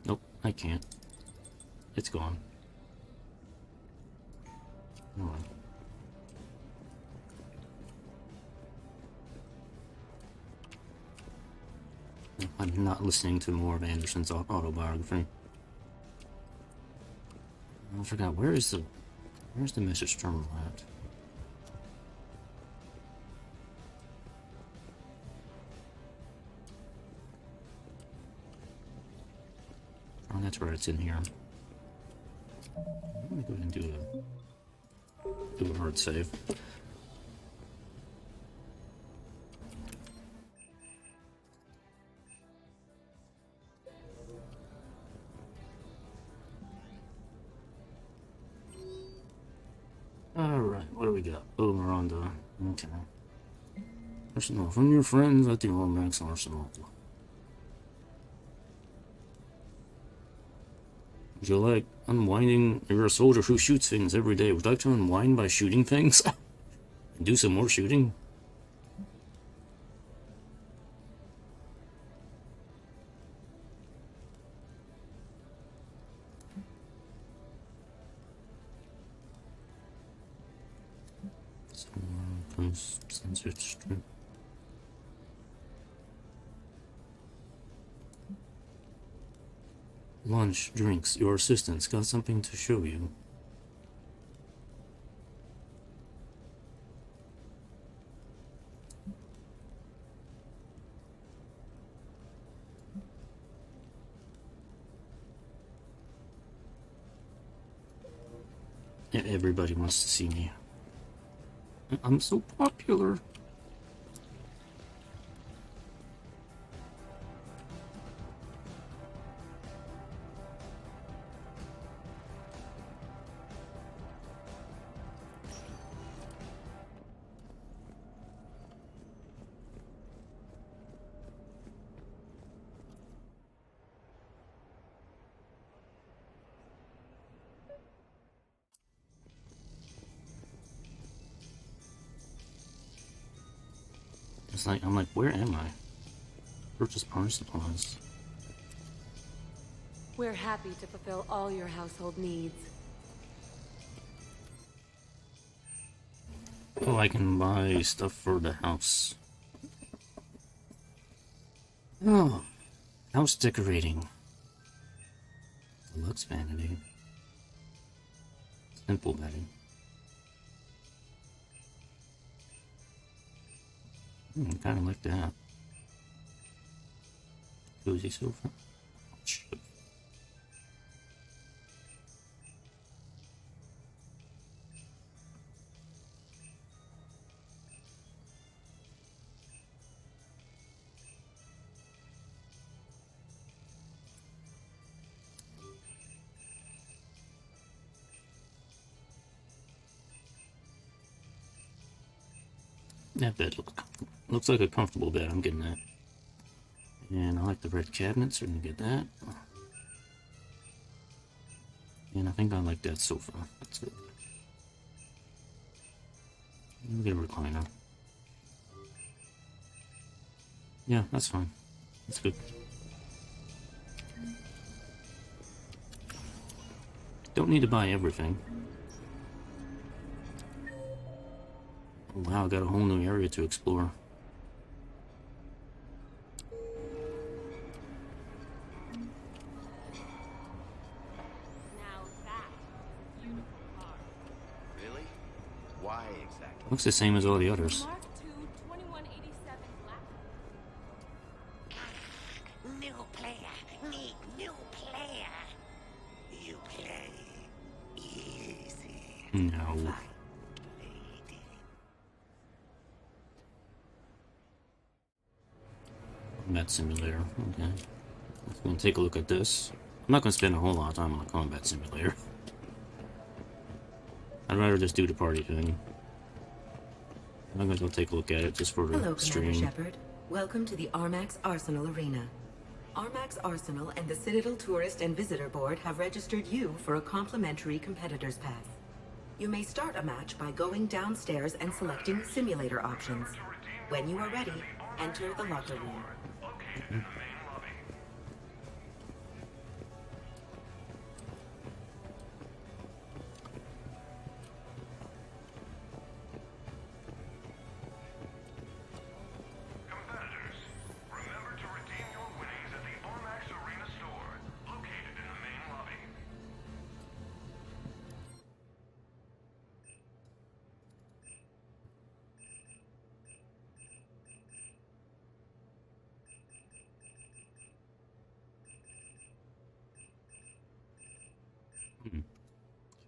Nope, I can't. It's gone. Come on. I'm not listening to more of Anderson's autobiography. I forgot, where's the message terminal at? Oh, that's where it's in here. Let me go ahead and do a hard save. Alright, what do we got? Oh, Miranda. Okay. Arsenal. From your friends at the Ormax Arsenal. Would you like unwinding? You're a soldier who shoots things every day. Would you like to unwind by shooting things? And do some more shooting? Censored strip. Lunch, drinks, your assistant's got something to show you. Everybody wants to see me. I'm so popular. It's like, I'm like, where am I? Purchase power supplies. We're happy to fulfill all your household needs. Oh, I can buy stuff for the house. Oh, house decorating. Deluxe vanity. Simple bedding. Kind of like that. Cozy sofa. Shit. That bed looks like a comfortable bed. I'm getting that. And I like the red cabinets. We're gonna get that. And I think I like that sofa. That's it. We'll get a recliner. Yeah, that's fine. That's good. Don't need to buy everything. Oh, wow, I got a whole new area to explore. Really? Why exactly? Looks the same as all the others. New player. Need new player. You play easy. No. Combat simulator. Okay. Let's go and take a look at this. I'm not going to spend a whole lot of time on a combat simulator. I'd rather just do the party thing. I'm going to go take a look at it just for the Hello, stream. Commander Shephard. Welcome to the Armax Arsenal Arena. Armax Arsenal and the Citadel Tourist and Visitor Board have registered you for a complimentary competitor's pass. You may start a match by going downstairs and selecting simulator options. When you are ready, enter the locker room.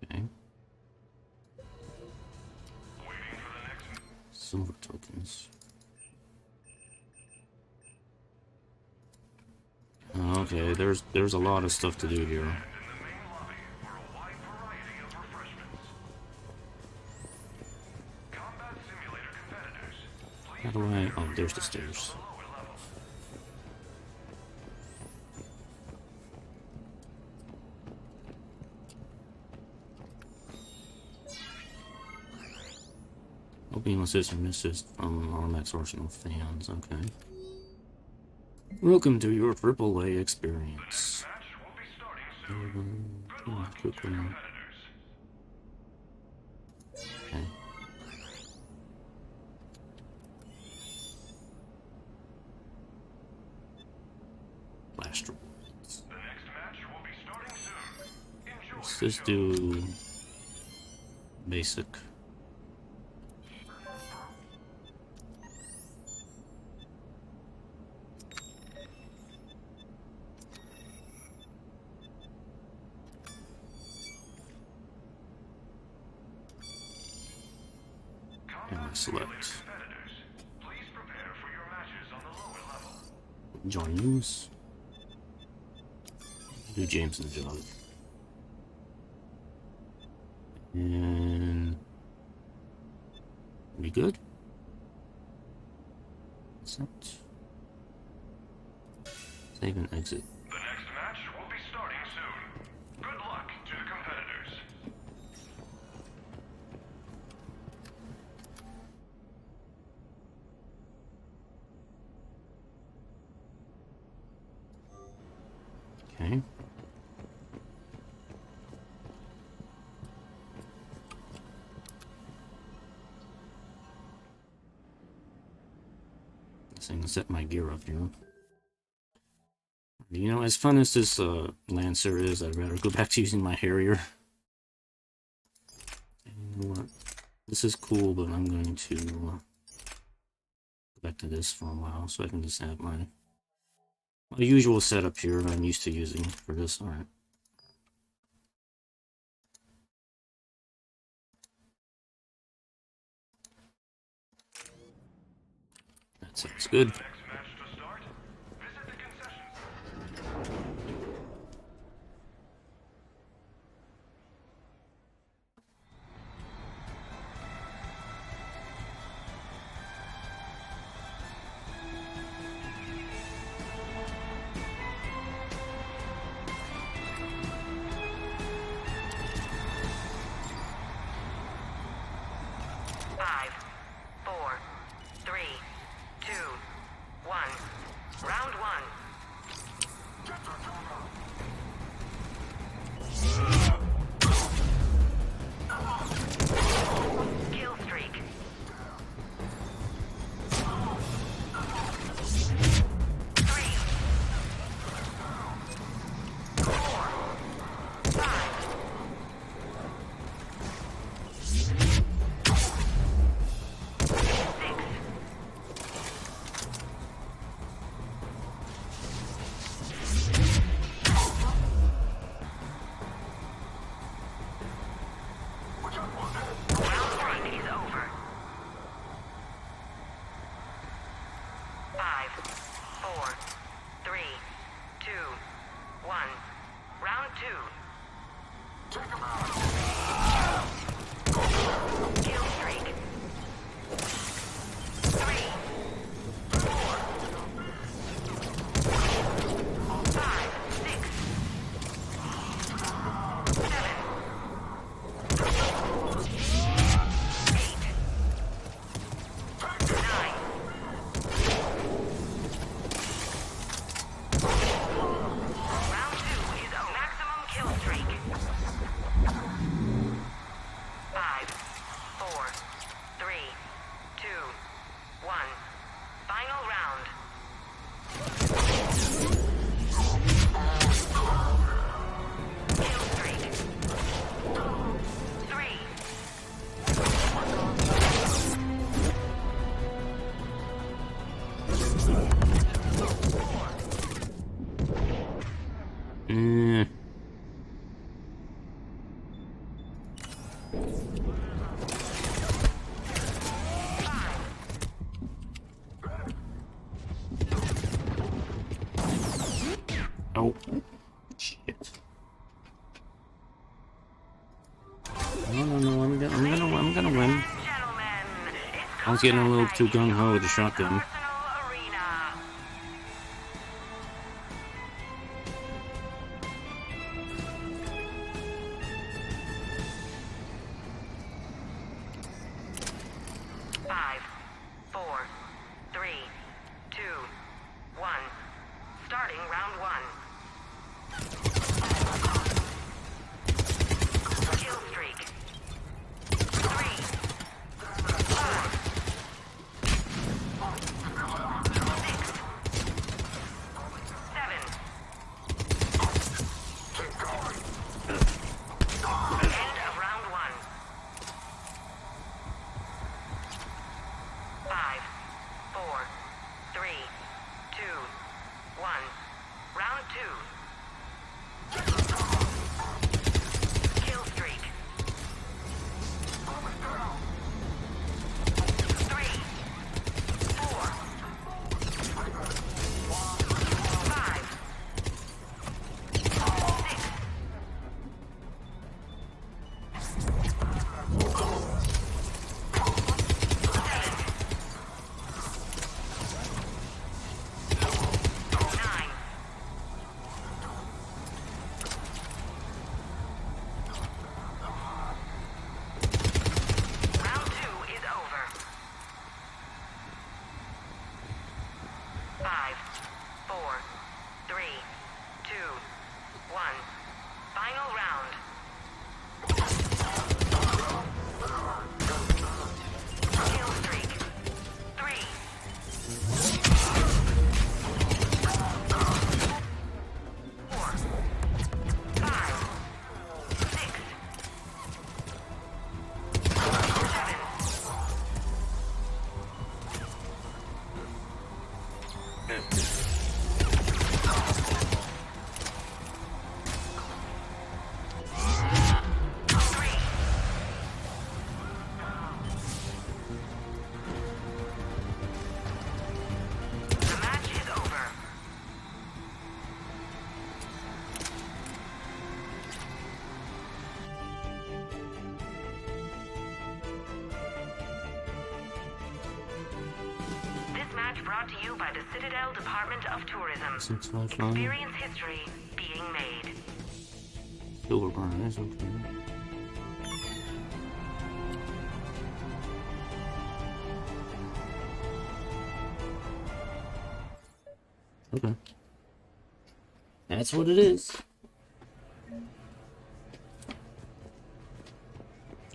Okay. Silver tokens. Okay, there's a lot of stuff to do here. How do I... Oh, there's the stairs. Being assist and assist from Armax Arsenal fans. Okay. Welcome to your AAA experience. Quickly. Okay. Blast rewards. Let's just do basic. Select. James. Do Jameson's job. And we good? Accept. Save and exit. The next match will be starting soon. Good luck to the competitors. Okay. This thing set my gear up here. You know, as fun as this Lancer is, I'd rather go back to using my Harrier. You know what? This is cool, but I'm going to go back to this for a while so I can just have my usual setup here I'm used to using for this. Alright. That sounds good. Oh, shit. No, I'm gonna win. I was getting a little too gung-ho with the shotgun. Brought to you by the Citadel Department of Tourism. Experience history being made. Silver burn is okay. Okay. That's what it is.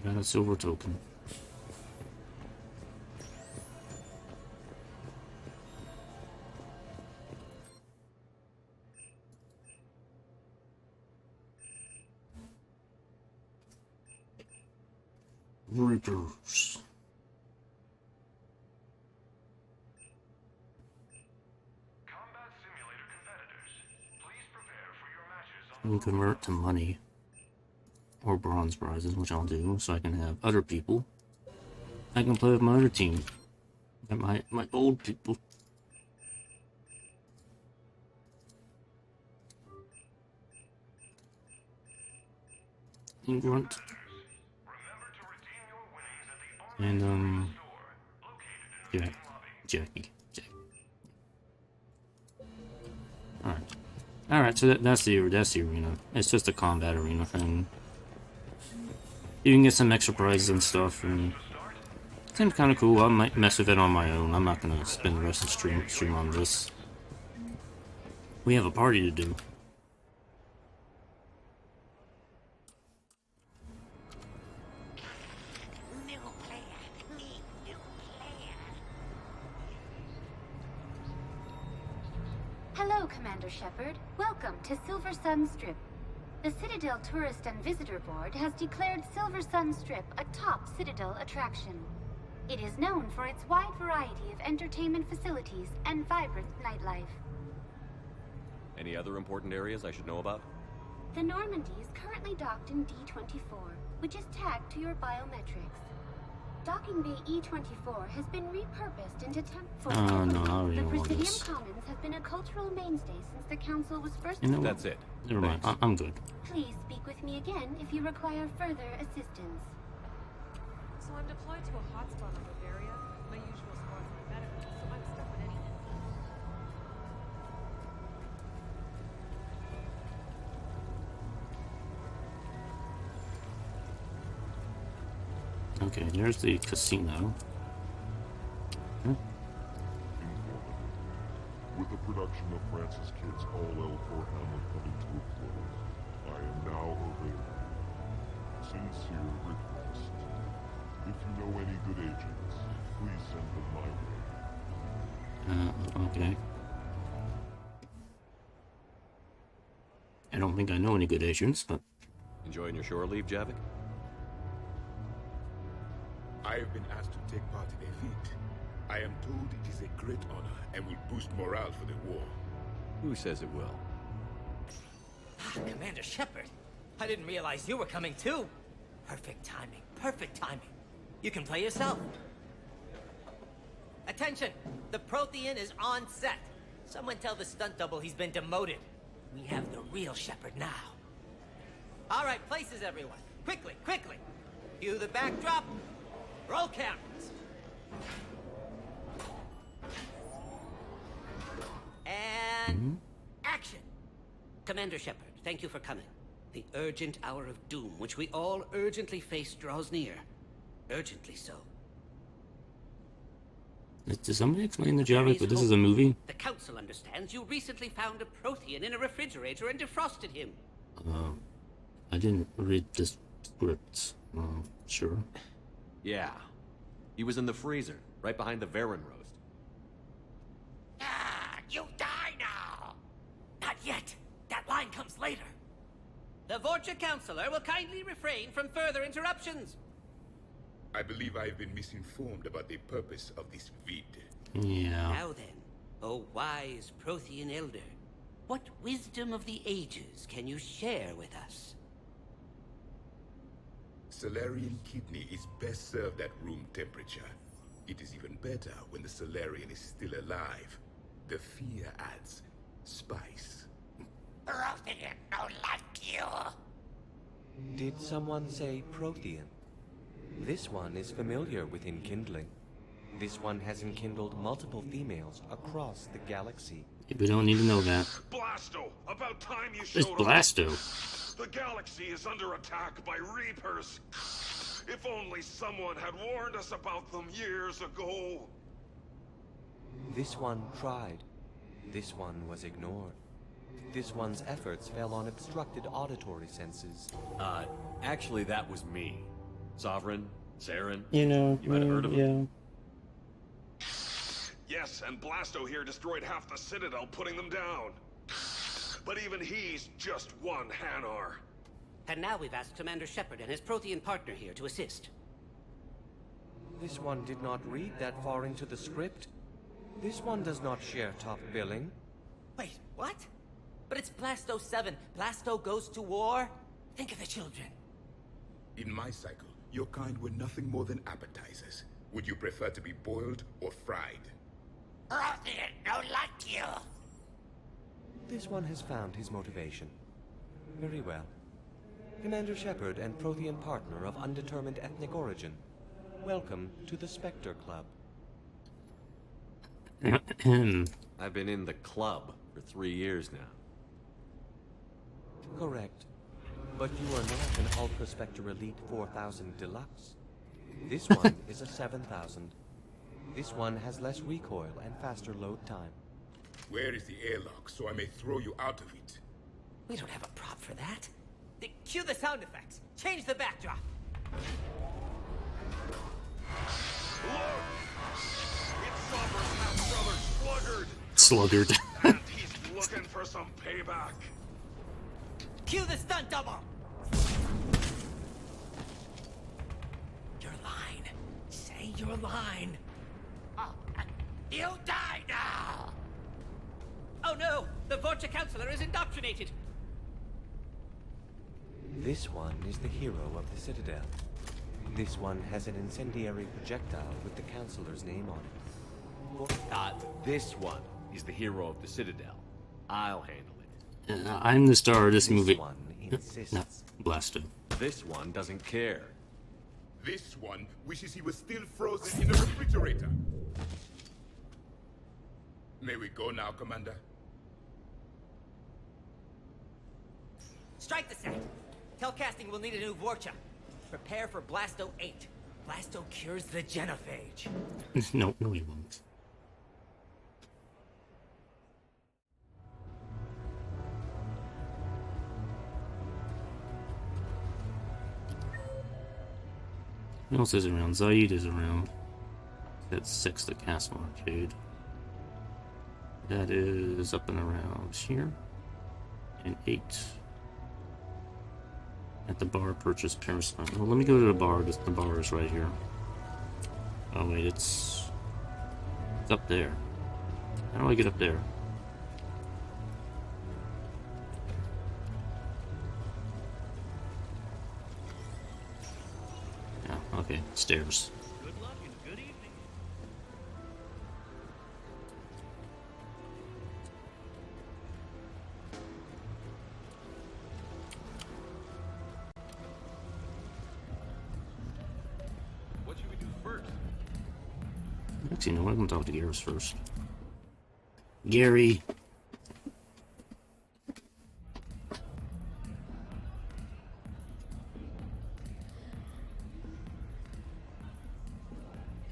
Got a silver token. Reapers. You can convert to money or bronze prizes, which I'll do, so I can have other people. I can play with my other team. Got my old people. Grunt. And yeah, Jackie. All right. So that's the arena. It's just a combat arena thing. You can get some extra prizes and stuff, and it seems kind of cool. I might mess with it on my own. I'm not gonna spend the rest of the stream on this. We have a party to do. Hello, Commander Shephard. Welcome to Silver Sun Strip. The Citadel Tourist and Visitor Board has declared Silver Sun Strip a top Citadel attraction. It is known for its wide variety of entertainment facilities and vibrant nightlife. Any other important areas I should know about? The Normandy is currently docked in D24, which is tagged to your biometrics. Docking Bay E24 has been repurposed into Oh no, I already The know all Presidium this. Commons have been a cultural mainstay since the Council was first... You know what? That's it. Never mind. I'm good. Please speak with me again if you require further assistance. So I'm deployed to a hotspot in Bavaria. My usual spot's my medical, so I'm stuck with any info. Okay, there's the casino. With the production of Francis Kidd's All L4 Hamlet coming to a close, I am now available. Sincere request. If you know any good agents, please send them my way. Okay. I don't think I know any good agents, but... Enjoying your shore leave, Javik? I have been asked to take part in a feat. I am told it is a great honor and will boost morale for the war. Who says it will? Commander Shephard, I didn't realize you were coming too. Perfect timing, perfect timing. You can play yourself. Attention! The Prothean is on set. Someone tell the stunt double he's been demoted. We have the real Shephard now. All right, places everyone. Quickly, quickly. Cue the backdrop. Roll cameras. And action. Commander Shephard, thank you for coming. The urgent hour of doom, which we all urgently face, draws near. Urgently so. Did somebody explain the Javik, but this is a movie? The Council understands you recently found a Prothean in a refrigerator and defrosted him. I didn't read the scripts. Sure. Yeah. He was in the freezer, right behind the Varen roast. You die now! Not yet. That line comes later. The Vorcha Councilor will kindly refrain from further interruptions. I believe I have been misinformed about the purpose of this vid. Yeah. Now then, O wise Prothean Elder, what wisdom of the ages can you share with us? Solarian kidney is best served at room temperature. It is even better when the Solarian is still alive. The fear adds spice. Prothean don't like you. Did someone say Prothean? This one is familiar with enkindling. This one has enkindled multiple females across the galaxy. We don't need to know that. Blasto! About time you showed It's Blasto. The galaxy is under attack by Reapers. If only someone had warned us about them years ago. This one tried. This one was ignored. This one's efforts fell on obstructed auditory senses. Actually that was me. Sovereign, Saren. You know, you might have heard of him. Yes, and Blasto here destroyed half the Citadel, putting them down. But even he's just one Hanar. And now we've asked Commander Shephard and his Prothean partner here to assist. This one did not read that far into the script. This one does not share top billing. Wait, what? But it's Blasto 7. Blasto goes to war? Think of the children. In my cycle, your kind were nothing more than appetizers. Would you prefer to be boiled or fried? Prothean don't like you. This one has found his motivation. Very well. Commander Shephard and Prothean partner of undetermined ethnic origin. Welcome to the Spectre Club. I've been in the club for 3 years now. Correct. But you are not an Ultra Spectre Elite 4000 Deluxe. This one is a 7000. This one has less recoil and faster load time. Where is the airlock so I may throw you out of it? We don't have a prop for that. Cue the sound effects. Change the backdrop. Look! It's Sovereign's half-brother Sluggard! Sluggard. And he's looking for some payback. Cue the stunt double! Your line. Say your line. Oh, you die now! Oh no! The Vorcha Counselor is indoctrinated! This one is the hero of the Citadel. This one has an incendiary projectile with the Counselor's name on it. This one is the hero of the Citadel. I'll handle it. I'm the star of this movie. One No, insists. blasted. This one doesn't care. This one wishes he was still frozen in a refrigerator. May we go now, Commander? Strike the set! Telcasting will need a new Vorcha. Prepare for Blasto 8. Blasto cures the genophage. No, he won't. Who else is around? Zaid is around. That's 6, the Castle Arcade. That is up and around here. And 8. At the bar, purchase Parasite. Well, let me go to the bar. The bar is right here. Oh wait, it's up there. How do I get up there? Yeah, okay, stairs. Good luck and good evening. What should we do first? Actually, no, I'm gonna talk to Garrus first. Gary!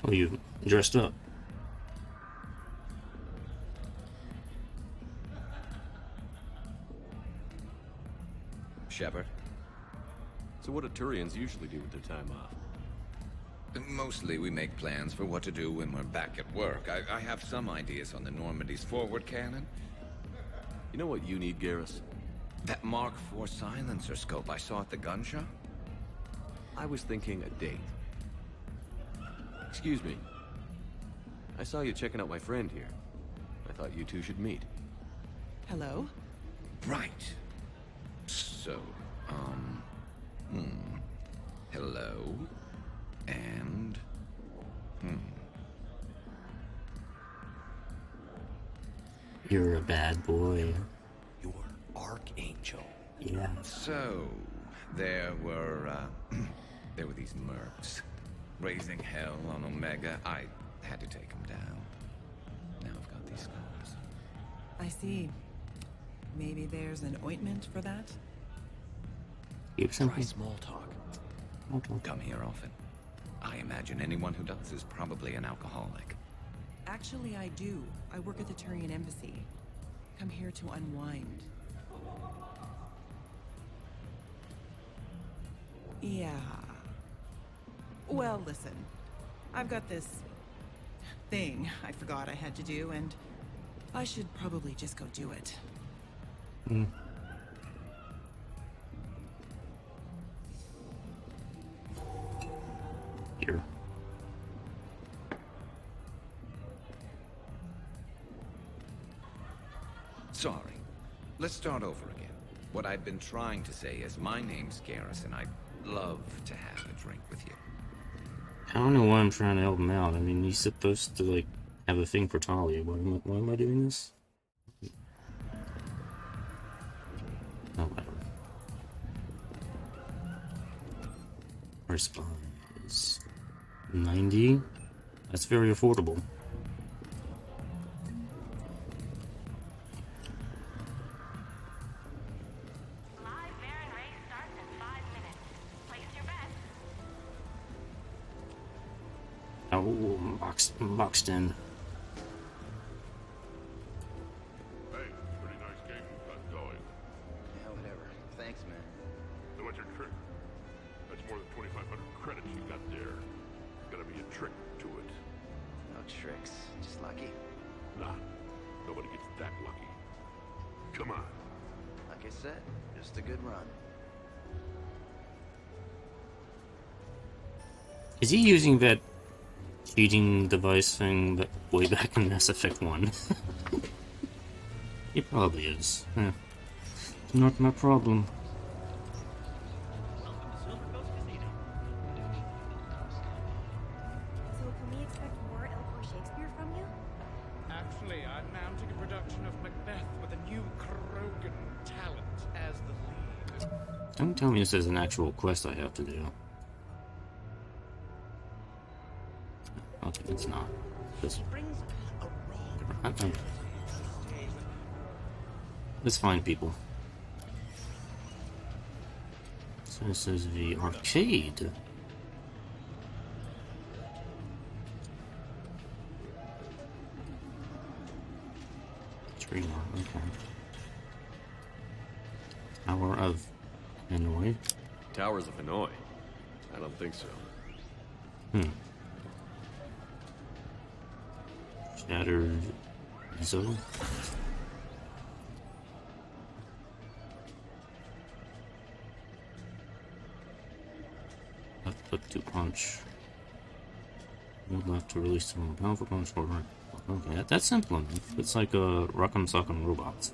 Oh, you dressed up. Shephard? So what do Turians usually do with their time off? Mostly we make plans for what to do when we're back at work. I have some ideas on the Normandy's forward cannon. You know what you need, Garrus? That Mark IV silencer scope I saw at the gun shop? I was thinking a date. Excuse me. I saw you checking out my friend here. I thought you two should meet. Hello? Right. So, hello. And, You're a bad boy. You're Archangel. Yeah. So, there were these mercs. Raising hell on Omega. I had to take them down. Now I've got these scars. I see. Maybe there's an ointment for that? Try small talk. Come here often. I imagine anyone who does is probably an alcoholic. Actually, I do. I work at the Turian embassy. Come here to unwind. Yeah. Well, listen. I've got this thing I forgot I had to do, and I should probably just go do it. Here. Sorry. Let's start over again. What I've been trying to say is my name's Garrus, and I'd love to have a drink with you. I don't know why I'm trying to help him out. I mean, he's supposed to, like, have a thing for Talia. Why am I doing this? Oh, whatever. Respawn is 90. That's very affordable. Oh, boxed in. Hey, pretty nice game we've got going. Yeah, whatever. Thanks, man. So what's your trick? That's more than 2,500 credits you got there. Gotta be a trick to it. No tricks. Just lucky. Nah, nobody gets that lucky. Come on. Like I said, just a good run. Is he using that cheating device thing that way back in Mass Effect 1? He probably is. Not my problem. So can we expect more L4 Shakespeare from you? Actually, I'm mounting a production of Macbeth with a new Krogan talent as the lead. Don't tell me this is an actual quest I have to do. Okay, it's not. This. Let's find people. So this is the arcade. Tree line, okay. Tower of Hanoi. Towers of Hanoi? I don't think so. Shattered Zo. Left click to punch. Hold left to release the more powerful punch forward. Okay, that's simple enough. It's like a Rock'em Sock'em Robots.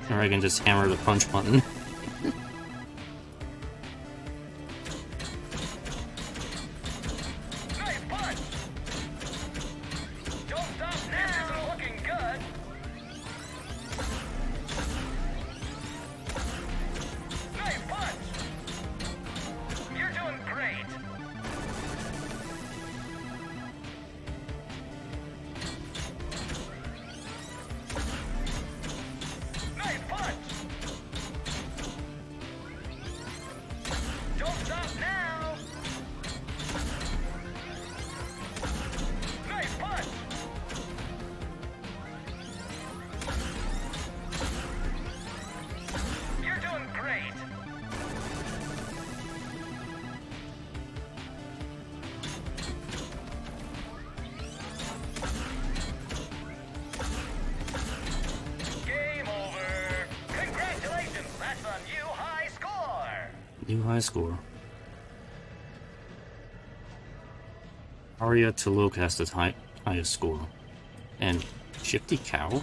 Or I can just hammer the punch button. New high score. Arya T'Loak has the highest score. And Shifty Cow?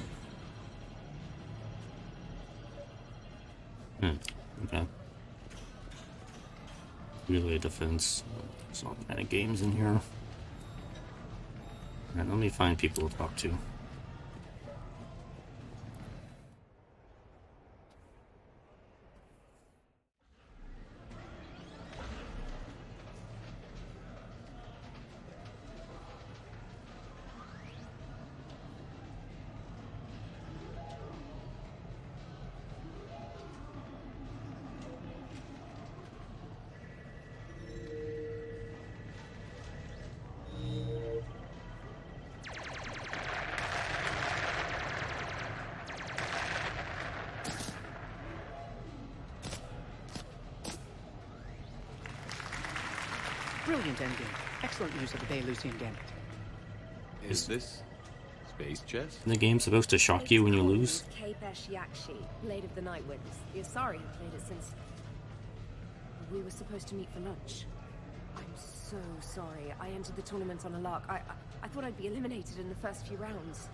Okay. Relay defense. There's all kind of games in here. Alright, let me find people to talk to. Brilliant endgame. Excellent use of the Baylusian Gambit. Is this space chess? The game's supposed to shock you when you lose? Kapesh Yakshi, Blade of the Night Winds. The Asari have played it since we were supposed to meet for lunch. I'm so sorry. I entered the tournament on a lark. I thought I'd be eliminated in the first few rounds.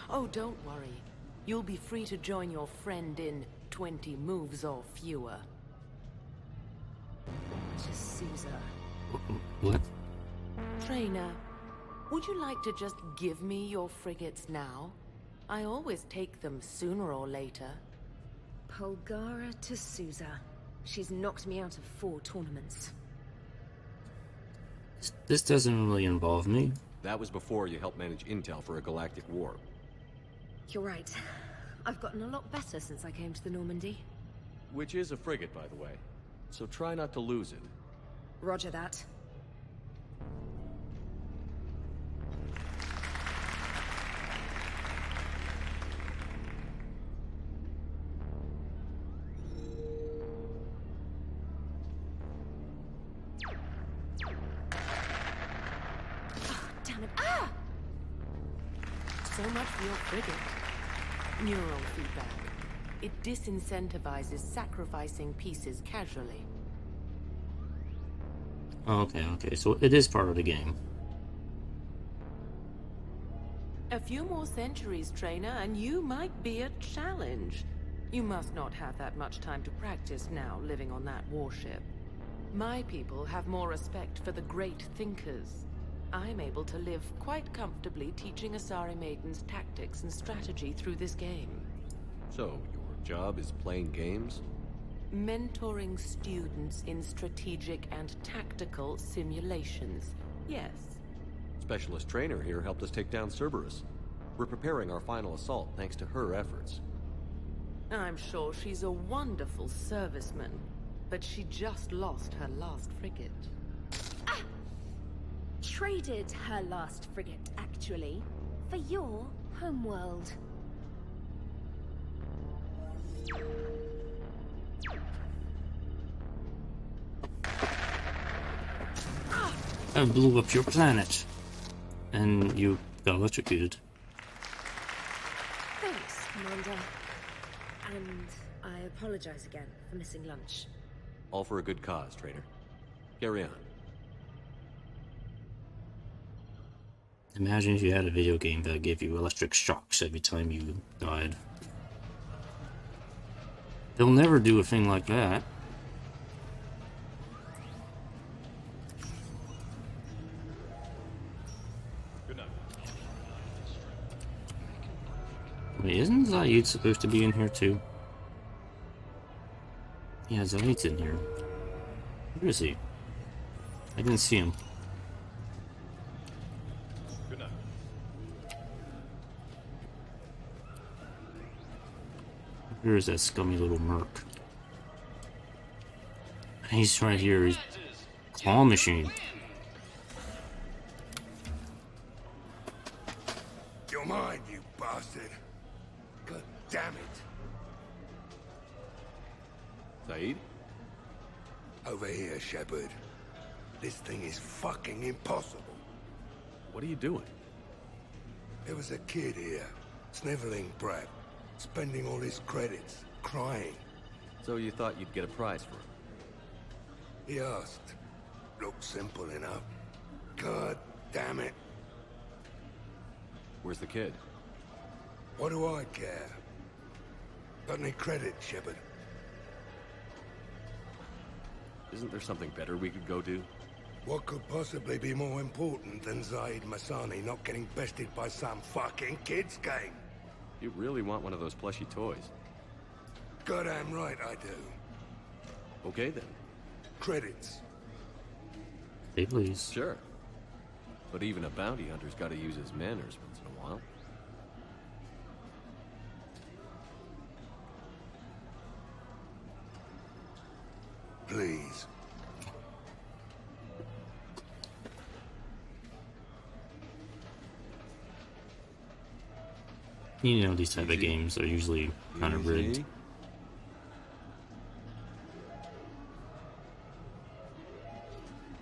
Oh, don't worry. You'll be free to join your friend in 20 moves or fewer. Tali'Zorah. What? Trainer, would you like to just give me your frigates now? I always take them sooner or later. Polgara Tali'Zorah. She's knocked me out of 4 tournaments. This doesn't really involve me. That was before you helped manage intel for a galactic war. You're right. I've gotten a lot better since I came to the Normandy. Which is a frigate, by the way. So try not to lose it. Roger that. So much for your frigate. Neural feedback. It disincentivizes sacrificing pieces casually. Okay, so it is part of the game. A few more centuries, trainer, and you might be a challenge. You must not have that much time to practice now, living on that warship. My people have more respect for the great thinkers. I'm able to live quite comfortably teaching Asari maidens tactics and strategy through this game. So, your job is playing games? Mentoring students in strategic and tactical simulations, yes. Specialist trainer here helped us take down Cerberus. We're preparing our final assault thanks to her efforts. I'm sure she's a wonderful serviceman, but she just lost her last frigate. Traded her last frigate, actually, for your homeworld. I blew up your planet. And you got electrocuted. Thanks, Commander. And I apologize again for missing lunch. All for a good cause, trainer. Carry on. Imagine if you had a video game that gave you electric shocks every time you died. They'll never do a thing like that. Good night. Wait, isn't Zaid supposed to be in here too? Yeah, Zaid's in here. Where is he? I didn't see him. Good night. Where is that scummy little merc? He's right here. He's claw machine. You're mine, you bastard. God damn it. Zaid? Over here, Shephard. This thing is fucking impossible. What are you doing? There was a kid here, sniveling brat, spending all his credits, crying. So you thought you'd get a prize for him? He asked. Looked simple enough. God damn it. Where's the kid? What do I care? Got any credit, Shephard? Isn't there something better we could go do? What could possibly be more important than Zaid Masani not getting bested by some fucking kid's game? You really want one of those plushy toys? Goddamn right I do. Okay then. Credits. Hey, please. Sure. But even a bounty hunter's gotta use his manners once in a while. Please. You know, these type of games are usually kind of rigged.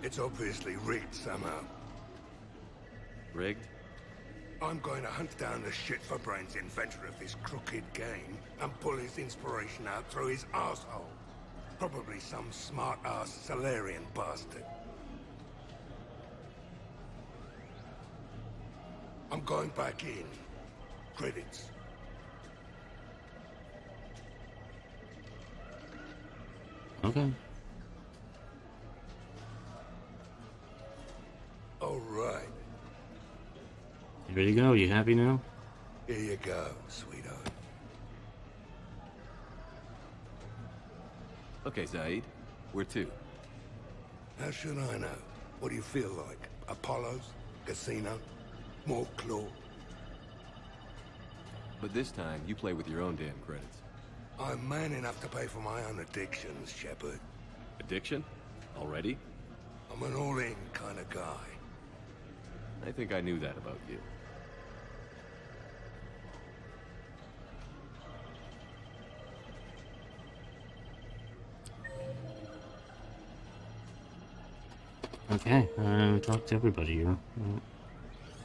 It's obviously rigged somehow. Rigged? I'm going to hunt down the shit-for-brains inventor of this crooked game and pull his inspiration out through his arsehole. Probably some smart-ass Salarian bastard. I'm going back in. Credits. Okay. All right. There you go. You happy now? Here you go, sweetheart. Okay, Zaid. Where to? How should I know? What do you feel like? Apollo's? Casino? More claw? But this time, you play with your own damn credits. I'm man enough to pay for my own addictions, Shepherd. Addiction? Already? I'm an all-in kind of guy. I think I knew that about you. Okay, talk to everybody here. Did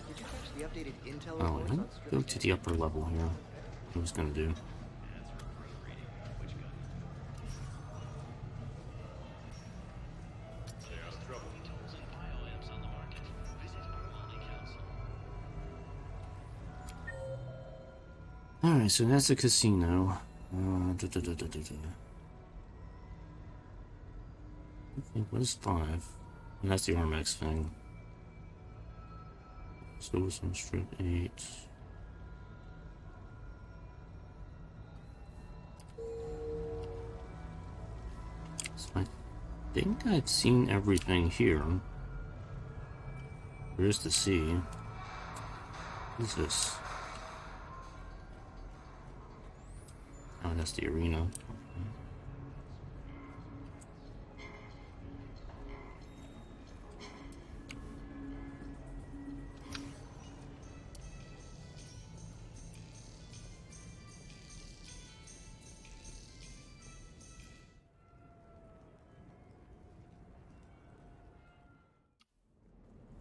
you catch the updated intel Oh, reports on go to the upper level here. What I was gonna do. Alright, so that's a casino. I think, what is 5? And that's the Armax thing. So some strip 8. So I think I've seen everything here. There is to see. What is this? Oh, that's the arena.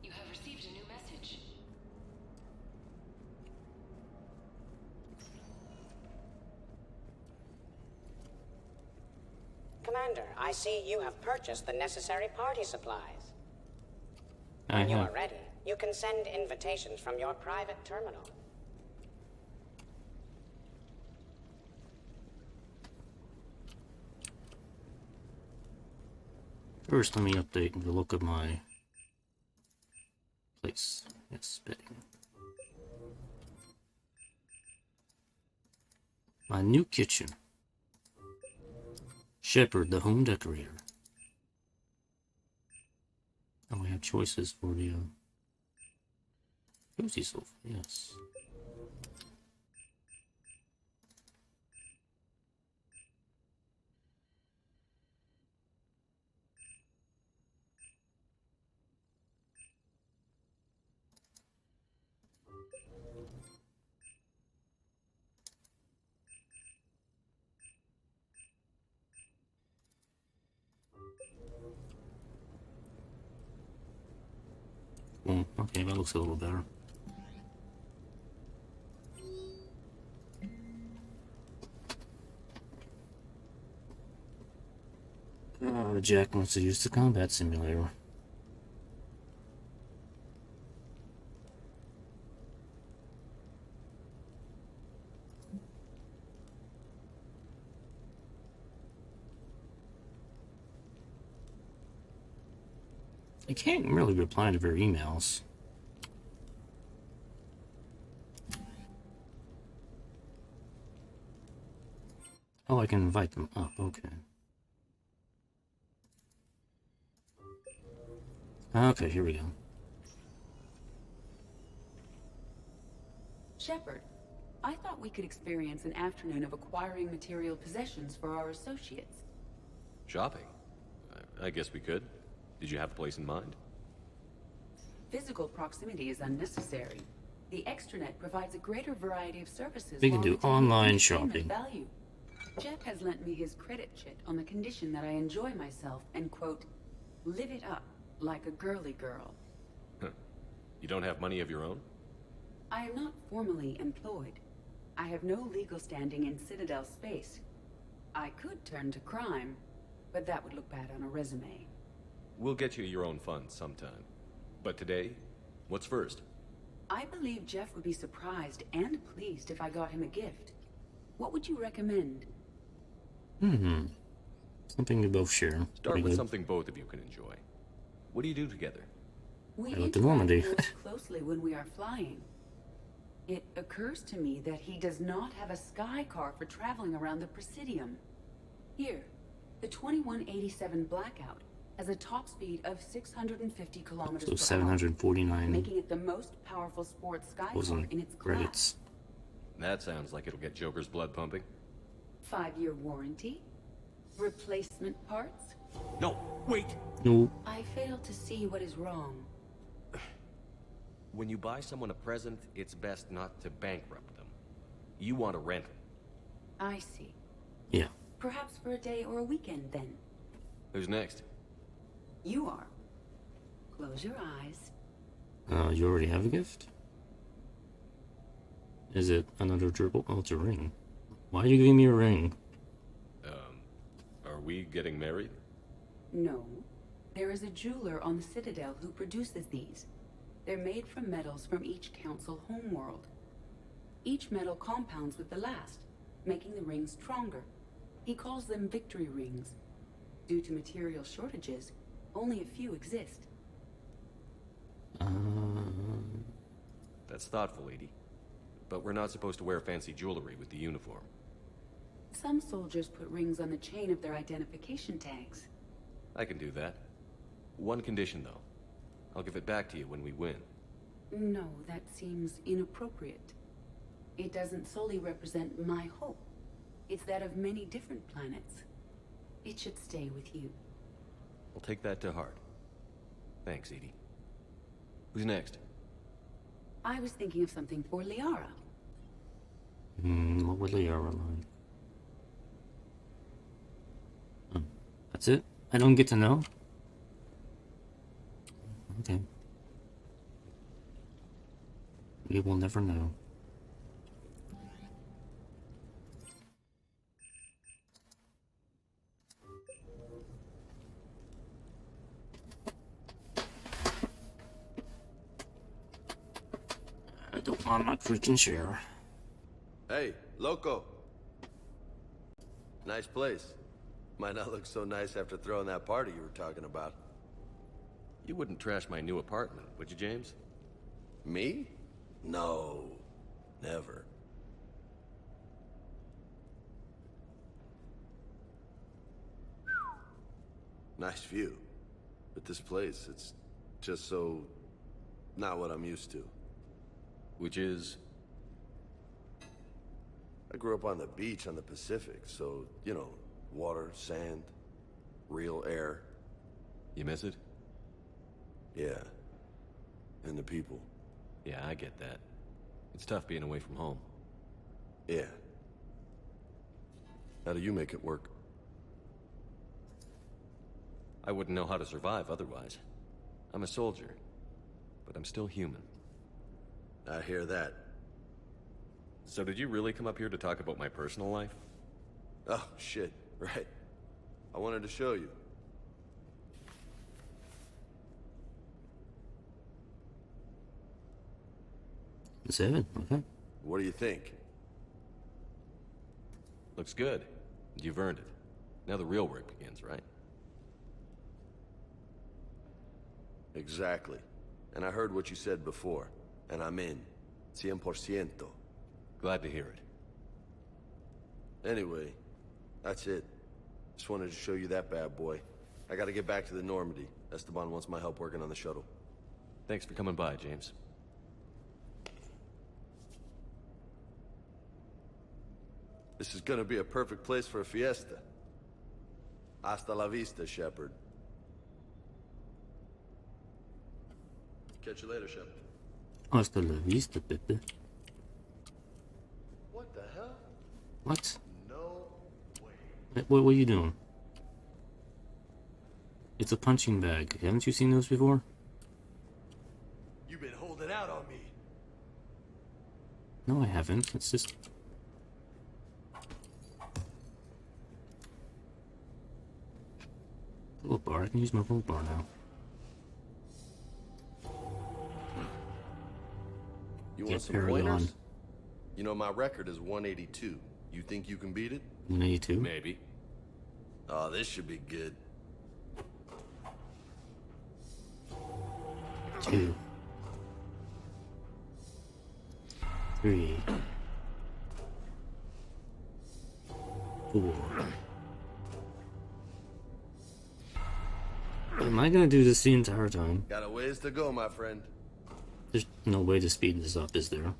You have received a new message. Commander, I see you have purchased the necessary party supplies. I When you have. are ready, you can send invitations from your private terminal. First, let me update the look of my place. Yes, bedding. My new kitchen. Shephard, the home decorator. Oh, we have choices for the cozy sofa. Yes. Okay, that looks a little better. Jack wants to use the combat simulator. I can't really reply to their emails. Oh, I can invite them up, okay. Okay, here we go. Shephard, I thought we could experience an afternoon of acquiring material possessions for our associates. Shopping? I guess we could. Did you have a place in mind? Physical proximity is unnecessary. The extranet provides a greater variety of services. We can while do retaining online entertainment shopping. Value. Jeff has lent me his credit chit on the condition that I enjoy myself and, quote, live it up like a girly girl. You don't have money of your own? I am not formally employed. I have no legal standing in Citadel space. I could turn to crime, but that would look bad on a resume. We'll get you your own funds sometime. But today, what's first? I believe Jeff would be surprised and pleased if I got him a gift. What would you recommend? Something you both share. Start with something both of you can enjoy. What do you do together? We I went to interact Normandy. more closely when we are flying. It occurs to me that he does not have a sky car for traveling around the Presidium. Here, the 2187 Blackout has a top speed of 650 kilometers So per 749 hour, making it the most powerful sports sky car wasn't in its class. credits. That sounds like it'll get Joker's blood pumping. 5-year warranty, replacement parts. No, wait! No. I fail to see what is wrong. When you buy someone a present, it's best not to bankrupt them. You want to rent them. I see. Yeah. Perhaps for a day or a weekend, then. Who's next? You are. Close your eyes. You already have a gift? Is it another dribble? Oh, it's a ring. Why are you giving me a ring? Are we getting married? No. There is a jeweler on the Citadel who produces these. They're made from metals from each council homeworld. Each metal compounds with the last, making the rings stronger. He calls them victory rings. Due to material shortages, only a few exist. That's thoughtful, Edie. But we're not supposed to wear fancy jewelry with the uniform. Some soldiers put rings on the chain of their identification tags. I can do that. One condition, though. I'll give it back to you when we win. No, that seems inappropriate. It doesn't solely represent my hope. It's that of many different planets. It should stay with you. I'll take that to heart. Thanks, Edie. Who's next? I was thinking of something for Liara. What would Liara like? That's it? I don't get to know? Okay. We will never know. I don't want my freaking share. Hey, loco. Nice place. Might not look so nice after throwing that party you were talking about. You wouldn't trash my new apartment, would you, James? Me? No. Never. Nice view. But this place, it's just so... not what I'm used to. Which is? I grew up on the beach on the Pacific, so, you know, water, sand, real air. You miss it? Yeah. And the people. Yeah, I get that. It's tough being away from home. Yeah. How do you make it work? I wouldn't know how to survive otherwise. I'm a soldier, but I'm still human. I hear that. So did you really come up here to talk about my personal life? Oh, shit. Right. I wanted to show you. Seven, okay. What do you think? Looks good. You've earned it. Now the real work begins, right? Exactly. And I heard what you said before, and I'm in. 100%. Glad to hear it. Anyway, that's it. Just wanted to show you that bad boy. I gotta get back to the Normandy. Esteban wants my help working on the shuttle. Thanks for coming by, James. This is gonna be a perfect place for a fiesta. Hasta la vista, Shephard. Catch you later, Shephard. Hasta la vista, Pepe. What the hell? What? No way. What are you doing? It's a punching bag. Haven't you seen those before? You've been holding out on me. No, I haven't. It's just... Little bar. I can use my little bar now. You Get want some Perry pointers? on. You know, my record is 182. You think you can beat it? 182? Maybe. Oh, this should be good. 2, 3, 4. Am I gonna do this the entire time? Got a ways to go, my friend. There's no way to speed this up, is there?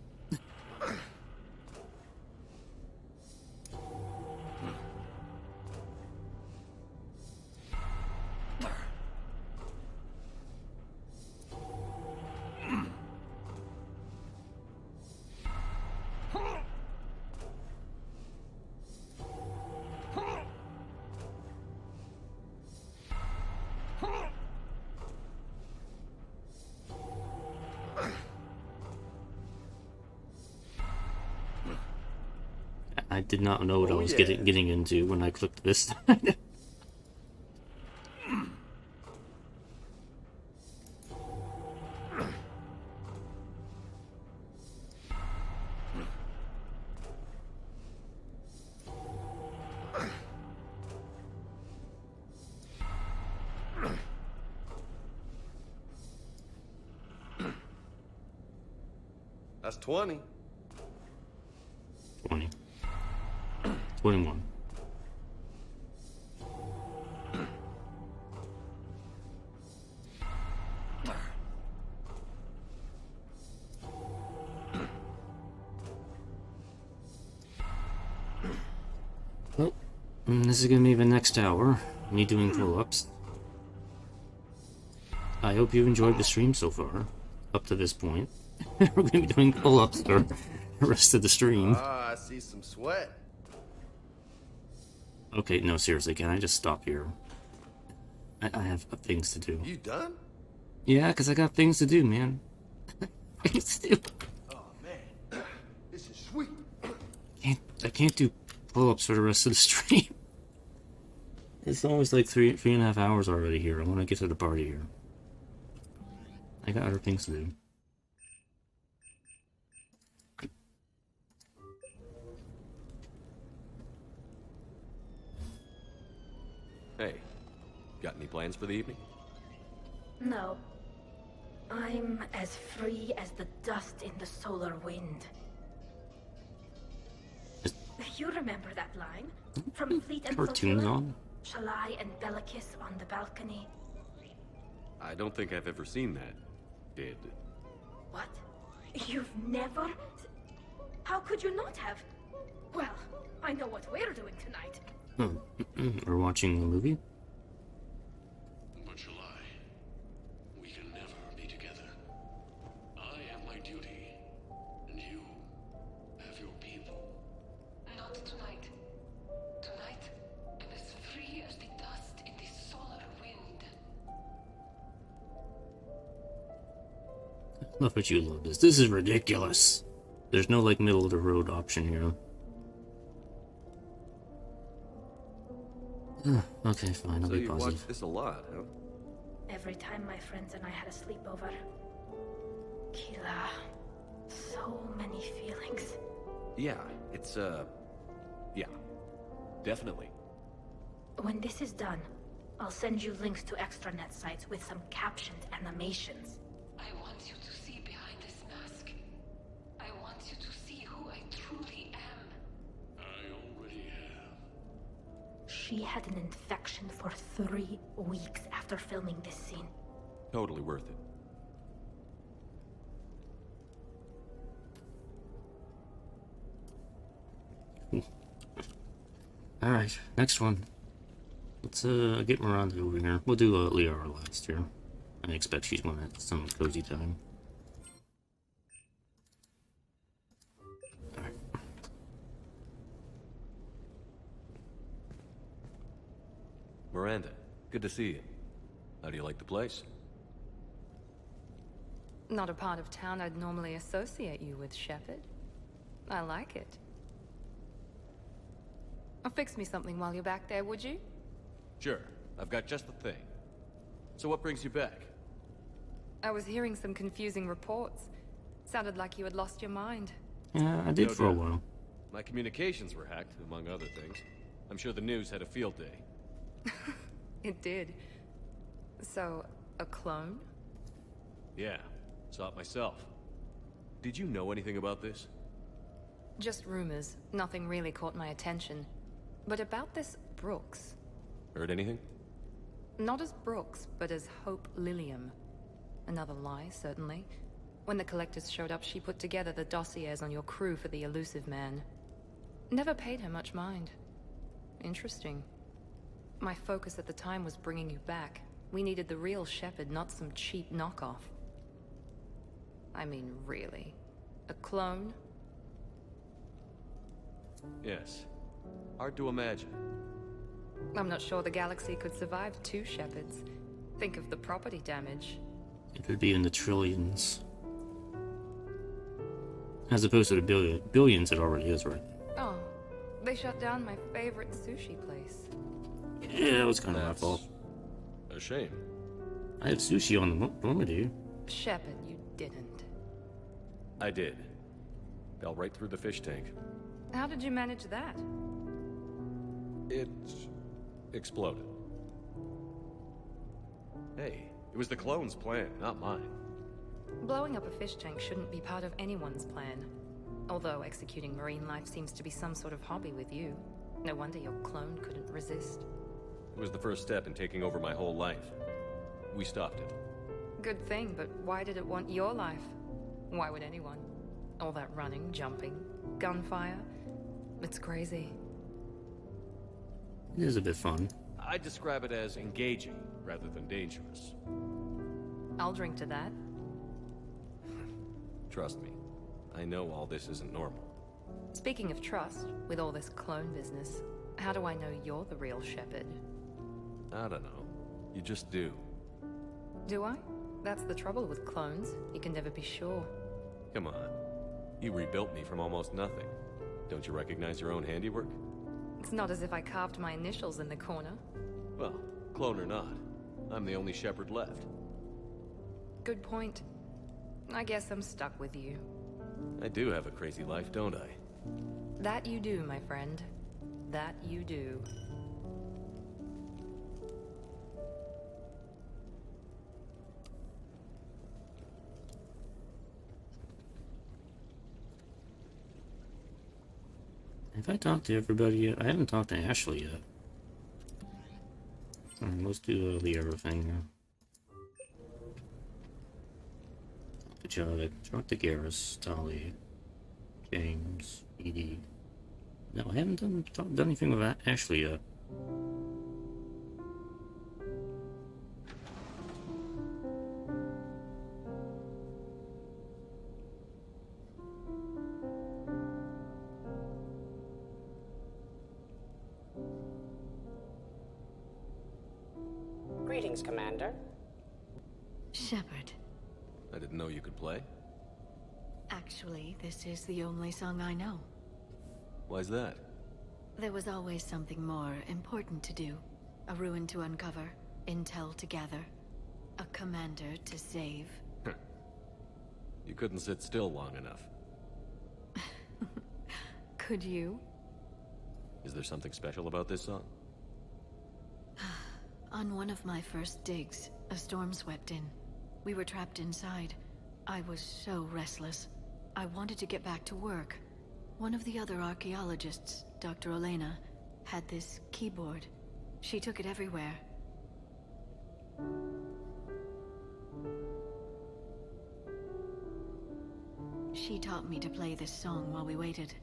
I did not know what I was getting into when I clicked this. That's 20. 20. 21. Well, this is gonna be the next hour. Me doing pull-ups. I hope you enjoyed the stream so far, up to this point. We're gonna be doing pull-ups for the rest of the stream. Ah, I see some sweat. Okay, no, seriously, can I just stop here? I have things to do. You done? Yeah, because I got things to do, man. Things to do. Oh, man. This is sweet. I can't do pull-ups for the rest of the stream. It's almost like three and a half hours already here. I want to get to the party here. I got other things to do. Hey, got any plans for the evening? No. I'm as free as the dust in the solar wind. You remember that line? From Fleet and Cartoons Flotilla? on? Shalai and Bellicus on the balcony. I don't think I've ever seen that. Did. What? You've never? How could you not have? Well, I know what we're doing tonight. We're watching the movie? But Shalai, we can never be together. I have my duty, and you have your people. Not tonight. Tonight, I'm as free as the dust in the solar wind. Love what you love this. This is ridiculous. There's no, like, middle of the road option here. Okay, fine, I'll So be you positive. watched this a lot, huh? Every time my friends and I had a sleepover. Kila. So many feelings. Yeah, it's, yeah. Definitely. When this is done, I'll send you links to extranet sites with some captioned animations. I want you to see behind this mask. I want you to see who I truly am. I already have. She had an infection for 3 weeks after filming this scene. Totally worth it. Alright, next one. Let's get Miranda over here. We'll do Liara last here. I expect she's gonna have some cozy time. Alright. Miranda, good to see you. How do you like the place? Not a part of town I'd normally associate you with, Shephard. I like it. Fix me something while you're back there, would you? Sure, I've got just the thing. So what brings you back? I was hearing some confusing reports. Sounded like you had lost your mind. Yeah, I did No for a doubt. while. My communications were hacked, among other things. I'm sure the news had a field day. It did. So, a clone? Yeah, saw it myself. Did you know anything about this? Just rumors. Nothing really caught my attention. But about this Brooks. Heard anything? Not as Brooks, but as Hope Lilium. Another lie, certainly. When the collectors showed up, she put together the dossiers on your crew for the elusive man. Never paid her much mind. Interesting. My focus at the time was bringing you back. We needed the real Shepherd, not some cheap knockoff. I mean, really. A clone? Yes. Hard to imagine. I'm not sure the galaxy could survive two Shepherds. Think of the property damage. It would be in the trillions. As opposed to the billions it already is right now. Oh, they shut down my favorite sushi place. Yeah, that was kind of my fault. A shame. I had sushi on the Normandy. Shepherd, you didn't. I did. Fell right through the fish tank. How did you manage that? It exploded. Hey, it was the clone's plan, not mine. Blowing up a fish tank shouldn't be part of anyone's plan. Although executing marine life seems to be some sort of hobby with you. No wonder your clone couldn't resist. It was the first step in taking over my whole life. We stopped it. Good thing, but why did it want your life? Why would anyone? All that running, jumping, gunfire. It's crazy. It is a bit fun. I describe it as engaging rather than dangerous. I'll drink to that. Trust me, I know all this isn't normal. Speaking of trust, with all this clone business, how do I know you're the real Shepherd? I don't know. You just do. Do I? That's the trouble with clones. You can never be sure. Come on. You rebuilt me from almost nothing. Don't you recognize your own handiwork? It's not as if I carved my initials in the corner. Well, clone or not, I'm the only Shepherd left. Good point. I guess I'm stuck with you. I do have a crazy life, don't I? That you do, my friend. That you do. Have I talked to everybody yet? I haven't talked to Ashley yet. Alright, let's do the other thing now. Talk to Javik, talk to Garrus, Tali, James, Edie. No, I haven't done anything with that Ashley yet. Greetings, Commander. Shepherd. I didn't know you could play. Actually, this is the only song I know. Why's that? There was always something more important to do. A ruin to uncover, intel to gather, a commander to save. You couldn't sit still long enough. Could you? Is there something special about this song? On one of my first digs, a storm swept in. We were trapped inside. I was so restless. I wanted to get back to work. One of the other archaeologists, Dr. Elena, had this keyboard. She took it everywhere. She taught me to play this song while we waited.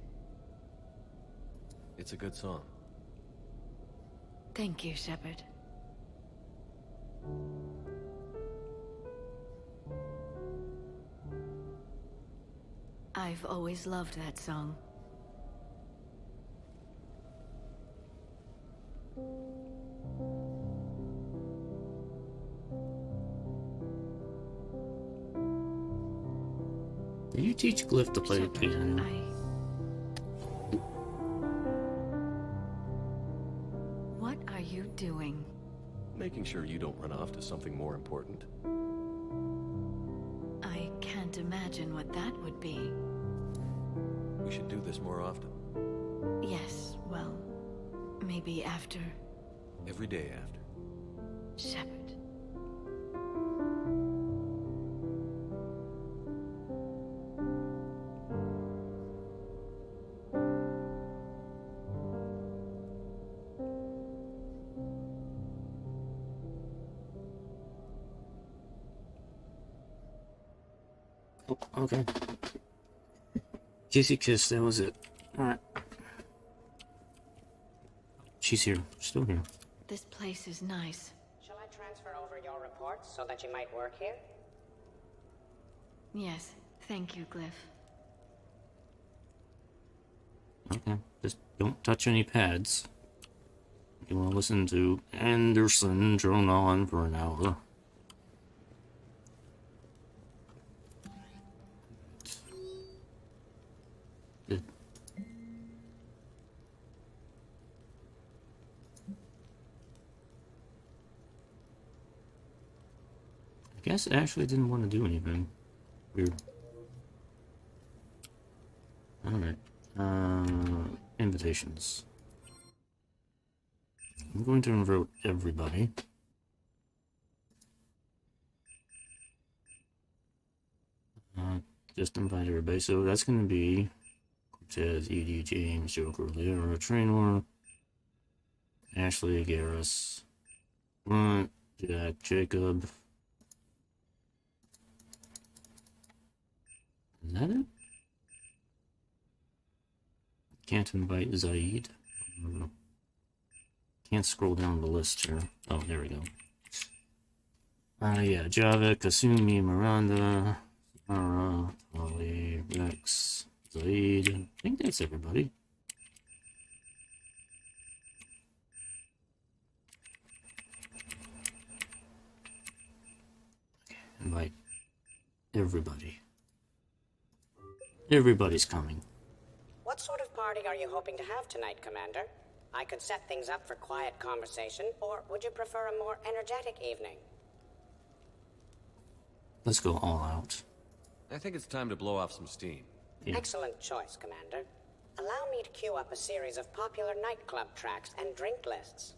It's a good song. Thank you, Shepherd. I've always loved that song. Did you teach Glyph to play the piano? What are you doing? Making sure you don't run off to something more important. I can't imagine what that would be. We should do this more often. Yes, well, maybe after... Every day after. Shephard. Okay. Kissy kiss, that was it. Alright. She's here. Still here. This place is nice. Shall I transfer over your reports so that you might work here? Yes, thank you, Glyph. Okay. Just don't touch any pads. You want to listen to Anderson drone on for an hour. I guess Ashley didn't want to do anything. Weird. Alright. Invitations. I'm going to invite everybody. Just invite everybody. So that's going to be Cortez, Edie, James, Joker, Leora, Trainor, Ashley, Garrus, Blunt, Jack, Jacob. Is that it? Can't invite Zaid. Can't scroll down the list here. Oh, there we go. Yeah, Java, Kasumi, Miranda, Mara, Ollie, Rex, Zaid. I think that's everybody. Invite everybody. Everybody's coming. What sort of party are you hoping to have tonight, Commander? I could set things up for quiet conversation, or would you prefer a more energetic evening? Let's go all out. I think it's time to blow off some steam. Yeah. Excellent choice, Commander. Allow me to queue up a series of popular nightclub tracks and drink lists.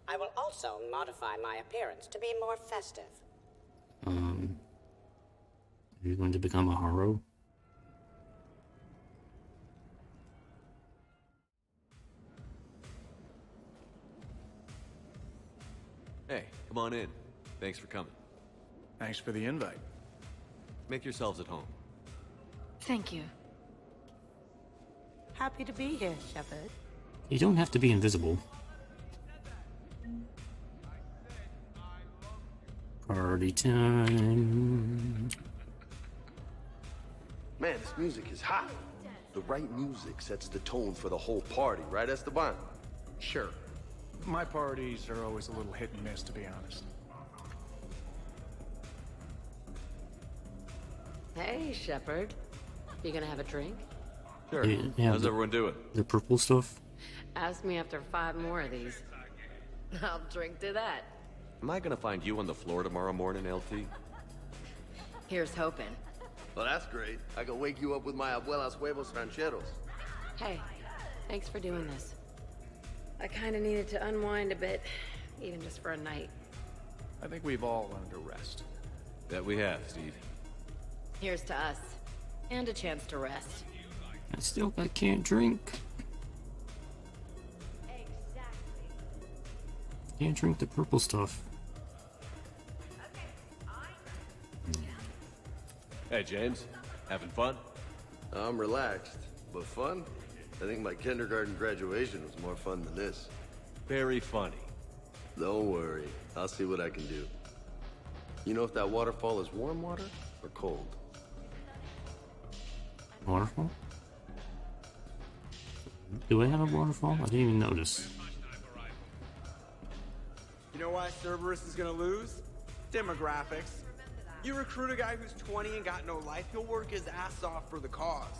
I will also modify my appearance to be more festive. Are you going to become a hero? Hey, come on in. Thanks for coming. Thanks for the invite. Make yourselves at home. Thank you. Happy to be here, Shepherd. You don't have to be invisible. Party time. Man, this music is hot. The right music sets the tone for the whole party, right, Esteban? Sure. My parties are always a little hit and miss, to be honest. Hey, Shepherd. You gonna have a drink? Sure. Yeah, how's everyone doing? The purple stuff? Ask me after 5 more of these. I'll drink to that. Am I gonna find you on the floor tomorrow morning, LT? Here's hoping. Well, that's great. I can wake you up with my abuela's huevos rancheros. Hey, thanks for doing this. I kinda needed to unwind a bit, even just for a night. I think we've all learned to rest. That we have, Steve. Here's to us. And a chance to rest. I can't drink. Can't drink the purple stuff. Hey, James. Having fun? I'm relaxed, but fun? I think my kindergarten graduation was more fun than this. Very funny. Don't worry. I'll see what I can do. You know if that waterfall is warm water or cold? Waterfall? Do I have a waterfall? I didn't even notice. You know why Cerberus is gonna lose? Demographics. You recruit a guy who's 20 and got no life, he'll work his ass off for the cause.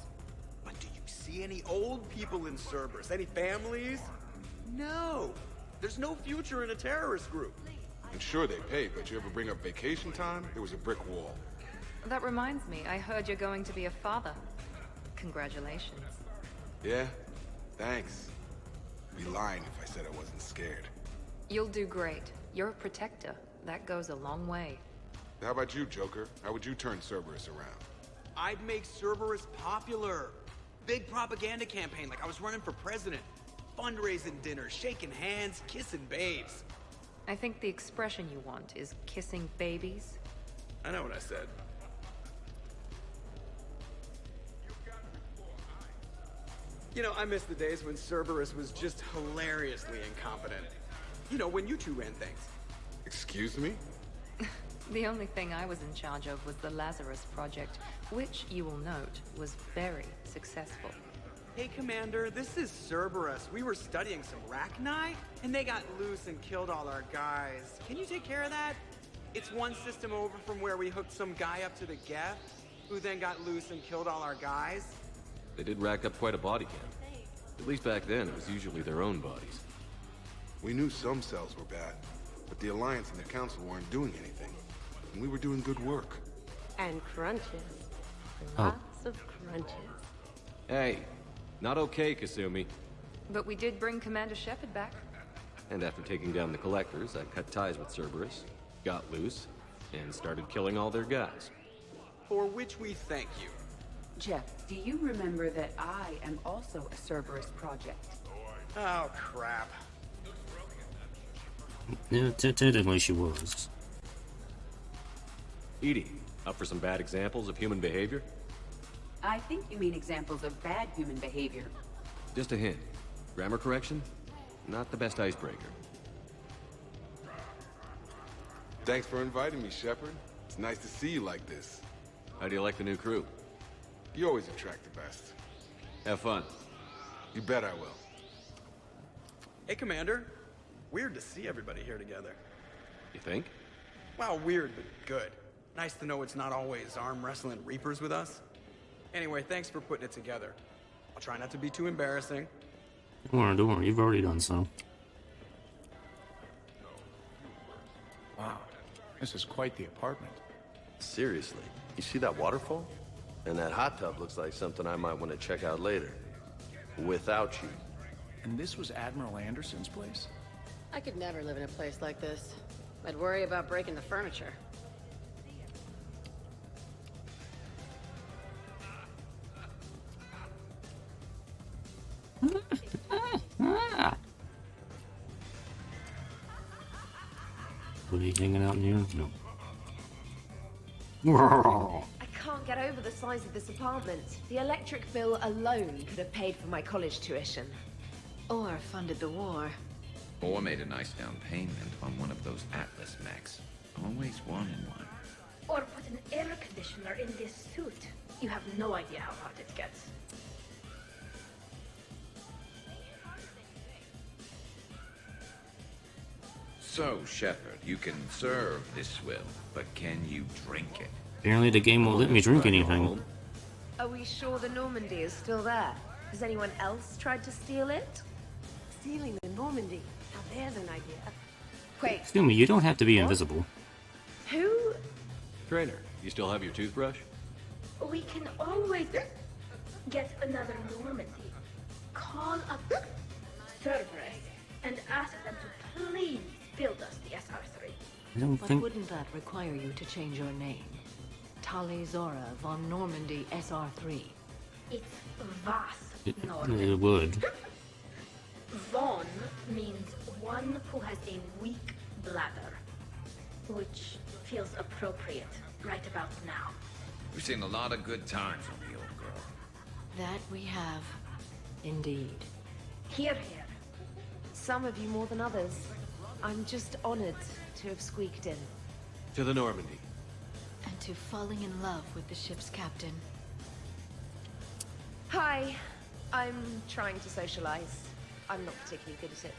But do you see any old people in Cerberus? Any families? No. There's no future in a terrorist group. And sure they pay, but you ever bring up vacation time, it was a brick wall. That reminds me, I heard you're going to be a father. Congratulations. Yeah? Thanks. I'd be lying if I said I wasn't scared. You'll do great. You're a protector. That goes a long way. How about you, Joker? How would you turn Cerberus around? I'd make Cerberus popular. Big propaganda campaign like I was running for president. Fundraising dinners, shaking hands, kissing babes. I think the expression you want is kissing babies. I know what I said. You know, I miss the days when Cerberus was just hilariously incompetent. You know, when you two ran things. Excuse me? The only thing I was in charge of was the Lazarus Project, which, you will note, was very successful. Hey, Commander, this is Cerberus. We were studying some Rachni, and they got loose and killed all our guys. Can you take care of that? It's one system over from where we hooked some guy up to the Geth, who then got loose and killed all our guys. They did rack up quite a body count. At least back then, it was usually their own bodies. We knew some cells were bad, but the Alliance and the Council weren't doing anything. And we were doing good work. And crunches. Lots of crunches. Hey, not okay, Kasumi. But we did bring Commander Shephard back. And after taking down the Collectors, I cut ties with Cerberus, got loose, and started killing all their guys. For which we thank you. Jeff, do you remember that I am also a Cerberus project? Oh, crap. Yeah, technically she was. Edie, up for some bad examples of human behavior? I think you mean examples of bad human behavior. Just a hint. Grammar correction? Not the best icebreaker. Thanks for inviting me, Shephard. It's nice to see you like this. How do you like the new crew? You always attract the best. Have fun. You bet I will. Hey, Commander. Weird to see everybody here together. You think? Well, weird, but good. Nice to know it's not always arm wrestling reapers with us. Anyway, thanks for putting it together. I'll try not to be too embarrassing. Don't worry, you've already done so. Wow, this is quite the apartment. Seriously, you see that waterfall? And that hot tub looks like something I might want to check out later. Without you. And this was Admiral Anderson's place? I could never live in a place like this. I'd worry about breaking the furniture. Were you hanging out in here? No. I can't get over the size of this apartment. The electric bill alone could have paid for my college tuition. Or funded the war. Or made a nice down payment on one of those Atlas mechs. Always wanted one. Or put an air conditioner in this suit. You have no idea how hot it gets. So, Shephard, you can serve this swill, but can you drink it? Apparently the game won't let me drink anything. Are we sure the Normandy is still there? Has anyone else tried to steal it? Stealing the Normandy. Now there's an idea. Wait, Excuse me, you don't have to be invisible. who? Trainer, you still have your toothbrush? We can always get another Normandy. Call up Cerberus and ask them to please build us the SR3. I don't But think wouldn't that require you to change your name? Tali'Zorah von Normandy SR3. It's Vas it would. Von means one who has a weak bladder, which feels appropriate right about now. We've seen a lot of good times from the old girl. That we have. Indeed. Here, here. Some of you more than others. I'm just honored to have squeaked in. To the Normandy. And to falling in love with the ship's captain. Hi. I'm trying to socialize. I'm not particularly good at it.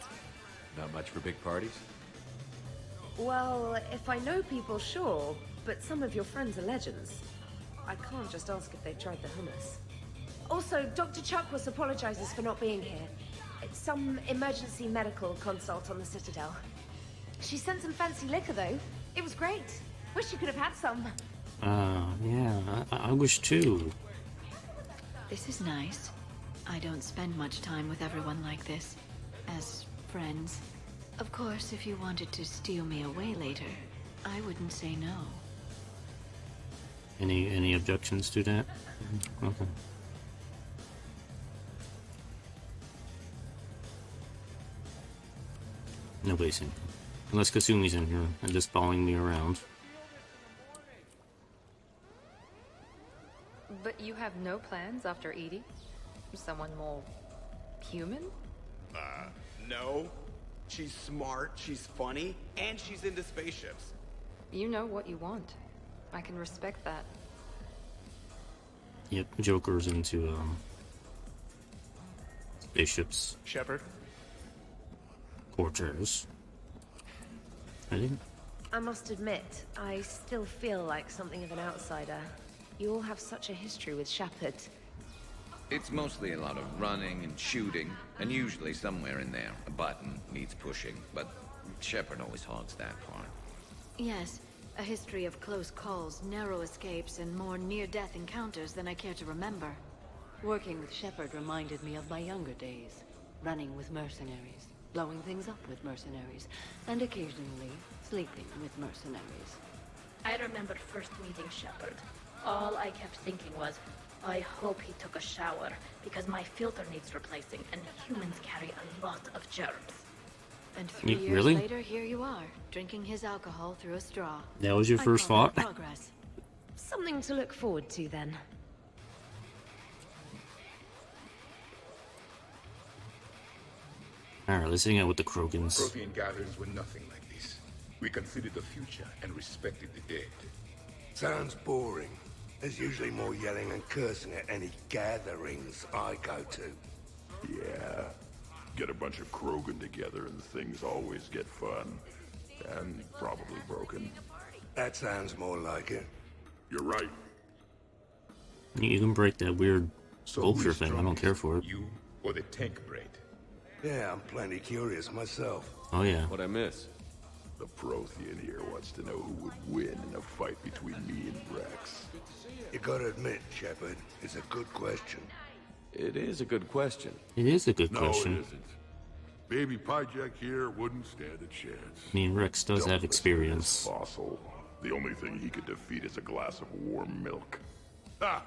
Not much for big parties? Well, if I know people, sure. But some of your friends are legends. I can't just ask if they've tried the hummus. Also, Dr. Chuckwas apologizes for not being here. It's some emergency medical consult on the Citadel. She sent some fancy liquor, though. It was great. Wish you could have had some. Yeah, I wish too. This is nice. I don't spend much time with everyone like this. As friends. Of course, if you wanted to steal me away later, I wouldn't say no. Any objections to that? Okay. Nobody's in. Unless Kasumi's in here and just following me around. But you have no plans after Edie? Someone more human? No. She's smart, she's funny, and she's into spaceships. You know what you want. I can respect that. Yep, Joker's into spaceships. Shephard? Porters. Ready? I must admit, I still feel like something of an outsider. You all have such a history with Shephard. It's mostly a lot of running and shooting, and usually somewhere in there, a button needs pushing, but Shephard always hogs that part. Yes, a history of close calls, narrow escapes, and more near-death encounters than I care to remember. Working with Shephard reminded me of my younger days. Running with mercenaries, blowing things up with mercenaries, and occasionally sleeping with mercenaries. I remember first meeting Shephard. All I kept thinking was, I hope he took a shower, because my filter needs replacing, and humans carry a lot of germs. And 3 years really? later, here you are, drinking his alcohol through a straw. That was your first call thought? that progress. Something to look forward to, then. Alright, let's hang out with the Krogans. Protean gatherings were nothing like this. We considered the future and respected the dead. Sounds boring. There's usually more yelling and cursing at any gatherings I go to. Yeah. Get a bunch of Krogan together and things always get fun. And probably broken. That sounds more like it. You're right. You can break that weird So vulture who's thing, I don't care for it. You or the tank braid? Yeah, I'm plenty curious myself. Oh yeah. What'd I miss? The Prothean here wants to know who would win in a fight between me and Rex. You gotta admit, Shephard, it's a good question. It is a good question. It is a good No, question. it isn't. Baby Pyjack here wouldn't stand a chance. I mean, Rex does Don't have listen to experience. this fossil. The only thing he could defeat is a glass of warm milk. Ha!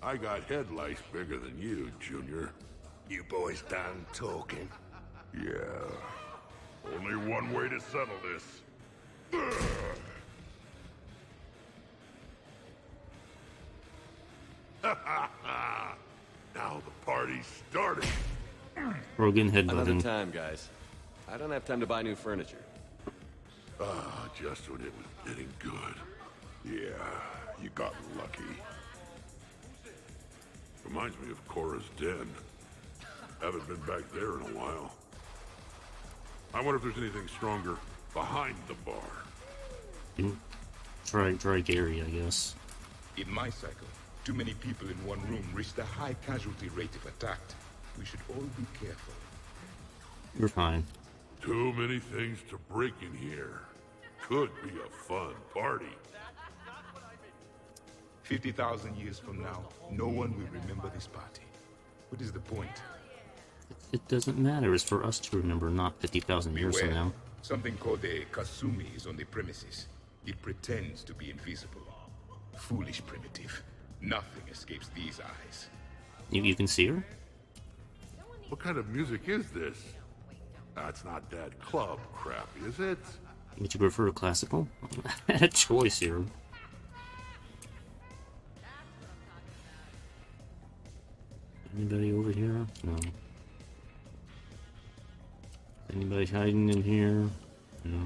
I got head lice bigger than you, Junior. You boys done talking? Yeah. Only one way to settle this. Now the party's started. Rogan Another headbutting. time, guys. I don't have time to buy new furniture. Just when it was getting good. Yeah, you got lucky. Reminds me of Cora's den. Haven't been back there in a while. I wonder if there's anything stronger behind the bar. Try Gary, I guess. In my cycle, too many people in one room risked a high casualty rate if attacked. We should all be careful. You're fine. Too many things to break in here. Could be a fun party. 50,000 years from now, no one will remember this party. What is the point? It doesn't matter. It's for us to remember, not 50,000 years from Beware. now. Something called a Kasumi is on the premises. It pretends to be invisible. Foolish primitive. Nothing escapes these eyes. You can see her? What kind of music is this? That's not that club crap, is it? Would you prefer classical? I had a choice here. Anybody over here? No. Anybody hiding in here? No.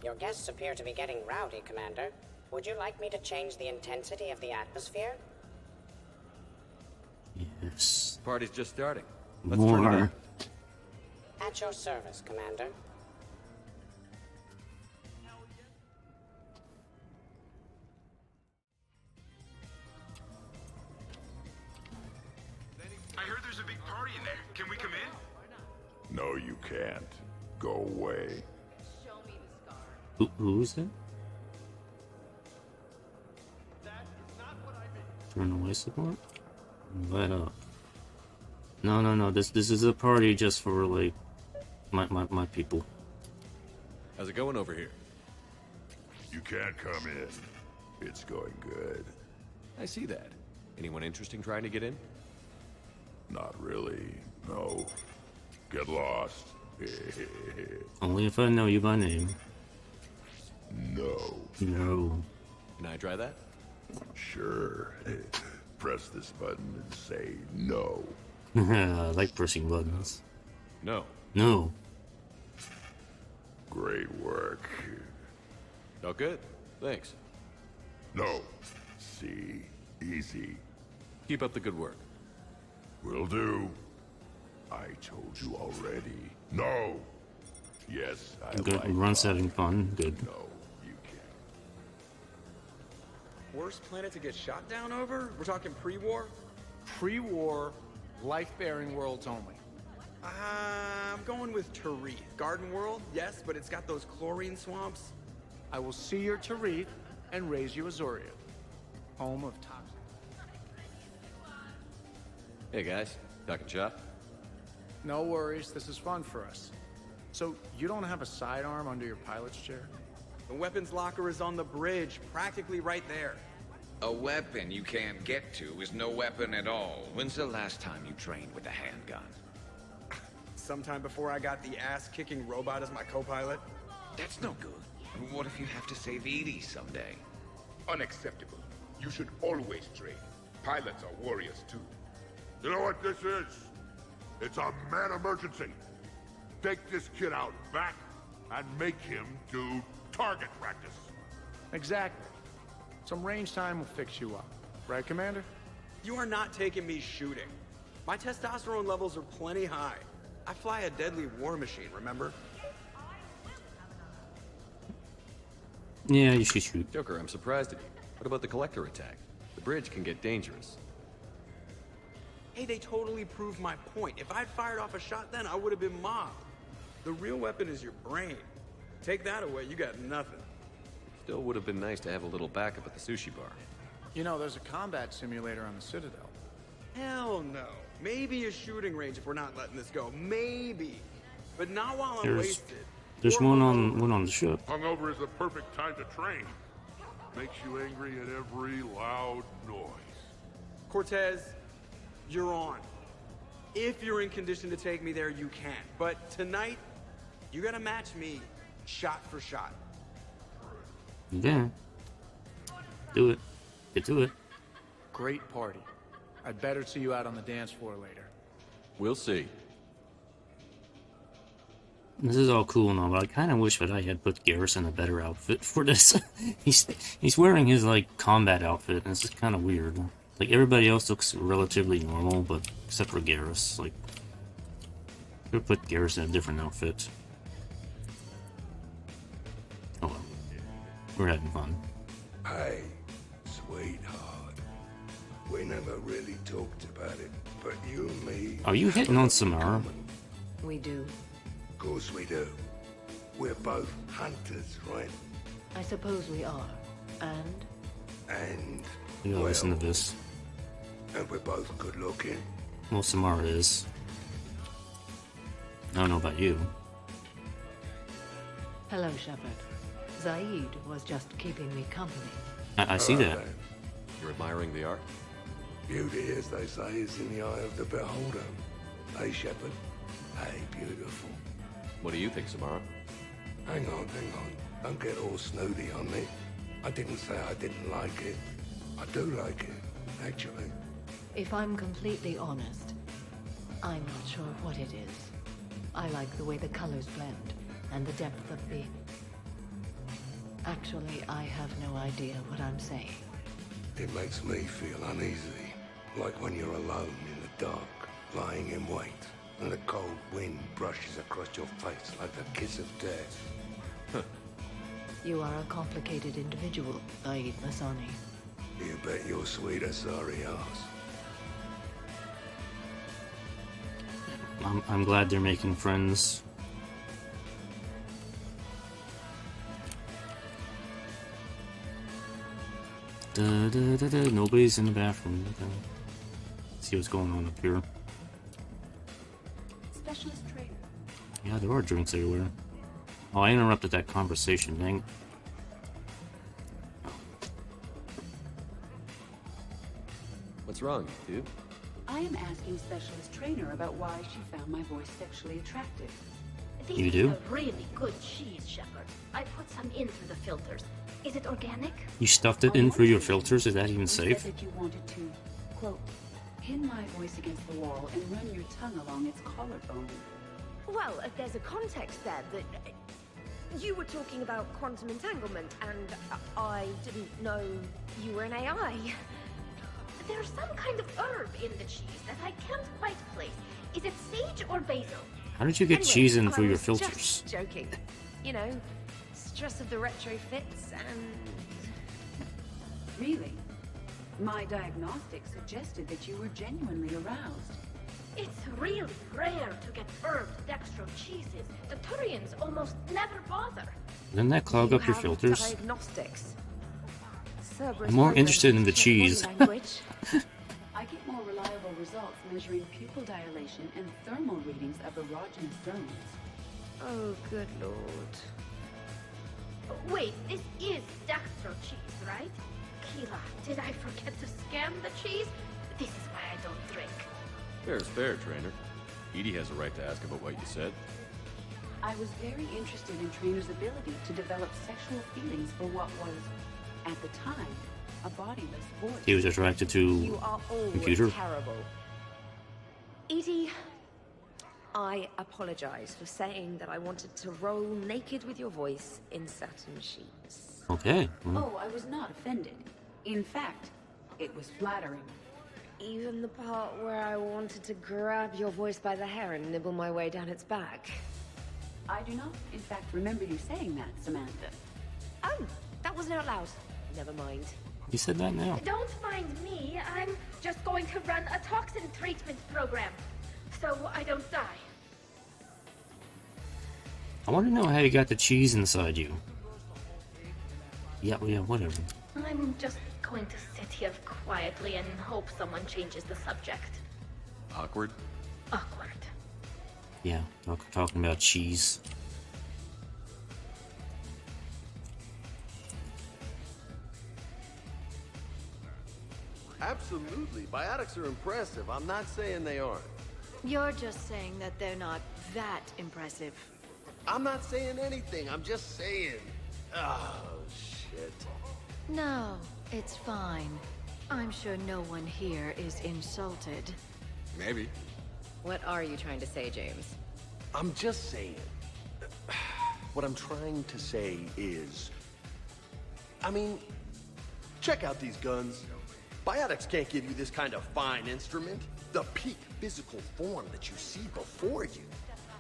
Your guests appear to be getting rowdy, Commander. Would you like me to change the intensity of the atmosphere? Yes. Party's just starting. Let's turn it More. up. At your service, Commander. No, you can't. Go away. Who's that? Turn away support? Let up. No. This is a party just for like my people. How's it going over here? You can't come in. It's going good. I see that. Anyone interesting trying to get in? Not really. No. Get lost. Only if I know you by name. No. No. Can I try that? Sure. Press this button and say no. I like pressing buttons. No. No. Great work. Oh, good. Thanks. No. See? Easy. Keep up the good work. Will do. I told you already. No. Yes, I Good. like Run's having fun. Good. No, you can't. Worst planet to get shot down over? We're talking pre-war? Pre-war, life-bearing worlds only. I'm going with Tarith. Garden World, yes, but it's got those chlorine swamps. I will see your Tarith and raise you Azoria, home of toxic. Hey guys, talking shop? No worries, this is fun for us. So, you don't have a sidearm under your pilot's chair? The weapons locker is on the bridge, practically right there. A weapon you can't get to is no weapon at all. When's the last time you trained with a handgun? Sometime before I got the ass-kicking robot as my co-pilot. That's no good. What if you have to save Edie someday? Unacceptable. You should always train. Pilots are warriors too. You know what this is? It's a man emergency. Take this kid out back and make him do target practice. Exactly. Some range time will fix you up. Right, Commander? You are not taking me shooting. My testosterone levels are plenty high. I fly a deadly war machine, remember? Yeah, you should shoot. Joker, I'm surprised at you. What about the Collector attack? The bridge can get dangerous. Hey, they totally proved my point. If I'd fired off a shot then, I would have been mobbed. The real weapon is your brain. Take that away, you got nothing. Still would have been nice to have a little backup at the sushi bar. You know, there's a combat simulator on the Citadel. Hell no. Maybe a shooting range if we're not letting this go. Maybe. But not while I'm There's wasted. one on the ship. Hungover is the perfect time to train. Makes you angry at every loud noise. Cortez, you're on. If you're in condition to take me there, you can. But tonight, you gotta match me shot for shot. Yeah. Do it. Get to it. Great party. I'd better see you out on the dance floor later. We'll see. This is all cool and all, but I kind of wish that I had put Garrison a better outfit for this. he's wearing his like combat outfit, and it's just kind of weird. Like everybody else looks relatively normal, but except for Garrus. Like, could put Garrison in a different outfit. Oh well, we're having fun. Hey, sweetheart. We never really talked about it, but you and me... Are you hitting on Samara? We do. Of course we do. We're both hunters, right? I suppose we are. And? And... You gotta listen to this. And we're both good looking. Well, Samara is. I don't know about you. Hello, Shepherd. Zaid was just keeping me company. I see that. You're admiring the art? Beauty, as they say, is in the eye of the beholder. Hey, Shepherd. Hey, beautiful. What do you think, Samara? Hang on. Don't get all snooty on me. I didn't say I didn't like it. I do like it, actually. If I'm completely honest, I'm not sure what it is. I like the way the colors blend, and the depth of the... Actually, I have no idea what I'm saying. It makes me feel uneasy, like when you're alone in the dark, lying in wait, and the cold wind brushes across your face like the kiss of death. You are a complicated individual, Zaid Masani. You bet your sweet Asari ass. I'm glad they're making friends. Nobody's in the bathroom. Okay. Let's see what's going on up here. Specialist trainer. Yeah, there are drinks everywhere. Oh, I interrupted that conversation, dang. What's wrong, dude? I am asking Specialist Trainer about why she found my voice sexually attractive. This You is do? a really good cheese, Shepherd. I put some in through the filters. Is it organic? You stuffed it in through your filters? Is that even You safe? said that you wanted to, quote, pin my voice against the wall and run your tongue along its collarbone. Well, there's a context there that you were talking about quantum entanglement, and I didn't know you were an AI. There's some kind of herb in the cheese that I can't quite place. Is it sage or basil? How did you get Anyway, cheese in I through your was filters? Just joking. You know, stress of the retrofits and... Really? My diagnostics suggested that you were genuinely aroused. It's really rare to get herbed dextro cheeses. The Turians almost never bother. Doesn't that clog up your have filters? Diagnostics. Cerberus I'm more program interested in the check cheese. body language. I get more reliable results measuring pupil dilation and thermal readings of erogenous zones. Oh, good lord. Wait, this is dextro cheese, right? Keela, did I forget to scan the cheese? This is why I don't drink. Fair is fair, Trainer. Edie has a right to ask about what you said. I was very interested in Trainer's ability to develop sexual feelings for what was, at the time, a bodiless voice. He was attracted You to are all computer. terrible. Edie, I apologize for saying that I wanted to roll naked with your voice in satin sheets. Okay. Well, Oh, I was not offended. In fact, it was flattering. Even the part where I wanted to grab your voice by the hair and nibble my way down its back. I do not, in fact, remember you saying that, Samantha. Oh, that wasn't out loud. Never mind. you said that now. Don't mind me. I'm just going to run a toxin treatment program, so I don't die. I want to know how you got the cheese inside you. Yeah, whatever. I'm just going to sit here quietly and hope someone changes the subject. Awkward? Awkward. Yeah, talking about cheese. Absolutely. Biotics are impressive. I'm not saying they aren't. You're just saying that they're not that impressive. I'm not saying anything. I'm just saying. Oh, shit. No, it's fine. I'm sure no one here is insulted. Maybe. What are you trying to say, James? I'm just saying. What I'm trying to say is... I mean, check out these guns. Biotics can't give you this kind of fine instrument. The peak physical form that you see before you.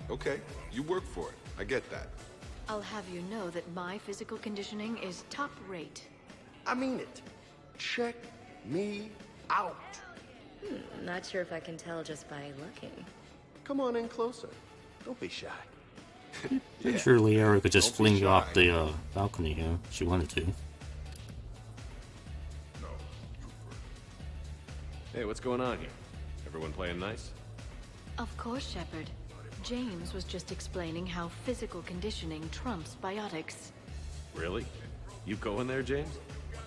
Okay, you work for it. I get that. I'll have you know that my physical conditioning is top rate. I mean it. Check me out. Not sure if I can tell just by looking. Come on in closer. Don't be shy. Pretty sure Liara could just Don't be fling you off shy. the balcony here if she wanted to. Hey, what's going on here? Everyone playing nice? Of course, Shephard. James was just explaining how physical conditioning trumps biotics. Really? You going there, James?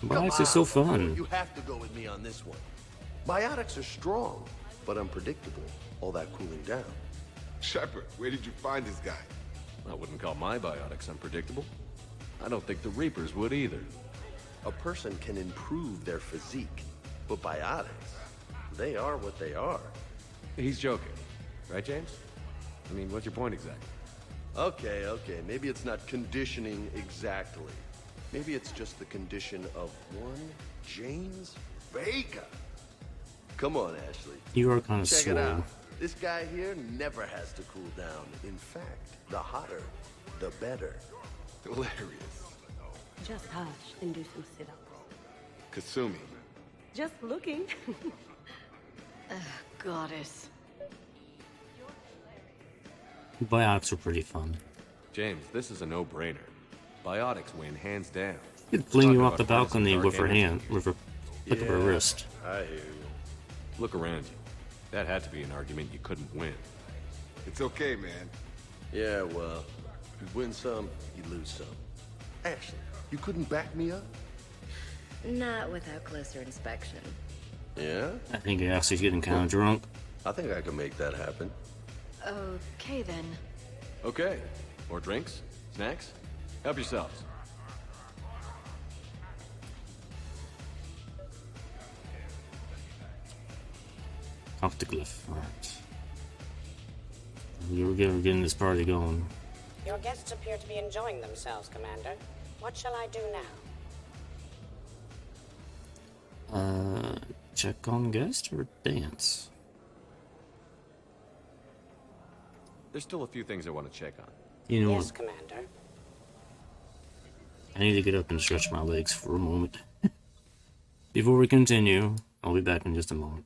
Biotics is so fun. You have to go with me on this one. Biotics are strong, but unpredictable. All that cooling down. Shepherd, where did you find this guy? I wouldn't call my biotics unpredictable. I don't think the Reapers would either. A person can improve their physique, but biotics, they are what they are. He's joking. Right, James? I mean, what's your point exactly? Okay, maybe it's not conditioning exactly. Maybe it's just the condition of one James Vega. Come on, Ashley. You are kind of Check it slow. out. This guy here never has to cool down. In fact, the hotter, the better. Hilarious. Just hush and do some sit-ups. Kasumi. Just looking. Goddess. Biotics are pretty fun. James, this is a no-brainer. Biotics win hands down. She'd fling Talk you off about the balcony harnessing with her dark hand, energy. with her flick of her wrist. I hear you. Look around you. That had to be an argument you couldn't win. It's okay, man. Yeah, well, you win some, you lose some. Ashley, you couldn't back me up? Not without closer inspection. Yeah? I think Ashley's getting kind of drunk. I think I can make that happen. Okay, then. Okay. More drinks? Snacks? Help yourselves. Off the cliff. Alright. We're getting this party going. Your guests appear to be enjoying themselves, Commander. What shall I do now? Check on guest or dance? There's still a few things I want to check on. You know Yes, what? Commander. I need to get up and stretch my legs for a moment. Before we continue, I'll be back in just a moment.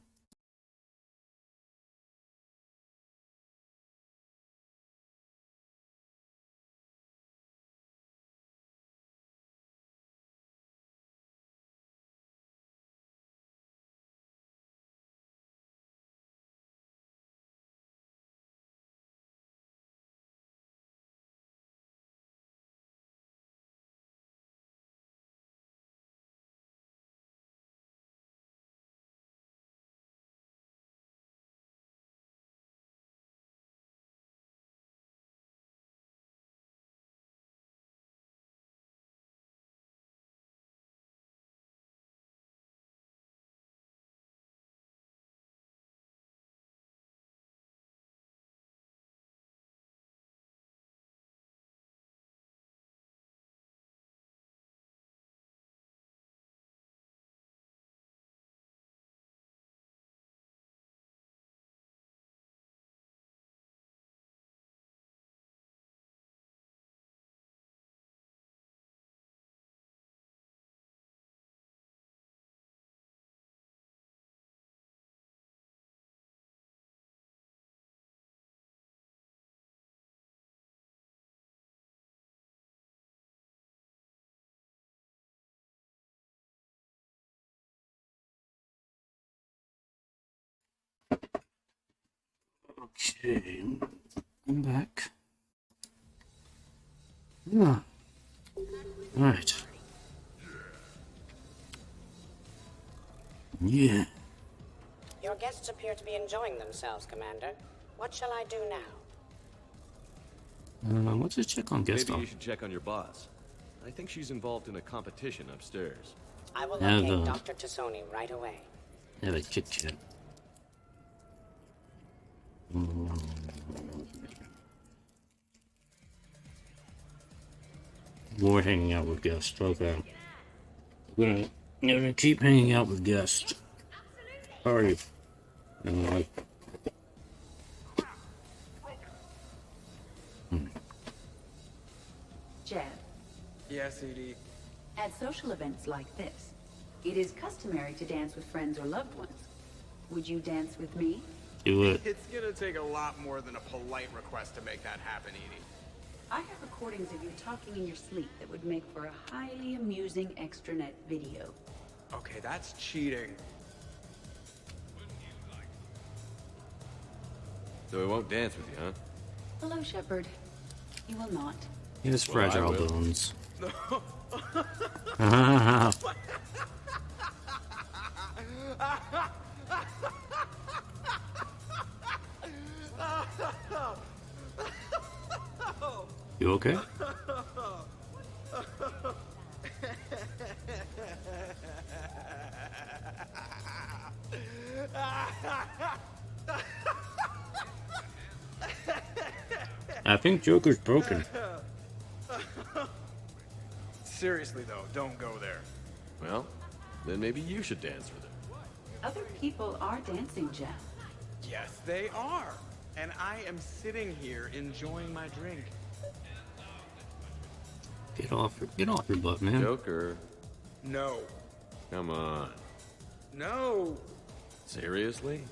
Okay, I'm back. Yeah. Alright. Yeah. Your guests appear to be enjoying themselves, Commander. What shall I do now? What's this check on guest Maybe on? you should check on your boss. I think she's involved in a competition upstairs. I will Have, locate Dr. Tassoni right away. Have a chit chat. More hanging out with guests. Okay. We're gonna keep hanging out with guests. Party. Jeff, Yes, Edie. at social events like this, it is customary to dance with friends or loved ones. Would you dance with me? Do it. It's gonna take a lot more than a polite request to make that happen, Edie. I have recordings of you talking in your sleep that would make for a highly amusing extranet video. Okay, that's cheating. So he won't dance with you, huh? Hello, Shephard. You will not. He has Well, I fragile will. bones. You okay? I think Joker's broken. Seriously, though, don't go there. Well, then maybe you should dance with her. Other people are dancing, Jeff. Yes, they are. And I am sitting here enjoying my drink. Get off your butt, man. Joker, No. come on. No. Seriously?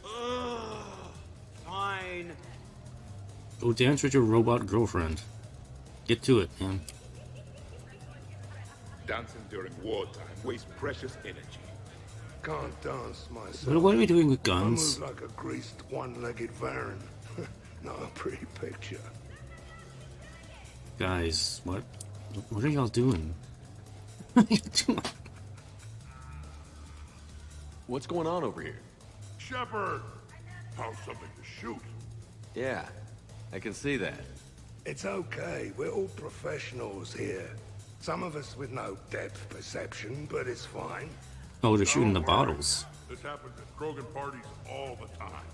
Ugh. Fine. Go dance with your robot girlfriend. Get to it, man. Dancing during wartime wastes precious energy. Can't dance myself. What are we doing with I guns? move like a greased one-legged Varan. Not a pretty picture. Guys, what are y'all doing? What are you doing? What's going on over here? Shepherd! Found something to shoot. Yeah, I can see that. It's okay. We're all professionals here. Some of us with no depth perception, but it's fine. Oh, they're shooting the bottles. This happens at Krogan parties all the time.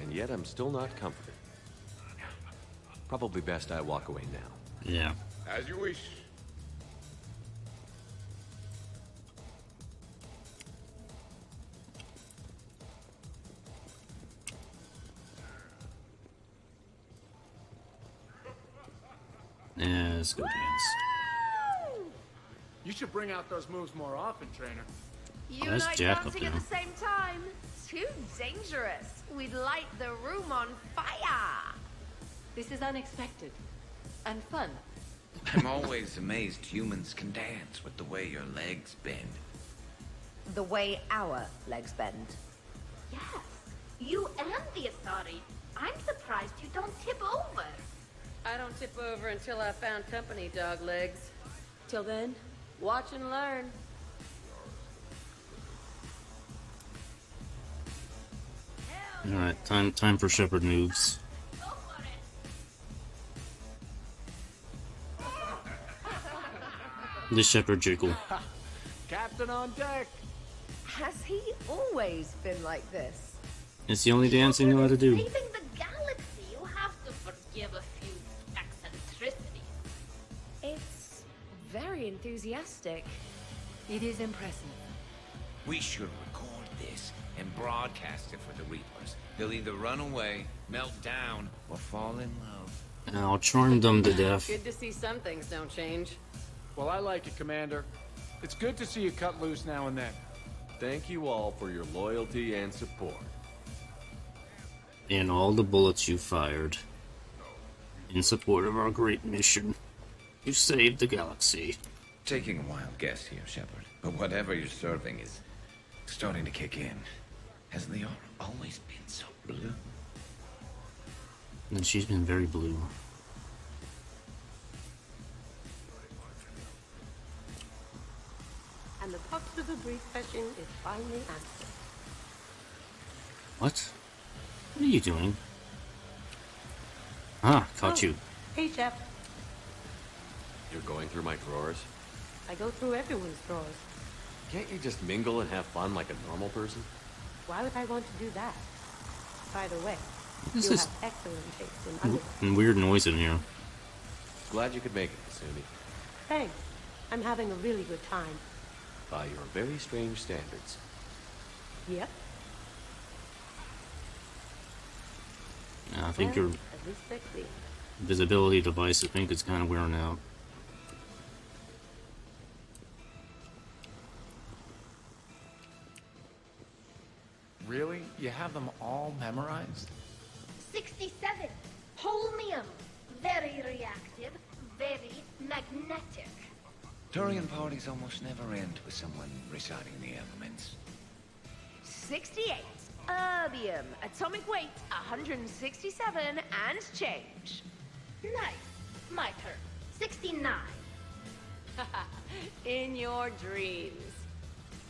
And yet I'm still not comforted. Probably best I walk away now. Yeah. As you wish. Yeah, let's go dance. You should bring out those moves more often, trainer. You That's and I Jack up dancing at there. the same time? Too dangerous. We'd light the room on fire. This is unexpected. And fun. I'm always amazed humans can dance with the way your legs bend. The way our legs bend. Yes, you and the Asari. I'm surprised you don't tip over. I don't tip over until I found company, dog legs. Till then, watch and learn. Alright, time for Shepherd moves. The Shepherd jiggle. Captain on deck. Has he always been like this? It's the only dance I know how to do. Saving the galaxy, you have to forgive a few eccentricities. It's very enthusiastic. It is impressive. We should record this and broadcast it for the Reapers. They'll either run away, melt down, or fall in love. I'll charm them to death. Good to see some things don't change. Well, I like it, Commander. It's good to see you cut loose now and then. Thank you all for your loyalty and support. And all the bullets you fired. In support of our great mission. You saved the galaxy. Taking a wild guess here, Shepherd, but whatever you're serving is starting to kick in. Has Liara always been so blue? And she's been very blue. And the box of the brief question is finally answered. What? What are you doing? Ah, caught you. Hey, Shep. You're going through my drawers? I go through everyone's drawers. Can't you just mingle and have fun like a normal person? Why would I want to do that? By the way, This you is- have excellent taste in underwear. And weird noise in here. Glad you could make it, Kasumi. Hey, I'm having a really good time. By your very strange standards. Yep. I think Well, your at least sexy. visibility device, I think, is kind of wearing out. Really? You have them all memorized? 67. Holmium. Very reactive, very magnetic. Turian parties almost never end with someone reciting the elements. 68. Erbium. Atomic weight 167 and change. Nice. My turn. 69. In your dreams.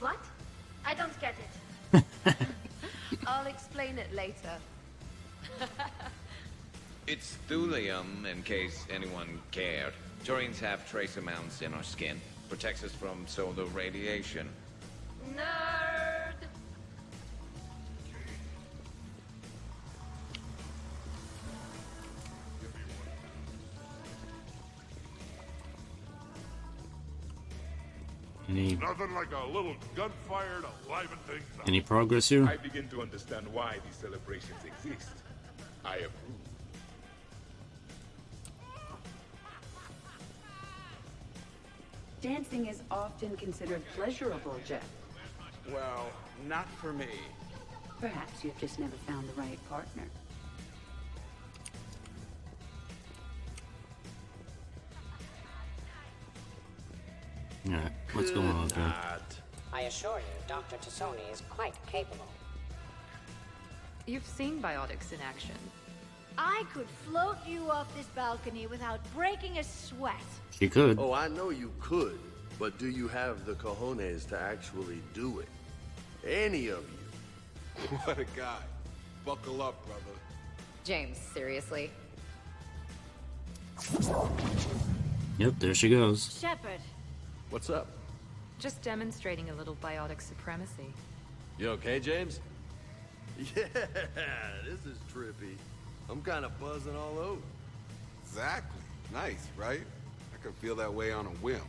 What? I don't get it. I'll explain it later. It's thulium, in case anyone cared. Turians have trace amounts in our skin. Protects us from solar radiation. Nerd. Any Nothing like a little gunfire to liven things up. any progress here? I begin to understand why these celebrations exist. I approve. Dancing is often considered pleasurable, Jeff. Well, not for me. Perhaps you've just never found the right partner. Alright, what's going on here? I assure you, Dr. Tassoni is quite capable. You've seen biotics in action. I could float you off this balcony without breaking a sweat. She could. Oh, I know you could, but do you have the cojones to actually do it? Any of you? What a guy. Buckle up, brother. James, seriously? Yep, there she goes. Shephard. What's up? Just demonstrating a little biotic supremacy. You okay, James? Yeah, this is trippy. I'm kind of buzzing all over. Exactly. Nice, right? I can feel that way on a whim.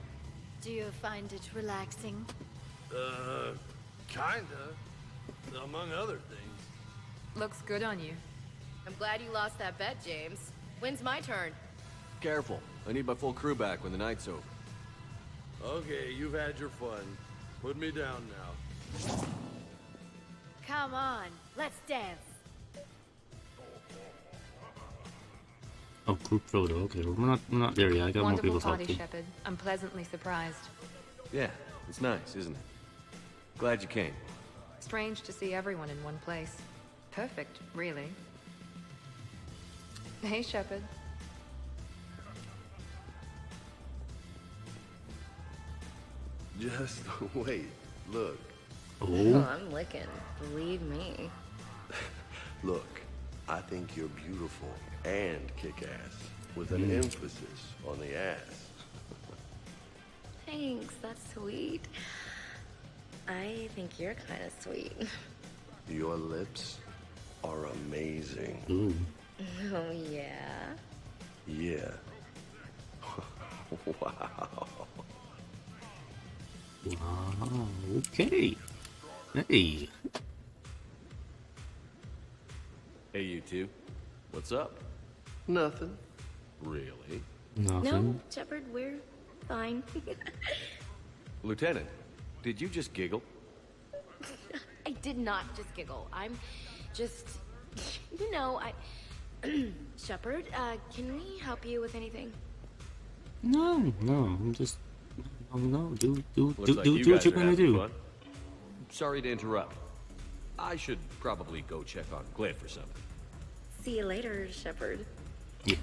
Do you find it relaxing? Kinda. Among other things. Looks good on you. I'm glad you lost that bet, James. When's my turn? Careful. I need my full crew back when the night's over. Okay, you've had your fun. Put me down now. Come on, let's dance. Oh, group photo. Okay, we're not there yet. I got more people Wonderful to talk party, to. Shepherd. I'm pleasantly surprised. Yeah, it's nice, isn't it? Glad you came. Strange to see everyone in one place. Perfect, really. Hey, Shepherd. Just wait. Look. Oh, I'm licking. Believe me. Look, I think you're beautiful and kick-ass, with an emphasis on the ass. Thanks, that's sweet. I think you're kind of sweet. Your lips are amazing. Ooh. Oh, yeah? Yeah. Wow. Wow. Okay. Hey. Hey, you two. What's up? Nothing. Really? Nothing. No, Shepherd, we're fine. Lieutenant, did you just giggle? I did not just giggle. I'm just... You know, Shepherd, can we help you with anything? No, I'm just... No, do Looks like you what guys you're are gonna having do. fun. Sorry to interrupt. I should probably go check on Glyph or something. See you later, Shepherd. Yeah.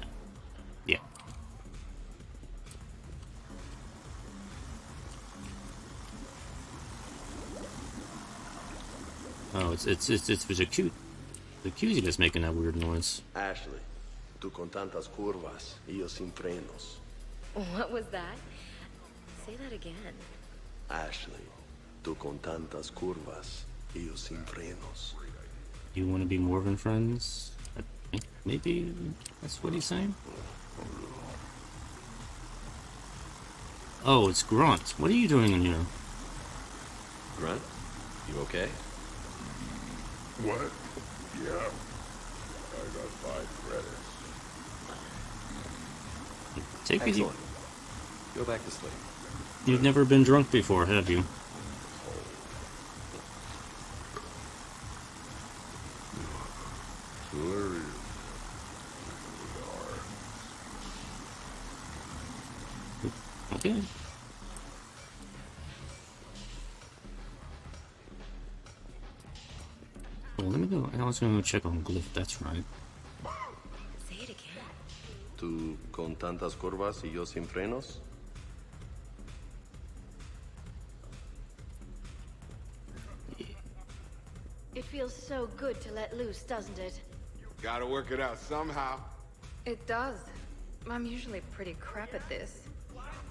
Oh, it's the cute. The cutie that's making that weird noise. Ashley, tú con tantas curvas y yo sin frenos. What was that? Say that again. Ashley, tú con tantas curvas y yo sin frenos. You want to be more than friends? I think maybe that's what he's saying. Oh, it's Grunt. What are you doing in here? Grunt, you okay? What? Yeah. I got 5 credits. Take it. Excellent. Go back to sleep. You've never been drunk before, have you? Sure is. Okay. Well, let me go. I was going to check on Glyph. That's right. Say it again. Tú con tantas curvas y yo sin frenos. It feels so good to let loose, doesn't it? Gotta work it out somehow. It does. I'm usually pretty crap at this.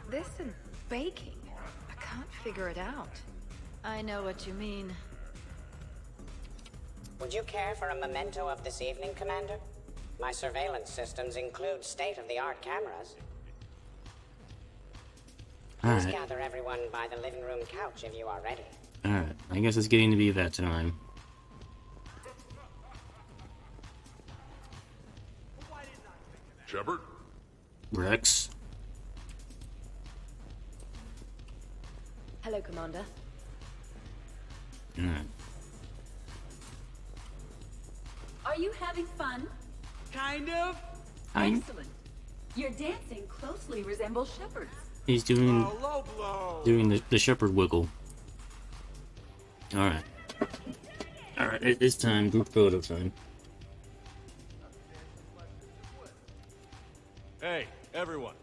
This and baking. I can't figure it out. I know what you mean. Would you care for a memento of this evening, Commander? My surveillance systems include state-of-the-art cameras. Please Alright. gather everyone by the living room couch if you are ready. Alright. I guess it's getting to be that time. Shepherd? Rex. Hello, Commander. Alright. Are you having fun? Kind of. I'm... Excellent. Your dancing closely resembles Shepherd's. He's doing the Shepherd wiggle. Alright. Alright, it's time. Group photo time. Hey, everyone.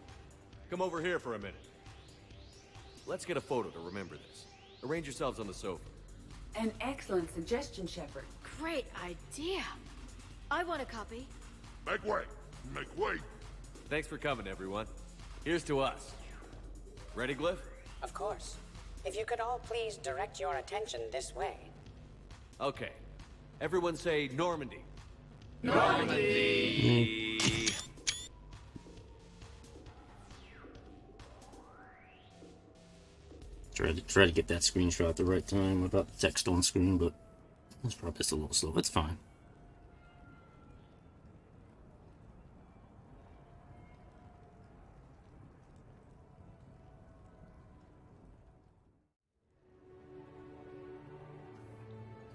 Come over here for a minute. Let's get a photo to remember this. Arrange yourselves on the sofa. An excellent suggestion, Shepherd. Great idea. I want a copy. Make way! Make way! Thanks for coming, everyone. Here's to us. Ready, Glyph? Of course. If you could all please direct your attention this way. Okay. Everyone say Normandy. Normandy! Try to get that screenshot at the right time without the text on screen, but it's probably just a little slow. It's fine.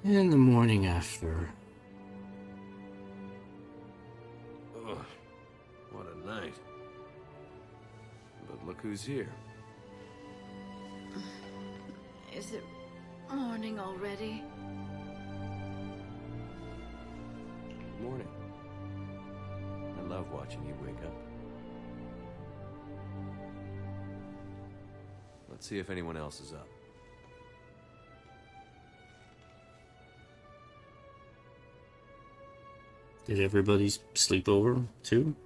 In the morning after. Ugh, what a night. But look who's here. Is it morning already? Good morning. I love watching you wake up. Let's see if anyone else is up. Did everybody sleep over too?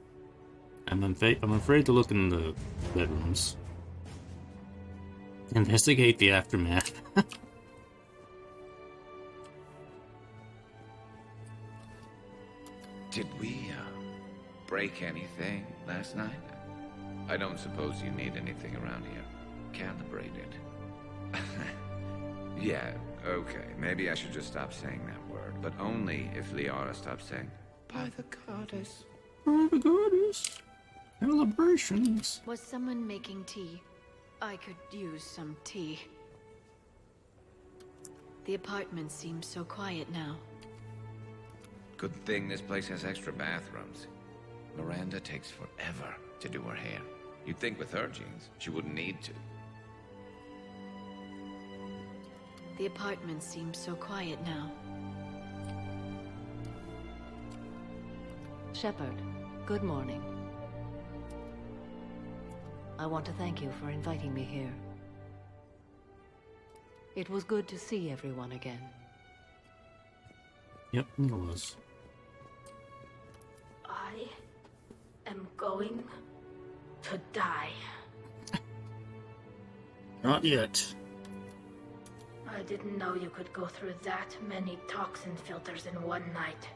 I'm afraid to look in the bedrooms. Investigate the aftermath. Did we, break anything last night? I don't suppose you need anything around here. Calibrated. Yeah, okay. Maybe I should just stop saying that word, but only if Liara stops saying, by the goddess. By the goddess. Celebrations. Was someone making tea? I could use some tea. The apartment seems so quiet now. Good thing this place has extra bathrooms. Miranda takes forever to do her hair. You'd think with her genes, she wouldn't need to. The apartment seems so quiet now. Shephard, good morning. I want to thank you for inviting me here. It was good to see everyone again. Yep, it was. I am going to die. Not yet. I didn't know you could go through that many toxin filters in one night.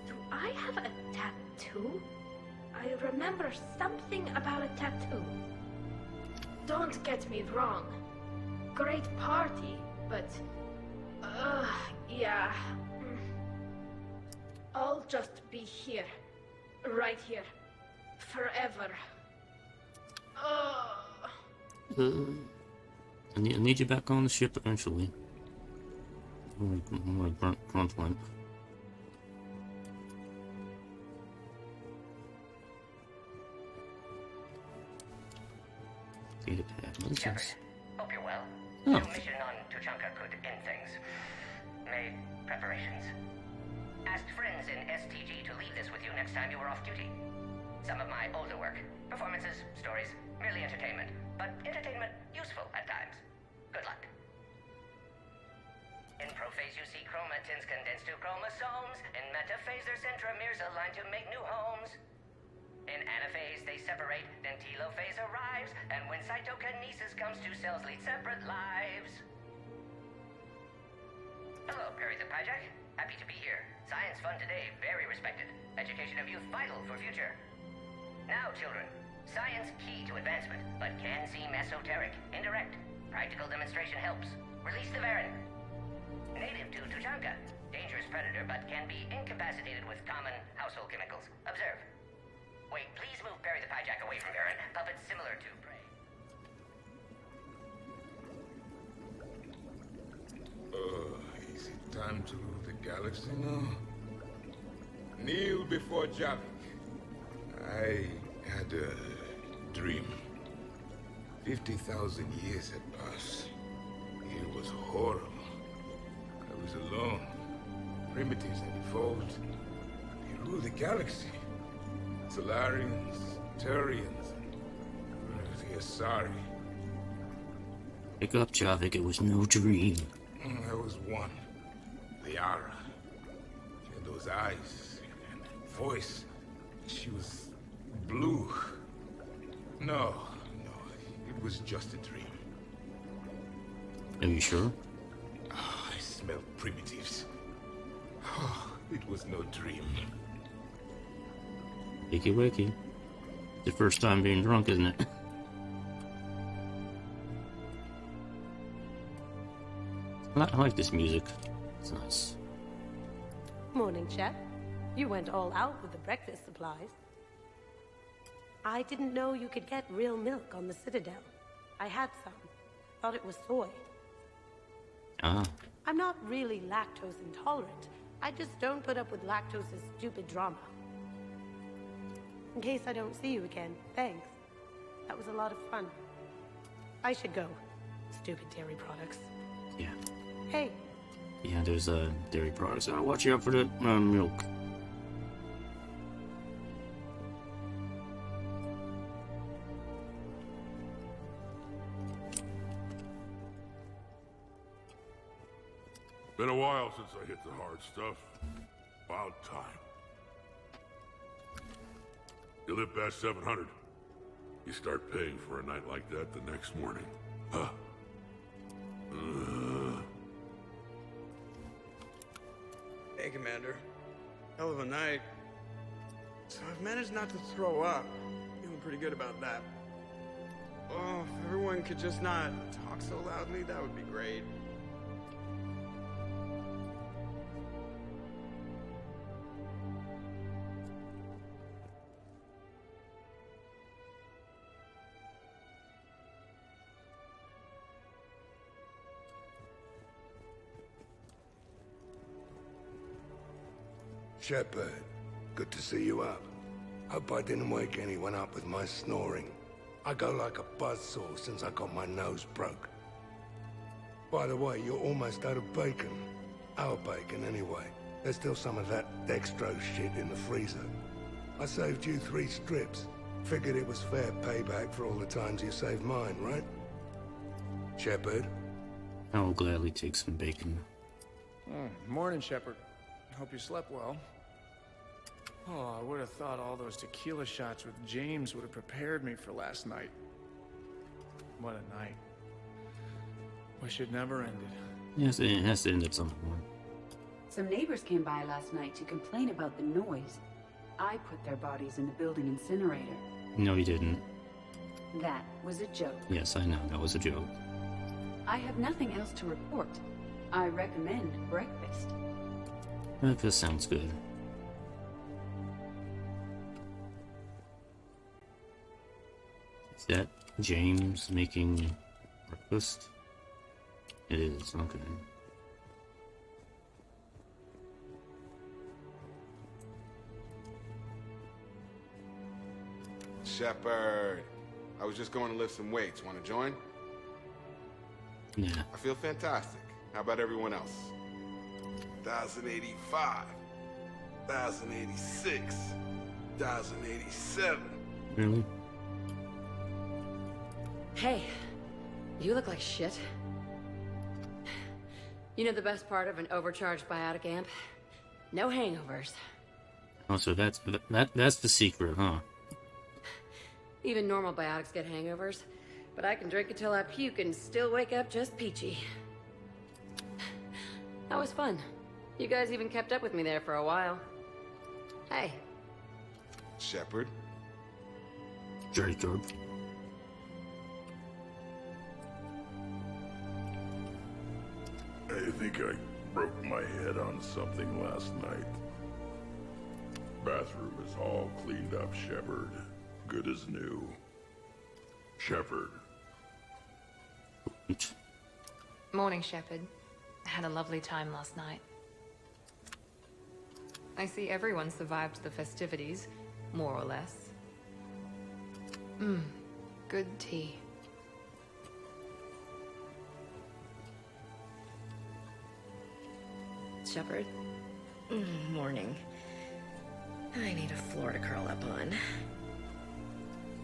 Do I have a tattoo? I remember something about a tattoo. Don't get me wrong. Great party, but... yeah. I'll just be here. Right here. Forever. I need you back on the ship eventually. I'm like grunt limp. Shephard, hope you're well. Oh. Your mission on Tuchanka could end things. Made preparations. Asked friends in STG to leave this with you next time you were off duty. Some of my older work. Performances, stories, merely entertainment. But entertainment useful at times. Good luck. In prophase you see chromatins condensed to chromosomes. In metaphase their centromeres align to make new homes. In anaphase they separate, then telophase arrives, and when cytokinesis comes, two cells lead separate lives. Hello, Perry the Pyjak. Happy to be here. Science fun today, very respected. Education of youth vital for future. Now, children, science key to advancement, but can seem esoteric, indirect. Practical demonstration helps. Release the Varan. Native to Tuchanka. Dangerous predator, but can be incapacitated with common household chemicals. Observe. Wait, please move Perry the Pyjak away from Varan. Puppets similar to prey. Is it time to rule the galaxy now? Kneel before Javik. I had a dream. 50,000 years had passed. It was horrible. I was alone. Primitives had evolved. They ruled the galaxy. Solarians, Turians, the Asari. Pick up, Javik. It was no dream. There was one. Liara. She had those eyes and voice. She was blue. No, it was just a dream. Are you sure? Oh, I smelled primitives. Oh, it was no dream. Wakey wakey. The first time being drunk, isn't it? I like this music. It's nice. Morning, Chef. You went all out with the breakfast supplies. I didn't know you could get real milk on the Citadel. I had some. Thought it was soy. Ah. I'm not really lactose intolerant. I just don't put up with lactose's stupid drama. In case I don't see you again, thanks. That was a lot of fun. I should go. Stupid dairy products. Yeah. Hey. Yeah, there's dairy products. I'll watch out for the milk. Been a while since I hit the hard stuff. About time. You live past 700. You start paying for a night like that the next morning. Huh? Hey, Commander. Hell of a night. So I've managed not to throw up. Feeling pretty good about that. Oh, if everyone could just not talk so loudly, that would be great. Shepherd, good to see you up. Hope I didn't wake anyone up with my snoring. I go like a buzzsaw since I got my nose broke. By the way, you're almost out of bacon. Our bacon, anyway. There's still some of that dextrose shit in the freezer. I saved you 3 strips. Figured it was fair payback for all the times you saved mine, right? Shepherd? I will gladly take some bacon. Morning, Shepherd. Hope you slept well. Oh, I would have thought all those tequila shots with James would have prepared me for last night. What a night. Wish it never ended. Yes, it has to end at some point. Some neighbors came by last night to complain about the noise. I put their bodies in the building incinerator. No, you didn't. That was a joke. Yes, I know. That was a joke. I have nothing else to report. I recommend breakfast. Breakfast sounds good. Is that James making breakfast? It is, okay. Shepherd, I was just going to lift some weights. Want to join? Yeah. I feel fantastic. How about everyone else? 1,085, 1,086, 1,087. Really? Hey, you look like shit. You know the best part of an overcharged biotic amp? No hangovers. Oh, so that's the secret, huh? Even normal biotics get hangovers, but I can drink until I puke and still wake up just peachy. That was fun. You guys even kept up with me there for a while. Hey. Shepherd. Jacob. I think I broke my head on something last night. Bathroom is all cleaned up, Shepherd. Good as new. Shepherd. Morning, Shepherd. I had a lovely time last night. I see everyone survived the festivities, more or less. Good tea. Shepherd? Morning. I need a floor to curl up on.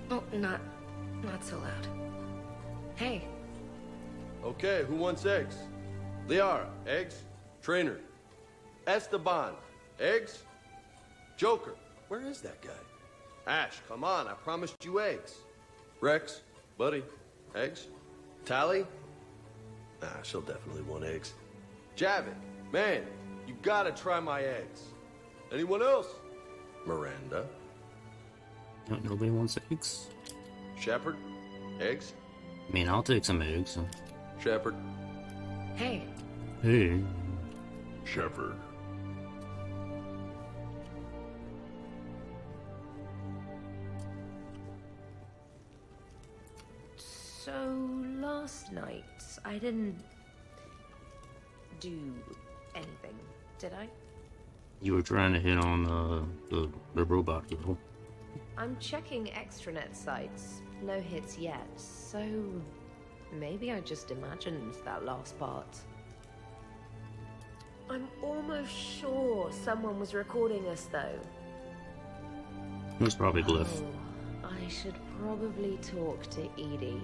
Oh, not so loud. Hey. Okay, who wants eggs? Liara, eggs? Trainer. Esteban, eggs? Joker, where is that guy? Ash, come on, I promised you eggs. Rex, buddy, eggs? Tali? Nah, she'll definitely want eggs. Javik, man, you gotta try my eggs. Anyone else? Miranda? No, nobody wants eggs? Shepherd, eggs? I mean, I'll take some eggs. So. Shepherd. Hey. Hey. Shepherd. So, last night, I didn't do anything, did I? You were trying to hit on the robot girl. I'm checking extranet sites. No hits yet, so maybe I just imagined that last part. I'm almost sure someone was recording us, though. It was probably Glyph. Oh, I should probably talk to Edie.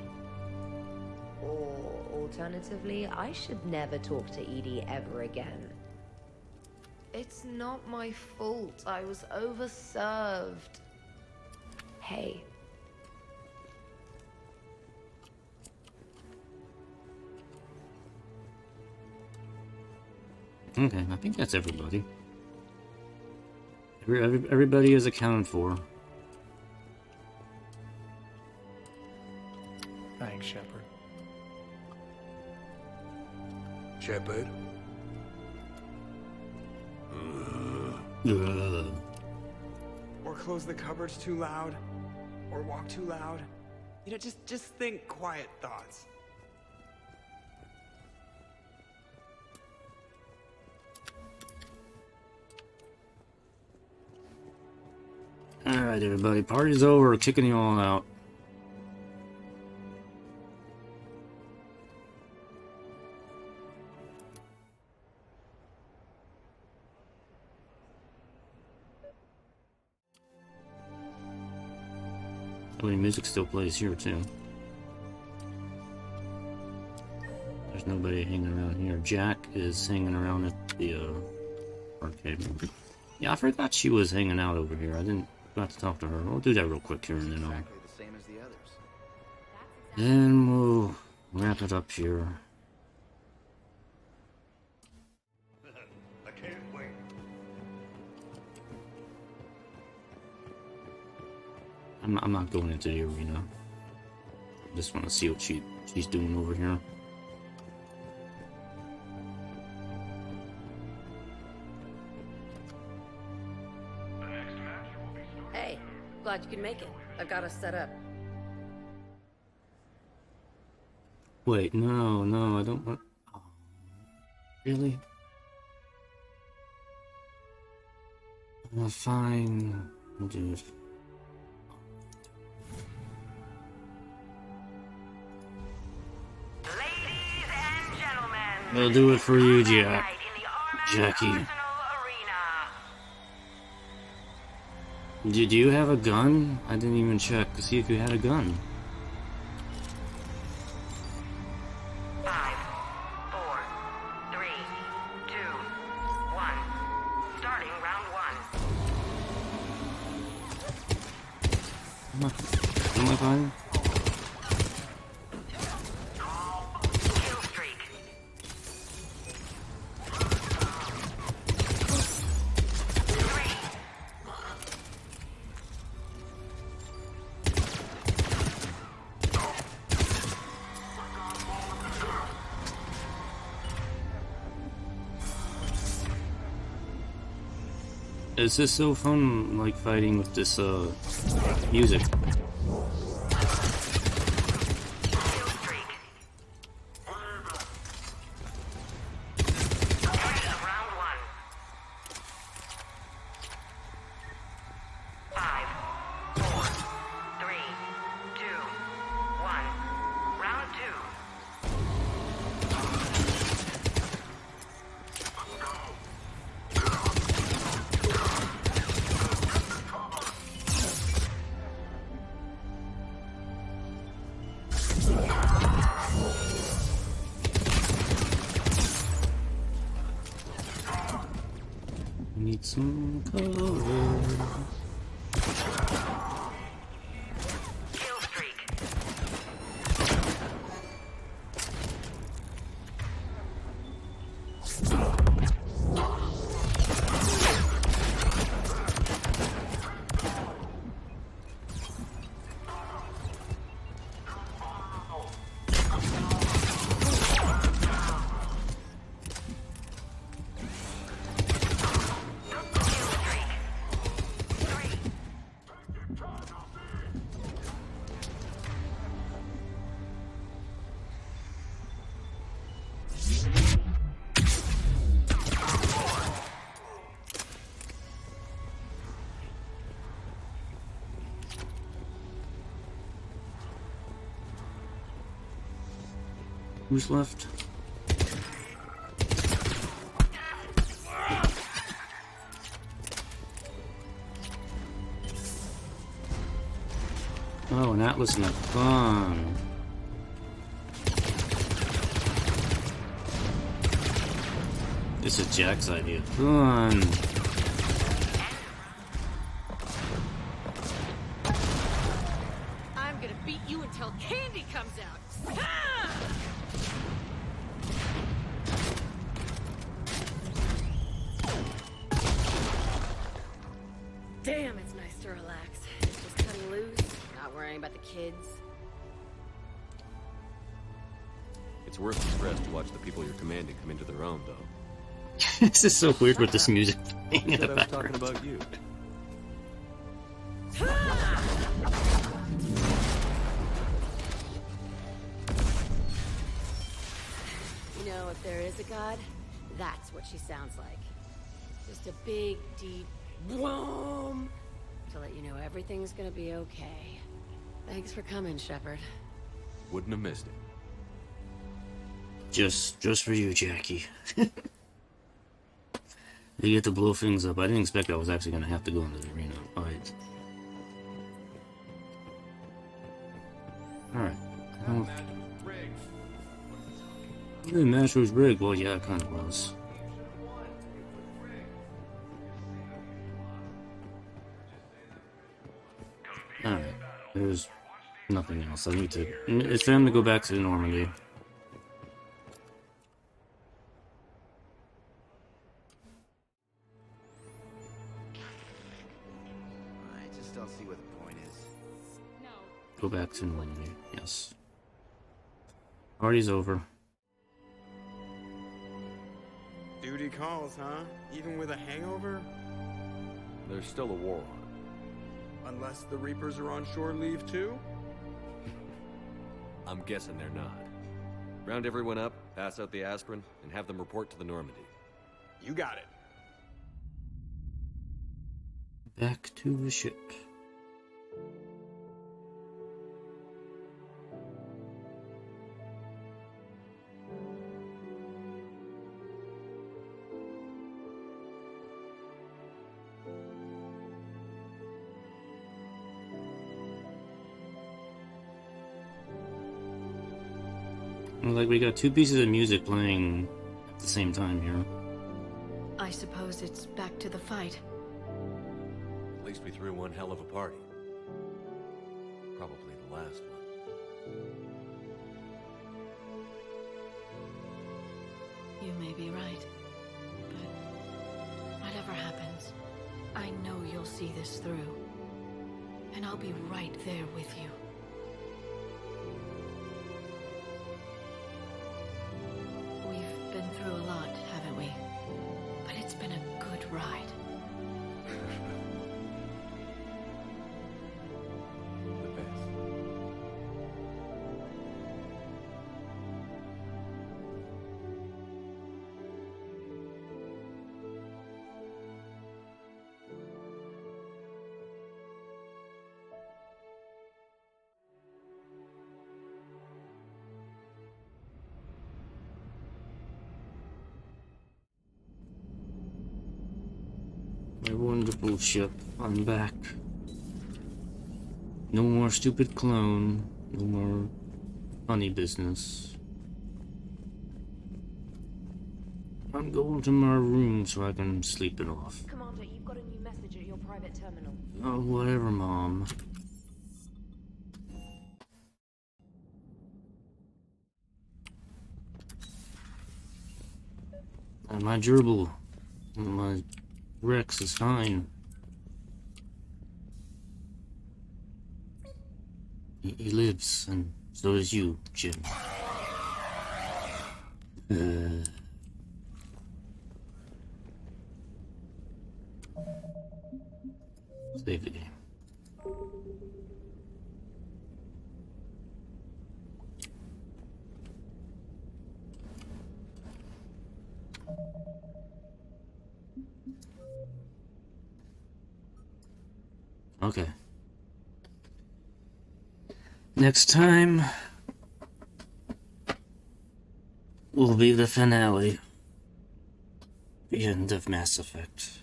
Or, alternatively, I should never talk to Edie ever again. It's not my fault. I was overserved. Hey. Okay, I think that's everybody. Everybody is accounted for. Thanks, Shepherd. Shepherd? Or close the cupboards too loud, or walk too loud. You know, just think quiet thoughts. Alright, everybody, party's over. Kicking you all out. I mean, music still plays here, too. There's nobody hanging around here. Jack is hanging around at the arcade. Yeah, I forgot she was hanging out over here. I didn't got to talk to her. I'll do that real quick here, and then I'll... Then we'll wrap it up here. I can't wait. I'm not going into the arena. I just want to see what she's doing over here. Hey, glad you could make it. I've got us set up. Wait, no, I don't want... Oh, really? Fine, dude. I'll do it for you, Jackie. Do you have a gun? I didn't even check to see if you had a gun. 5, 4, 3, 2, 1. Starting round 1. Am I fine? Is this so fun, like fighting with this music? Need some cover. Who's left? Oh, an Atlas and a gun. This is Jack's idea. Gun. I'm gonna beat you until candy comes out. Ah! Damn, it's nice to relax. Just cutting loose, not worrying about the kids. It's worth the stress to watch the people you're commanding come into their own, though. This is so weird with this music playing in the I was talking background. about you. You know, if there is a god, that's what she sounds like. Just a big, deep boom to let you know everything's gonna be okay. Thanks for coming, Shepherd. Wouldn't have missed it. Just for you, Jackie. They get to blow things up. I didn't expect I was actually going to have to go into the arena. Alright. Alright. The match was rigged. Well, yeah, it kind of was. Alright. There's nothing else. I need to... It's time to go back to Normandy. Go back to Normandy, yes. Party's over. Duty calls, huh? Even with a hangover? There's still a war on. Unless the Reapers are on shore leave too? I'm guessing they're not. Round everyone up, pass out the aspirin, and have them report to the Normandy. You got it. Back to the ship. Like, we got two pieces of music playing at the same time here. I suppose it's back to the fight. At least we threw one hell of a party. Probably the last one. You may be right. But whatever happens, I know you'll see this through. And I'll be right there with you. We've been through a lot, haven't we? But it's been a good ride. The best. My wonderful ship, I'm back. No more stupid clone. No more Funny business. I'm going to my room so I can sleep it off. Commander, you've got a new message at your private terminal. Oh, whatever, Mom. My gerbil, my Rex is fine. He lives, and so does you, Jim. Save the game. Okay. Next time will be the finale. The end of Mass Effect.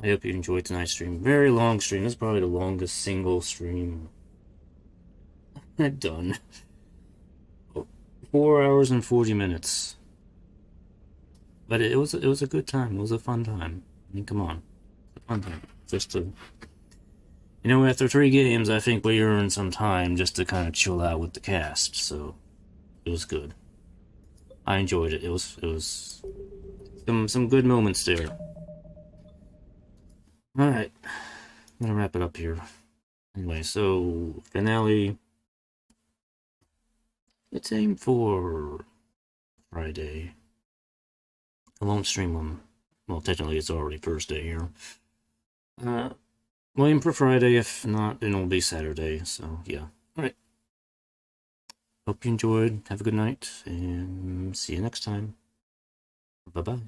I hope you enjoyed tonight's stream. Very long stream. This is probably the longest single stream I've done. 4 hours and 40 minutes. But it was a good time. It was a fun time. I mean, come on. It's a fun time. Just to... You know, after 3 games, I think we earned some time just to kind of chill out with the cast, so it was good. I enjoyed it. It was some good moments there. Alright, I'm gonna wrap it up here. Anyway, so, finale. Let's aim for Friday. I won't stream on, well, technically it's already Thursday here. We'll aim for Friday, if not, then it'll be Saturday, so yeah. Alright. Hope you enjoyed, have a good night, and see you next time. Bye-bye.